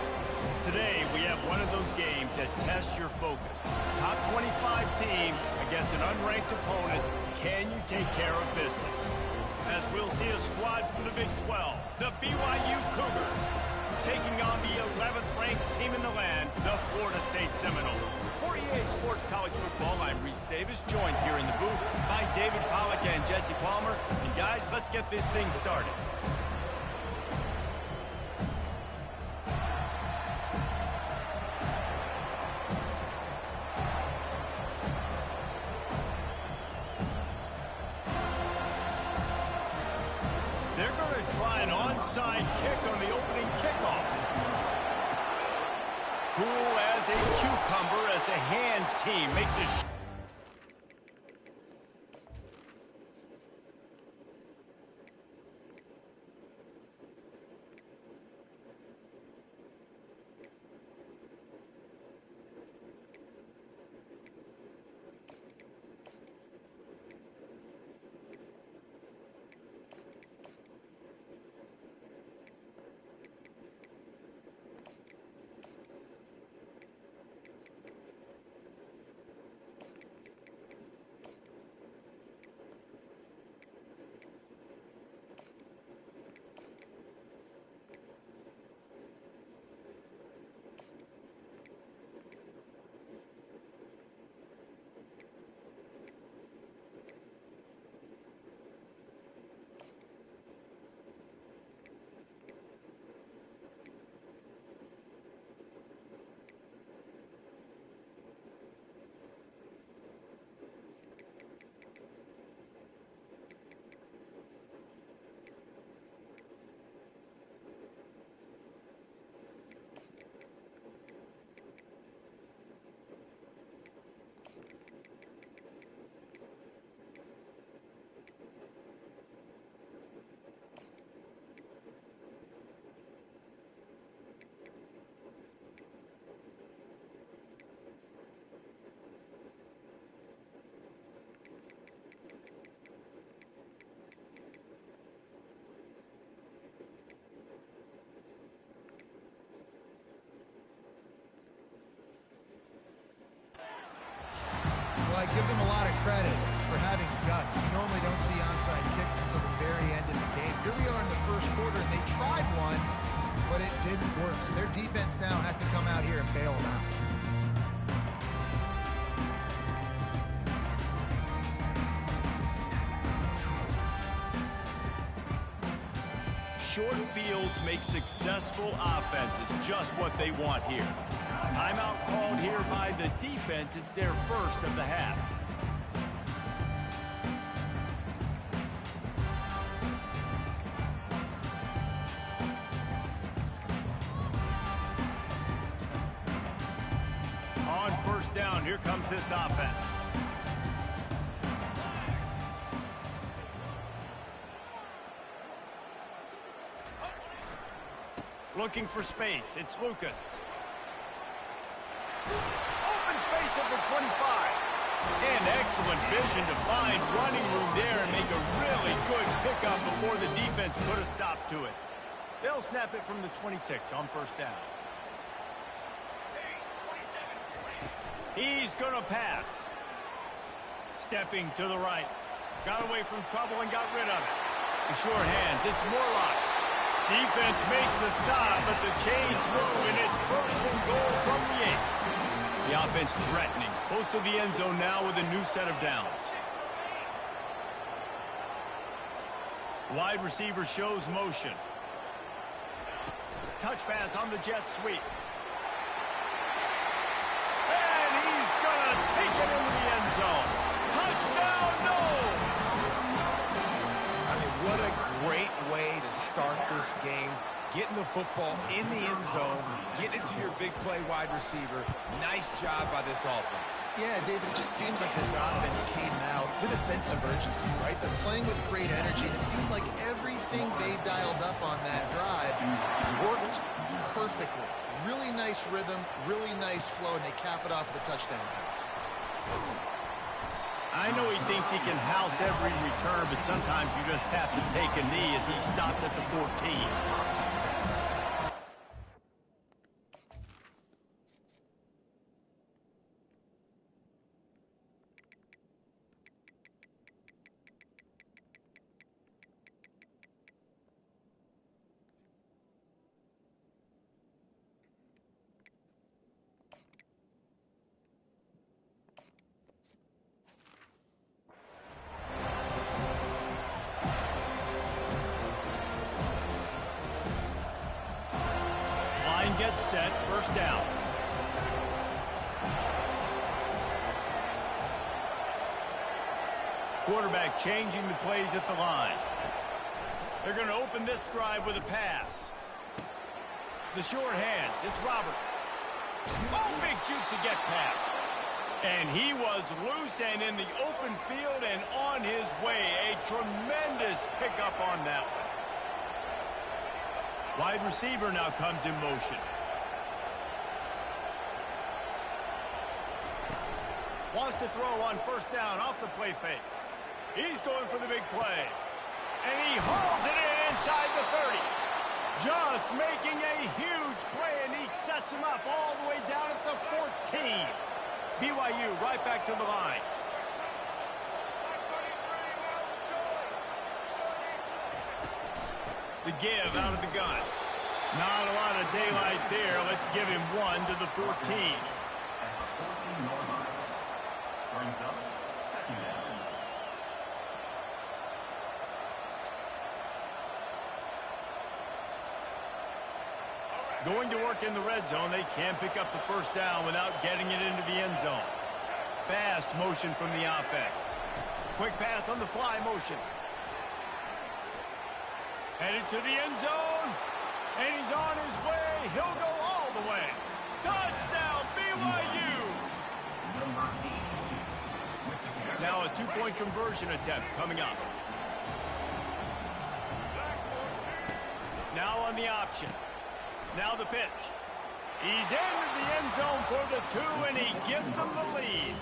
Today, we have one of those games that tests your focus. Top 25 team against an unranked opponent. Can you take care of business? As we'll see a squad from the Big 12, the BYU Cougars, taking on the 11th ranked team in the land, the Florida State Seminoles. For EA Sports College Football, I'm Reese Davis, joined here in the booth by David Pollack and Jesse Palmer. And guys, let's get this thing started. They're going to try an onside kick on the opening kickoff. Cool as a cucumber as the hands team makes a Well, I give them a lot of credit for having guts. You normally don't see onside kicks until the very end of the game. Here we are in the first quarter, and they tried one, but it didn't work. So their defense now has to come out here and bail them out. short fields make successful offenses, just what they want here. Timeout called here by the defense. It's their first of the half. On first down, here comes this offense. Looking for space. It's Lucas. Open space at the 25. And excellent vision to find running room there and make a really good pickup before the defense put a stop to it. They'll snap it from the 26 on first down. He's going to pass. Stepping to the right. Got away from trouble and got rid of it. The sure hands. It's Morlock. Defense makes a stop, but the chains move, and it's first and goal from the 8. The offense threatening. Close to the end zone now with a new set of downs. Wide receiver shows motion. Touch pass on the jet sweep. And he's going to take it into the end zone. Touchdown, no! I mean, what a great way to start this game. Getting the football in the end zone, getting it to your big play wide receiver. Nice job by this offense. Yeah, David, it just seems like this offense came out with a sense of urgency, right? They're playing with great energy, and it seemed like everything they dialed up on that drive worked perfectly. Really nice rhythm, really nice flow, and they cap it off with a touchdown pass. I know he thinks he can house every return, but sometimes you just have to take a knee as he stopped at the 14. Gets set, first down. Quarterback changing the plays at the line. They're going to open this drive with a pass. The short hands, it's Roberts. Oh, big juke to get past. And he was loose and in the open field and on his way. A tremendous pickup on that one. Wide receiver now comes in motion. Wants to throw on first down off the play fake. He's going for the big play. And he hauls it in inside the 30. Just making a huge play, and he sets him up all the way down at the 14. BYU right back to the line. The give out of the gun. Not a lot of daylight there. Let's give him one to the 14. Brings up second down. Going to work in the red zone. They can pick up the first down without getting it into the end zone. Fast motion from the offense. Quick pass on the fly motion. Headed to the end zone. And he's on his way. He'll go all the way. Touchdown, BYU. Now a two-point conversion attempt coming up. Now on the option. Now the pitch. He's into the end zone for the 2, and he gives them the lead.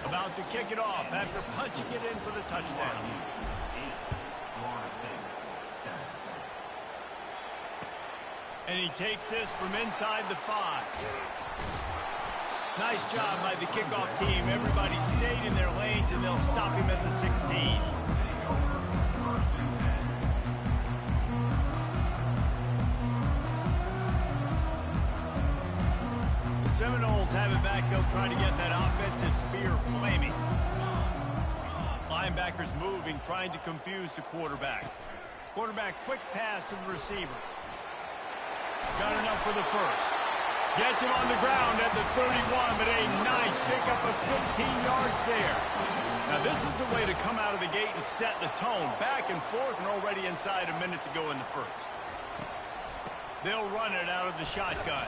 About to kick it off after punching it in for the touchdown. And he takes this from inside the 5. Nice job by the kickoff team. Everybody stayed in their lanes, and they'll stop him at the 16. The Seminoles have it back. They'll try to get that offensive spear flaming. Linebackers moving, trying to confuse the quarterback. Quarterback quick pass to the receiver. Got enough for the first. Gets him on the ground at the 31, but a nice pickup of 15 yards there. Now this is the way to come out of the gate and set the tone. Back and forth and already inside a minute to go in the first. They'll run it out of the shotgun.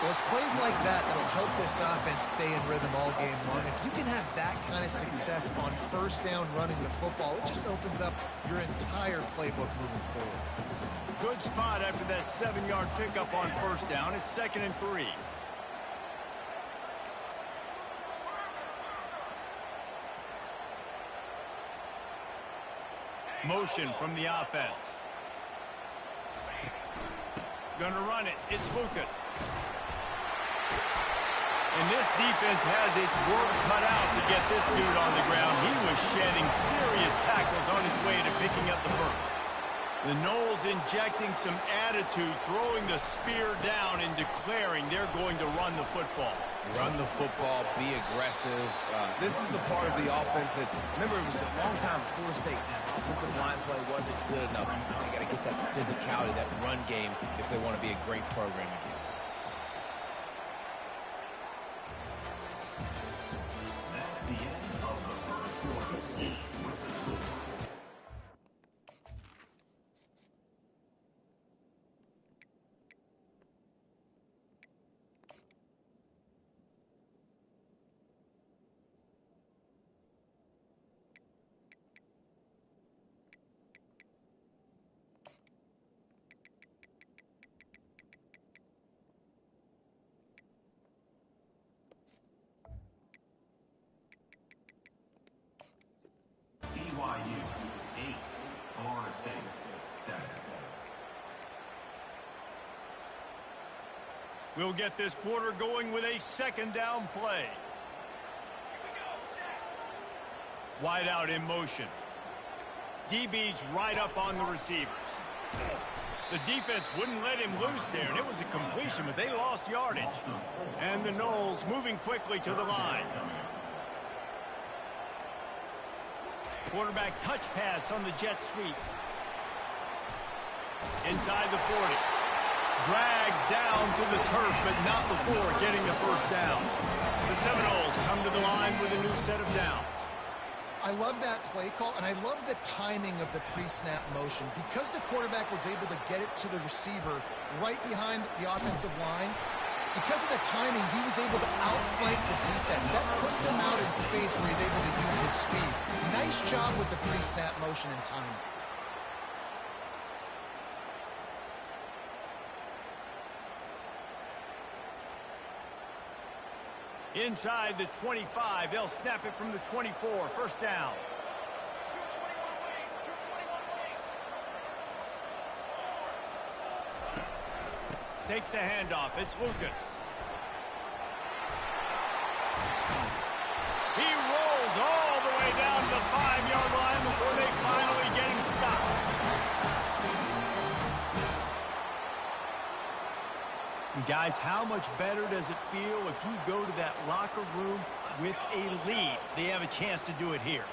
Well, it's plays like that that'll help this offense stay in rhythm all game long. If you can have that kind of success on first down running the football, it just opens up your entire playbook moving forward. Good spot after that 7-yard pickup on first down. It's 2nd and 3. Motion from the offense. Gonna run it. It's Lucas. And this defense has its work cut out to get this dude on the ground. He was shedding serious tackles on his way to picking up the first. The Noles injecting some attitude, throwing the spear down and declaring they're going to run the football. Run the football, be aggressive. This is the part of the offense that, remember, it was a long time before State. Offensive line play wasn't good enough. They got to get that physicality, that run game, if they want to be a great program again. That's the end of the first quarter. With the score. We'll get this quarter going with a second down play. Wide out in motion. DB's right up on the receivers. The defense wouldn't let him loose there, and it was a completion, but they lost yardage. And the Knowles moving quickly to the line. Quarterback touch pass on the jet sweep. Inside the 40. Dragged down to the turf, but not before getting the first down. The Seminoles come to the line with a new set of downs. I love that play call, and I love the timing of the pre-snap motion. Because the quarterback was able to get it to the receiver right behind the offensive line, because of the timing, he was able to outflank the defense. That puts him out in space where he's able to use his speed. Nice job with the pre-snap motion and timing. Inside the 25, they'll snap it from the 24, first down. Takes the handoff, it's Lucas. He rolls all the way down to the 5-yard line before they finally get him stopped. Guys, how much better does it feel if you go to that locker room with a lead? They have a chance to do it here.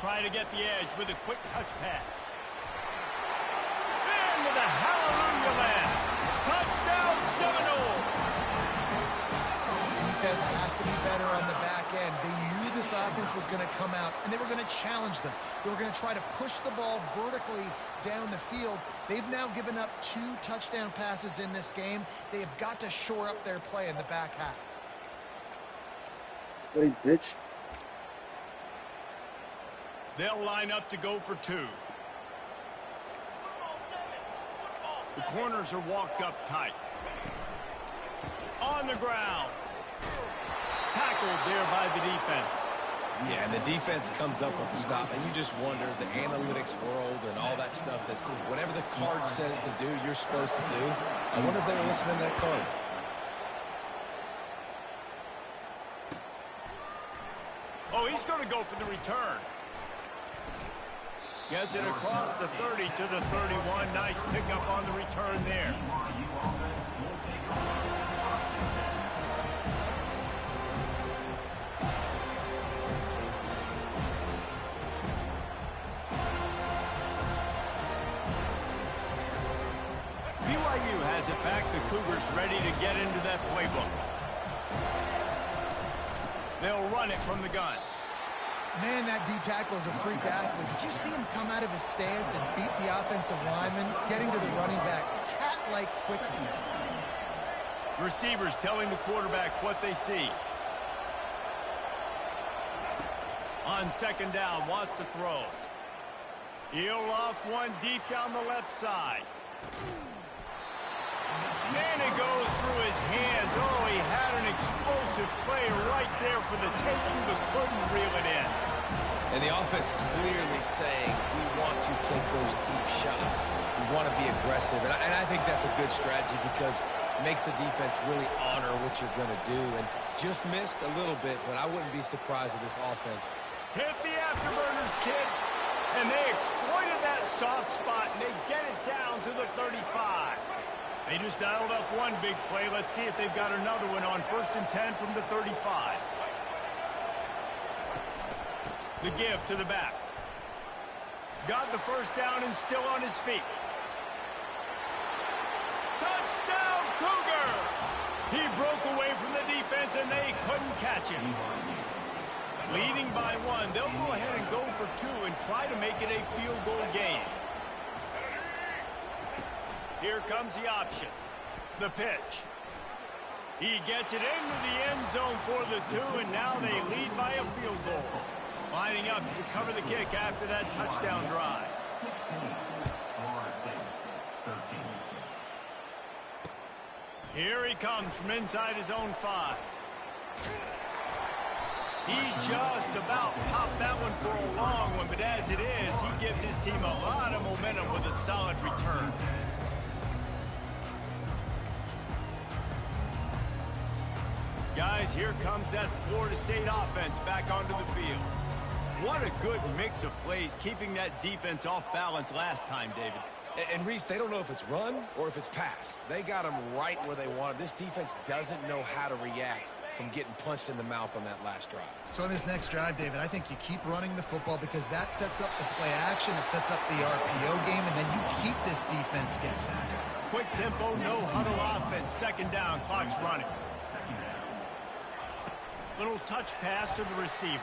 Trying to get the edge with a quick touch pass. Into the hallelujah land. Touchdown Seminoles. Defense has to be better on the back end. They knew this offense was going to come out, and they were going to challenge them. They were going to try to push the ball vertically down the field. They've now given up 2 touchdown passes in this game. They have got to shore up their play in the back half. Wait, bitch. They'll line up to go for 2. The corners are walked up tight. On the ground. Tackled there by the defense. Yeah, and the defense comes up with the stop, and you just wonder, the analytics world and all that stuff, that whatever the card says to do, you're supposed to do. I wonder if they were listening to that card. Oh, he's going to go for the return. Gets it across the 30 to the 31. Nice pickup on the return there. BYU has it back. The Cougars ready to get into that playbook. They'll run it from the gun. Man, that D-tackle is a freak athlete. Did you see him come out of his stance and beat the offensive lineman, getting to the running back? Cat-like quickness. Receivers telling the quarterback what they see. On second down, wants to throw. He'll loft one deep down the left side. And it goes through his hands. Oh, he had an explosive play right there for the taking, but couldn't reel it in. And the offense clearly saying, we want to take those deep shots. We want to be aggressive. And I think that's a good strategy because it makes the defense really honor what you're going to do. And just missed a little bit, but I wouldn't be surprised if this offense hit the afterburners, kid. And they exploited that soft spot, and they get it down to the 35. They just dialed up one big play. Let's see if they've got another one on 1st and 10 from the 35. The give to the back. Got the first down and still on his feet. Touchdown, Cougar! He broke away from the defense, and they couldn't catch him. Leading by 1, they'll go ahead and go for 2 and try to make it a field goal game. Here comes the option. The pitch. He gets it into the end zone for the 2, and now they lead by a field goal. Lining up to cover the kick after that touchdown drive. 13. Here he comes from inside his own 5. He just about popped that one for a long one, but as it is, he gives his team a lot of momentum with a solid return. Guys, here comes that Florida State offense back onto the field. What a good mix of plays, keeping that defense off balance last time, David. And Reese, they don't know if it's run or if it's pass. They got them right where they want it. This defense doesn't know how to react from getting punched in the mouth on that last drive. So on this next drive, David, I think you keep running the football because that sets up the play action, it sets up the RPO game, and then you keep this defense guessing. Quick tempo, no huddle offense. Second down, clock's running. Little touch pass to the receiver.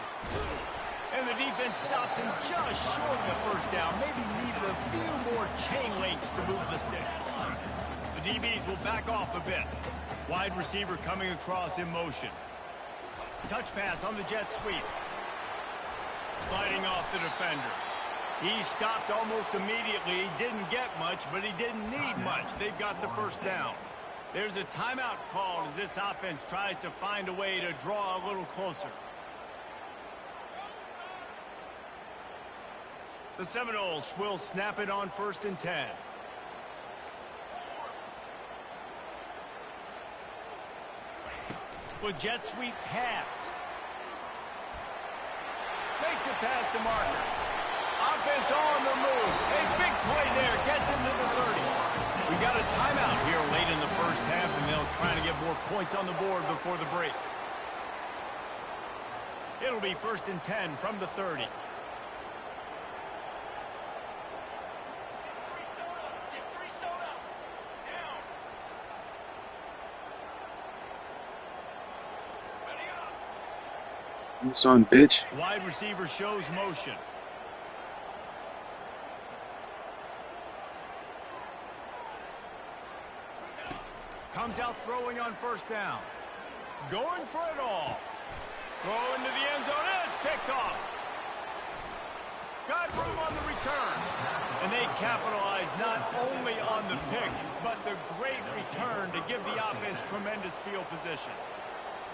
And the defense stops him just short of the first down. Maybe needed a few more chain links to move the sticks. The DBs will back off a bit. Wide receiver coming across in motion. Touch pass on the jet sweep. Fighting off the defender. He stopped almost immediately. He didn't get much, but he didn't need much. They've got the first down. There's a timeout called as this offense tries to find a way to draw a little closer. The Seminoles will snap it on 1st and 10. With jet sweep pass. Makes it past the marker. Offense on the move. A big play there. Gets into the 30. We got a timeout here late in the first half, and they'll try to get more points on the board before the break. It'll be 1st and 10 from the 30. Son, bitch. Wide receiver shows motion. Comes out throwing on 1st down. Going for it all. Throw into the end zone. It's picked off. Got room on the return. And they capitalize not only on the pick, but the great return to give the offense tremendous field position.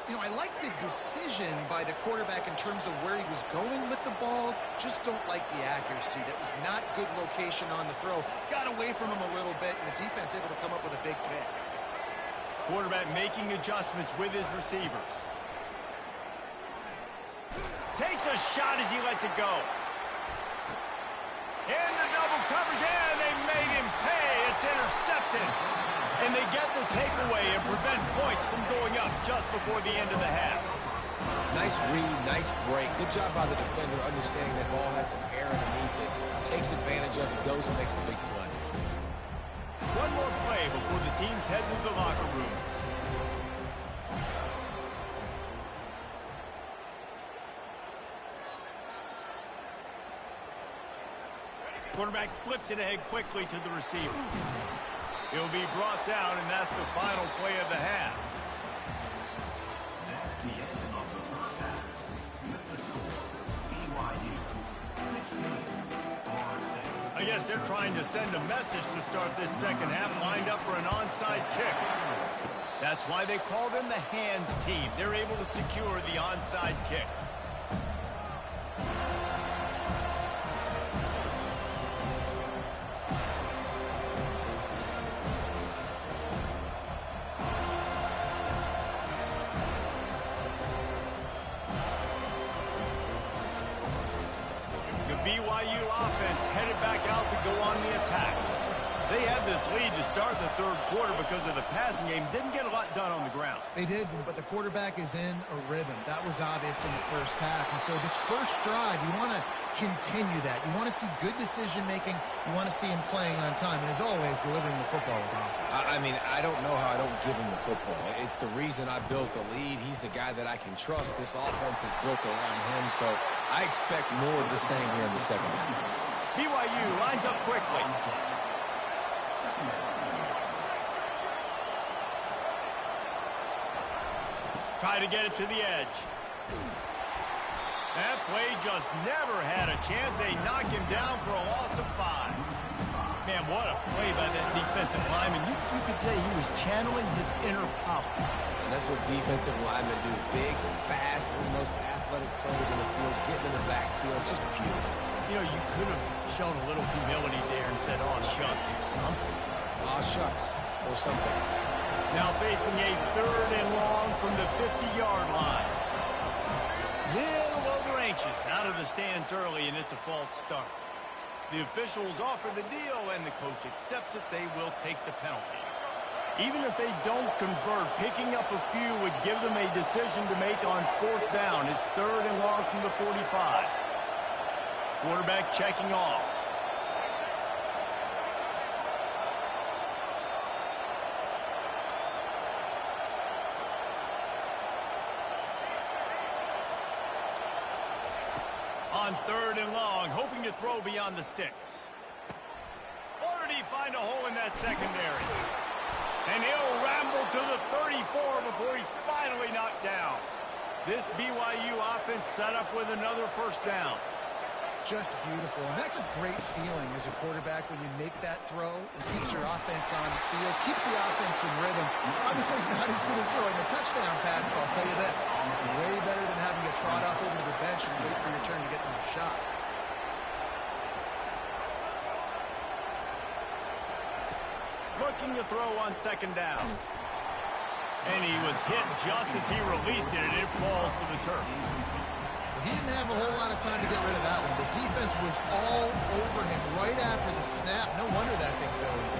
You know, I like the decision by the quarterback in terms of where he was going with the ball. Just don't like the accuracy. That was not good location on the throw. Got away from him a little bit, and the defense able to come up with a big pick. Quarterback making adjustments with his receivers. Takes a shot as he lets it go. In the double coverage, and they made him pay. It's intercepted. And they get the takeaway and prevent points from going up just before the end of the half. Nice read, nice break. Good job by the defender understanding that ball had some air underneath it. Takes advantage of it, goes and makes the big play. One more play before the teams head to the locker rooms. Quarterback flips it ahead quickly to the receiver. He'll be brought down, and that's the final play of the half. That's the end of the first half. With the score, BYU 16-6. I guess they're trying to send a message to start this second half, lined up for an onside kick. That's why they call them the hands team. They're able to secure the onside kick. BYU offense headed back out to go on the attack. They had this lead to start the third quarter because of the passing game. Didn't get a lot done on the ground. They did, but the quarterback is in a rhythm. That was obvious in the first half. And so this first drive, you want to continue that. You want to see good decision-making. You want to see him playing on time. And as always, delivering the football with offense. I mean, I don't know how I don't give him the football. It's the reason I built the lead. He's the guy that I can trust. This offense is built around him, so I expect more of the same here in the second half. BYU lines up quickly. Try to get it to the edge. That play just never had a chance. They knock him down for a loss of 5. Man, what a play by that defensive lineman. You could say he was channeling his inner power. And that's what defensive linemen do. Big, fast, one of the most athletic players in the field, getting in the backfield, just beautiful. You know, you could have shown a little humility there and said, oh, shucks, or something. Aw, shucks, or something. Now facing a 3rd and long from the 50-yard line. Little over anxious out of the stands early, and it's a false start. The officials offer the deal, and the coach accepts it. They will take the penalty. Even if they don't convert, picking up a few would give them a decision to make on 4th down. It's 3rd and long from the 45. Quarterback checking off. On 3rd and long, hoping to throw beyond the sticks. Or did he find a hole in that secondary? And he'll ramble to the 34 before he's finally knocked down. This BYU offense set up with another 1st down. Just beautiful. And that's a great feeling as a quarterback when you make that throw. It keeps your offense on the field, keeps the offense in rhythm. Obviously not as good as throwing a touchdown pass, but I'll tell you this, way better than having to trot off over to the bench and wait for your turn to get another shot. Looking to throw on 2nd down. And he was hit just as he released it, and it falls to the turf. He didn't have a whole lot of time to get rid of that one. The defense was all over him right after the snap. No wonder that thing fell in.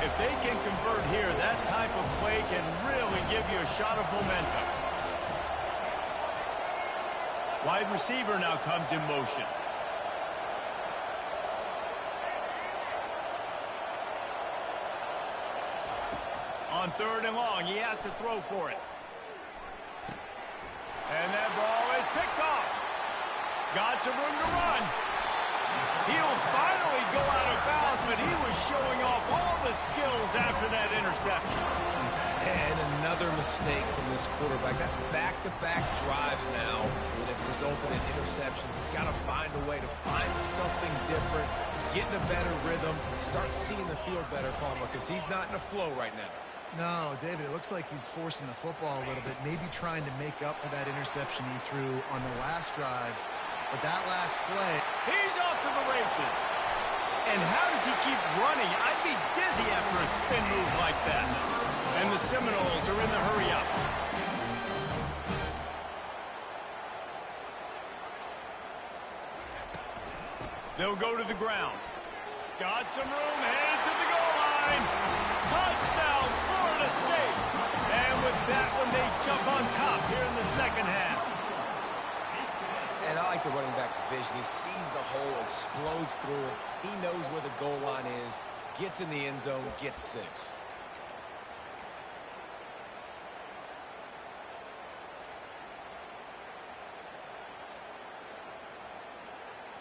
If they can convert here, that type of play can really give you a shot of momentum. Wide receiver now comes in motion. On 3rd and long, he has to throw for it. And that ball is picked off. Got some room to run. He'll finally go out of bounds, but he was showing off all the skills after that interception. And another mistake from this quarterback. That's back-to-back drives now that have resulted in interceptions. He's got to find a way to find something different, get in a better rhythm, start seeing the field better, Palmer, because he's not in a flow right now. No, David, it looks like he's forcing the football a little bit, maybe trying to make up for that interception he threw on the last drive. But that last play... He's off to the races. And how does he keep running? I'd be dizzy after a spin move like that. And the Seminoles are in the hurry-up. They'll go to the ground. Got some room, headed to the goal line. Touchdown, Florida State. And with that one, they jump on top here in the 2nd half. And I like the running back's vision. He sees the hole, explodes through it. He knows where the goal line is, gets in the end zone, gets 6.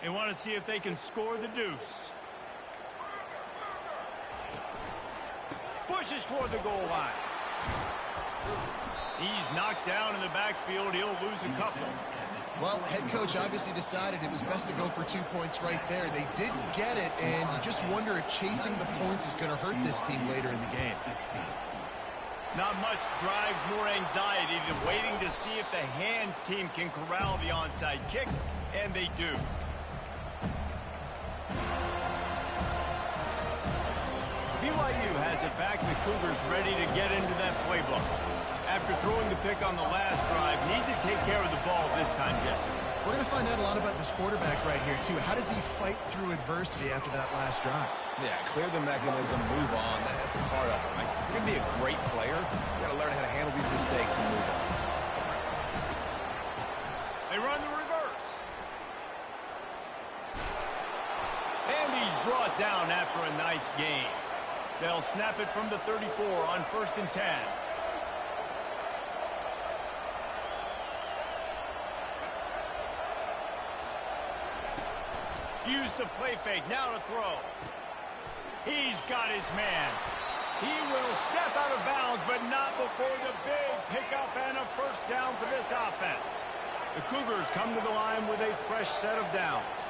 They want to see if they can score the deuce. Pushes for the goal line. He's knocked down in the backfield. He'll lose a couple. Well, head coach obviously decided it was best to go for 2 points right there. They did get it, and you just wonder if chasing the points is going to hurt this team later in the game. Not much drives more anxiety than waiting to see if the hands team can corral the onside kick, and they do. BYU has it back. The Cougars ready to get into that playbook. After throwing the pick on the last drive, need to take care of the ball this time, Jesse. We're going to find out a lot about this quarterback right here, too. How does he fight through adversity after that last drive? Yeah, clear the mechanism, move on. That's a part of it, right? If you're going to be a great player, you got to learn how to handle these mistakes and move on. They run the reverse. And he's brought down after a nice gain. They'll snap it from the 34 on 1st and 10. Use the play fake, now to throw. He's got his man. He will step out of bounds, but not before the big pickup and a 1st down for this offense. The Cougars come to the line with a fresh set of downs.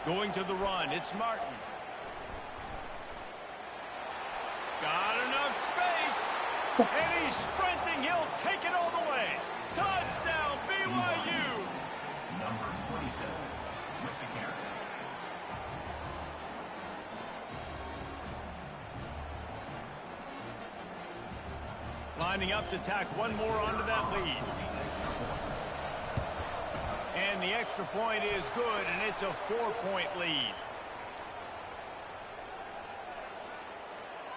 Going to the run, it's Martin. Got enough space. And he's sprinting, he'll take it all the way. Touchdown, BYU. with the carry. Lining up to tack one more onto that lead. And the extra point is good, and it's a 4-point lead.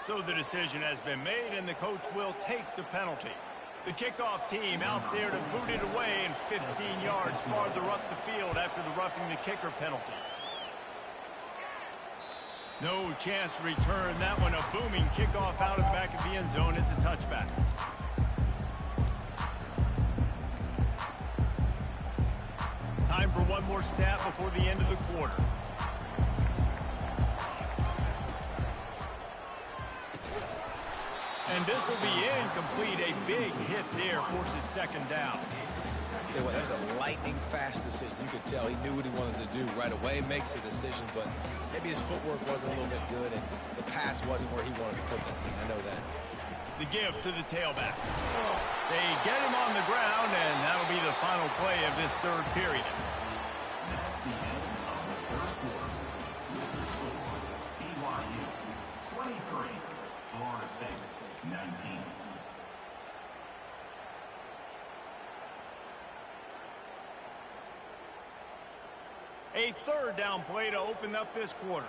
So the decision has been made, and the coach will take the penalty. The kickoff team out there to boot it away and 15 yards farther up the field after the roughing the kicker penalty. No chance to return that one. A booming kickoff out of the back of the end zone. It's a touchback. Time for one more snap before the end of the quarter. And this will be incomplete. A big hit there forces second down. Tell you what, that was a lightning-fast decision. You could tell he knew what he wanted to do right away, makes the decision, but maybe his footwork wasn't a little bit good, and the pass wasn't where he wanted to put that thing. I know that. The give to the tailback. They get him on the ground, and that'll be the final play of this third period. That's the end of the third quarter. BYU 23, Florida State 19. A third down play to open up this quarter.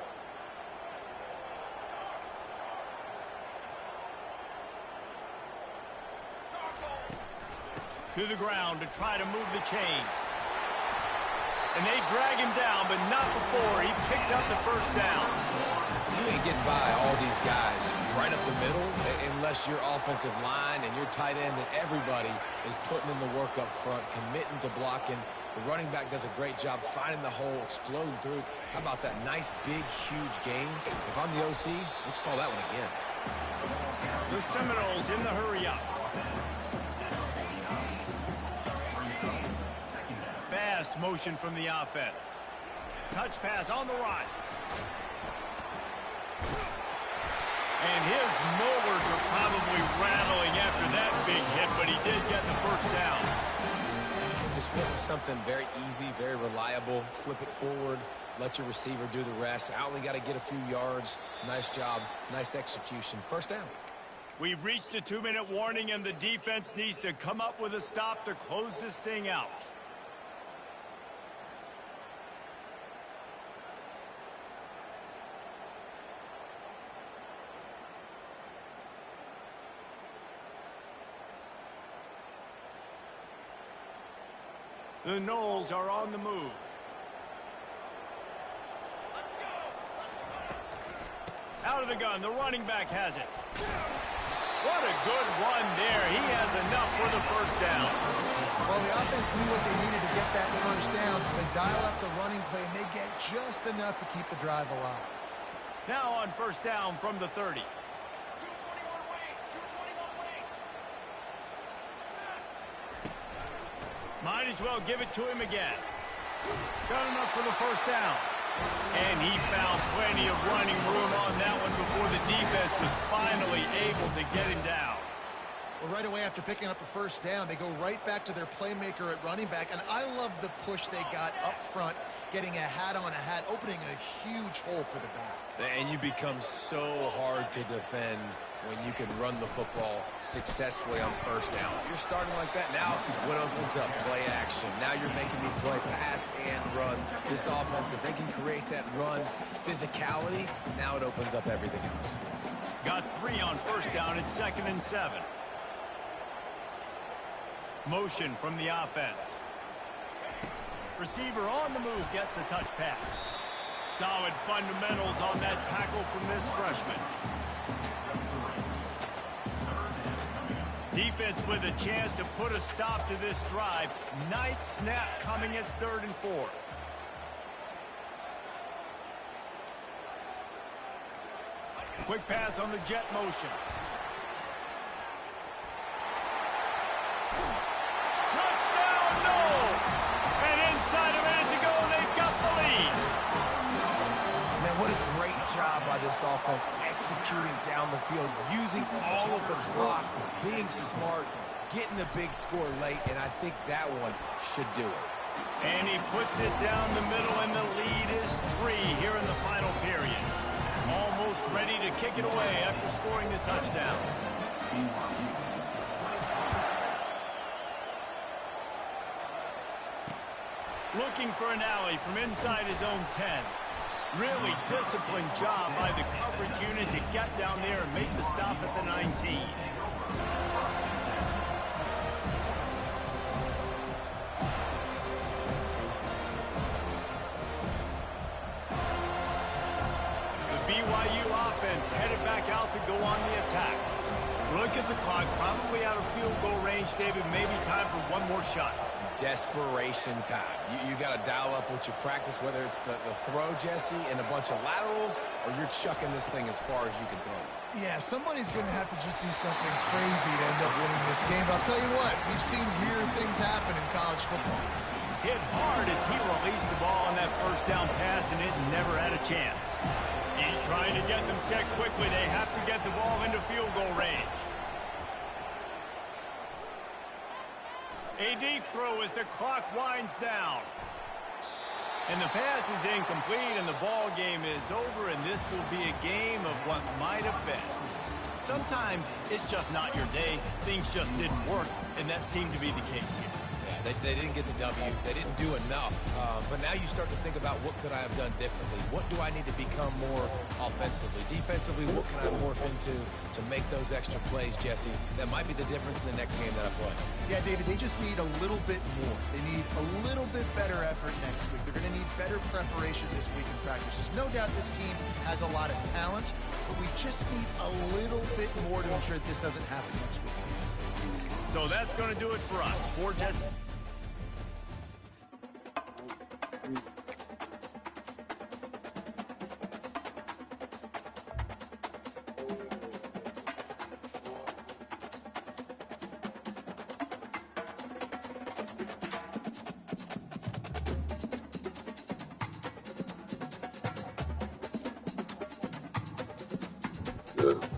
To the ground to try to move the chains. And they drag him down, but not before he picks up the first down. You ain't getting by all these guys right up the middle unless your offensive line and your tight ends and everybody is putting in the work up front, committing to blocking. The running back does a great job finding the hole, exploding through. How about that nice, big, huge game? If I'm the OC, let's call that one again. The Seminoles in the hurry-up. Fast motion from the offense. Touch pass on the right. And his mowers are probably rattling after that big hit, but he did get the first down. Just went with something very easy, very reliable. Flip it forward, let your receiver do the rest. I only got to get a few yards. Nice job, nice execution. First down. We've reached a 2-minute warning, and the defense needs to come up with a stop to close this thing out. The Noles are on the move. Out of the gun, the running back has it. What a good run there. He has enough for the first down. Well, the offense knew what they needed to get that first down, so they dial up the running play, and they get just enough to keep the drive alive. Now on first down from the 30. Might as well give it to him again. Got enough for the first down. And he found plenty of running room on that one before the defense was finally able to get him down. Well, right away after picking up a first down, they go right back to their playmaker at running back. And I love the push they got up front, getting a hat on a hat, opening a huge hole for the back. And you become so hard to defend when you can run the football successfully on first down. You're starting like that. Now, what opens up? Play action. Now you're making me play pass and run. This offense, if they can create that run physicality, now it opens up everything else. Got 3 on first down. It's 2nd and 7. Motion from the offense. Receiver on the move gets the touch pass. Solid fundamentals on that tackle from this freshman. Defense with a chance to put a stop to this drive. Nice snap coming. It's 3rd and 4. Quick pass on the jet motion. Touchdown, no! And inside a minute to go, they've got the lead. Man, what a great job by this offense executing down the field, using all of the clock, being smart, getting the big score late, and I think that one should do it. And he puts it down the middle, and the lead is 3 here in the final period. Almost ready to kick it away after scoring the touchdown. Looking for an alley from inside his own 10. Really disciplined job by the coverage unit to get down there and make the stop at the 19. BYU offense headed back out to go on the attack. Look at the clock, probably out of field goal range, David. Maybe time for one more shot. Desperation time. You got to dial up what you practice, whether it's the throw, Jesse, and a bunch of laterals, or you're chucking this thing as far as you can throw it. Yeah, somebody's going to have to just do something crazy to end up winning this game. But I'll tell you what, we've seen weird things happen in college football. Hit hard as he released the ball on that first down pass, and it never had a chance. He's trying to get them set quickly. They have to get the ball into field goal range. A deep throw as the clock winds down. And the pass is incomplete, and the ball game is over, and this will be a game of what might have been. Sometimes it's just not your day. Things just didn't work, and that seemed to be the case here. They didn't get the W. They didn't do enough. But now you start to think about, what could I have done differently? What do I need to become more offensively? Defensively, what can I morph into to make those extra plays, Jesse? That might be the difference in the next game that I play. Yeah, David, they just need a little bit more. They need a little bit better effort next week. They're going to need better preparation this week in practice. There's no doubt this team has a lot of talent, but we just need a little bit more to ensure that this doesn't happen next week. So that's going to do it for us. For Jesse. Good.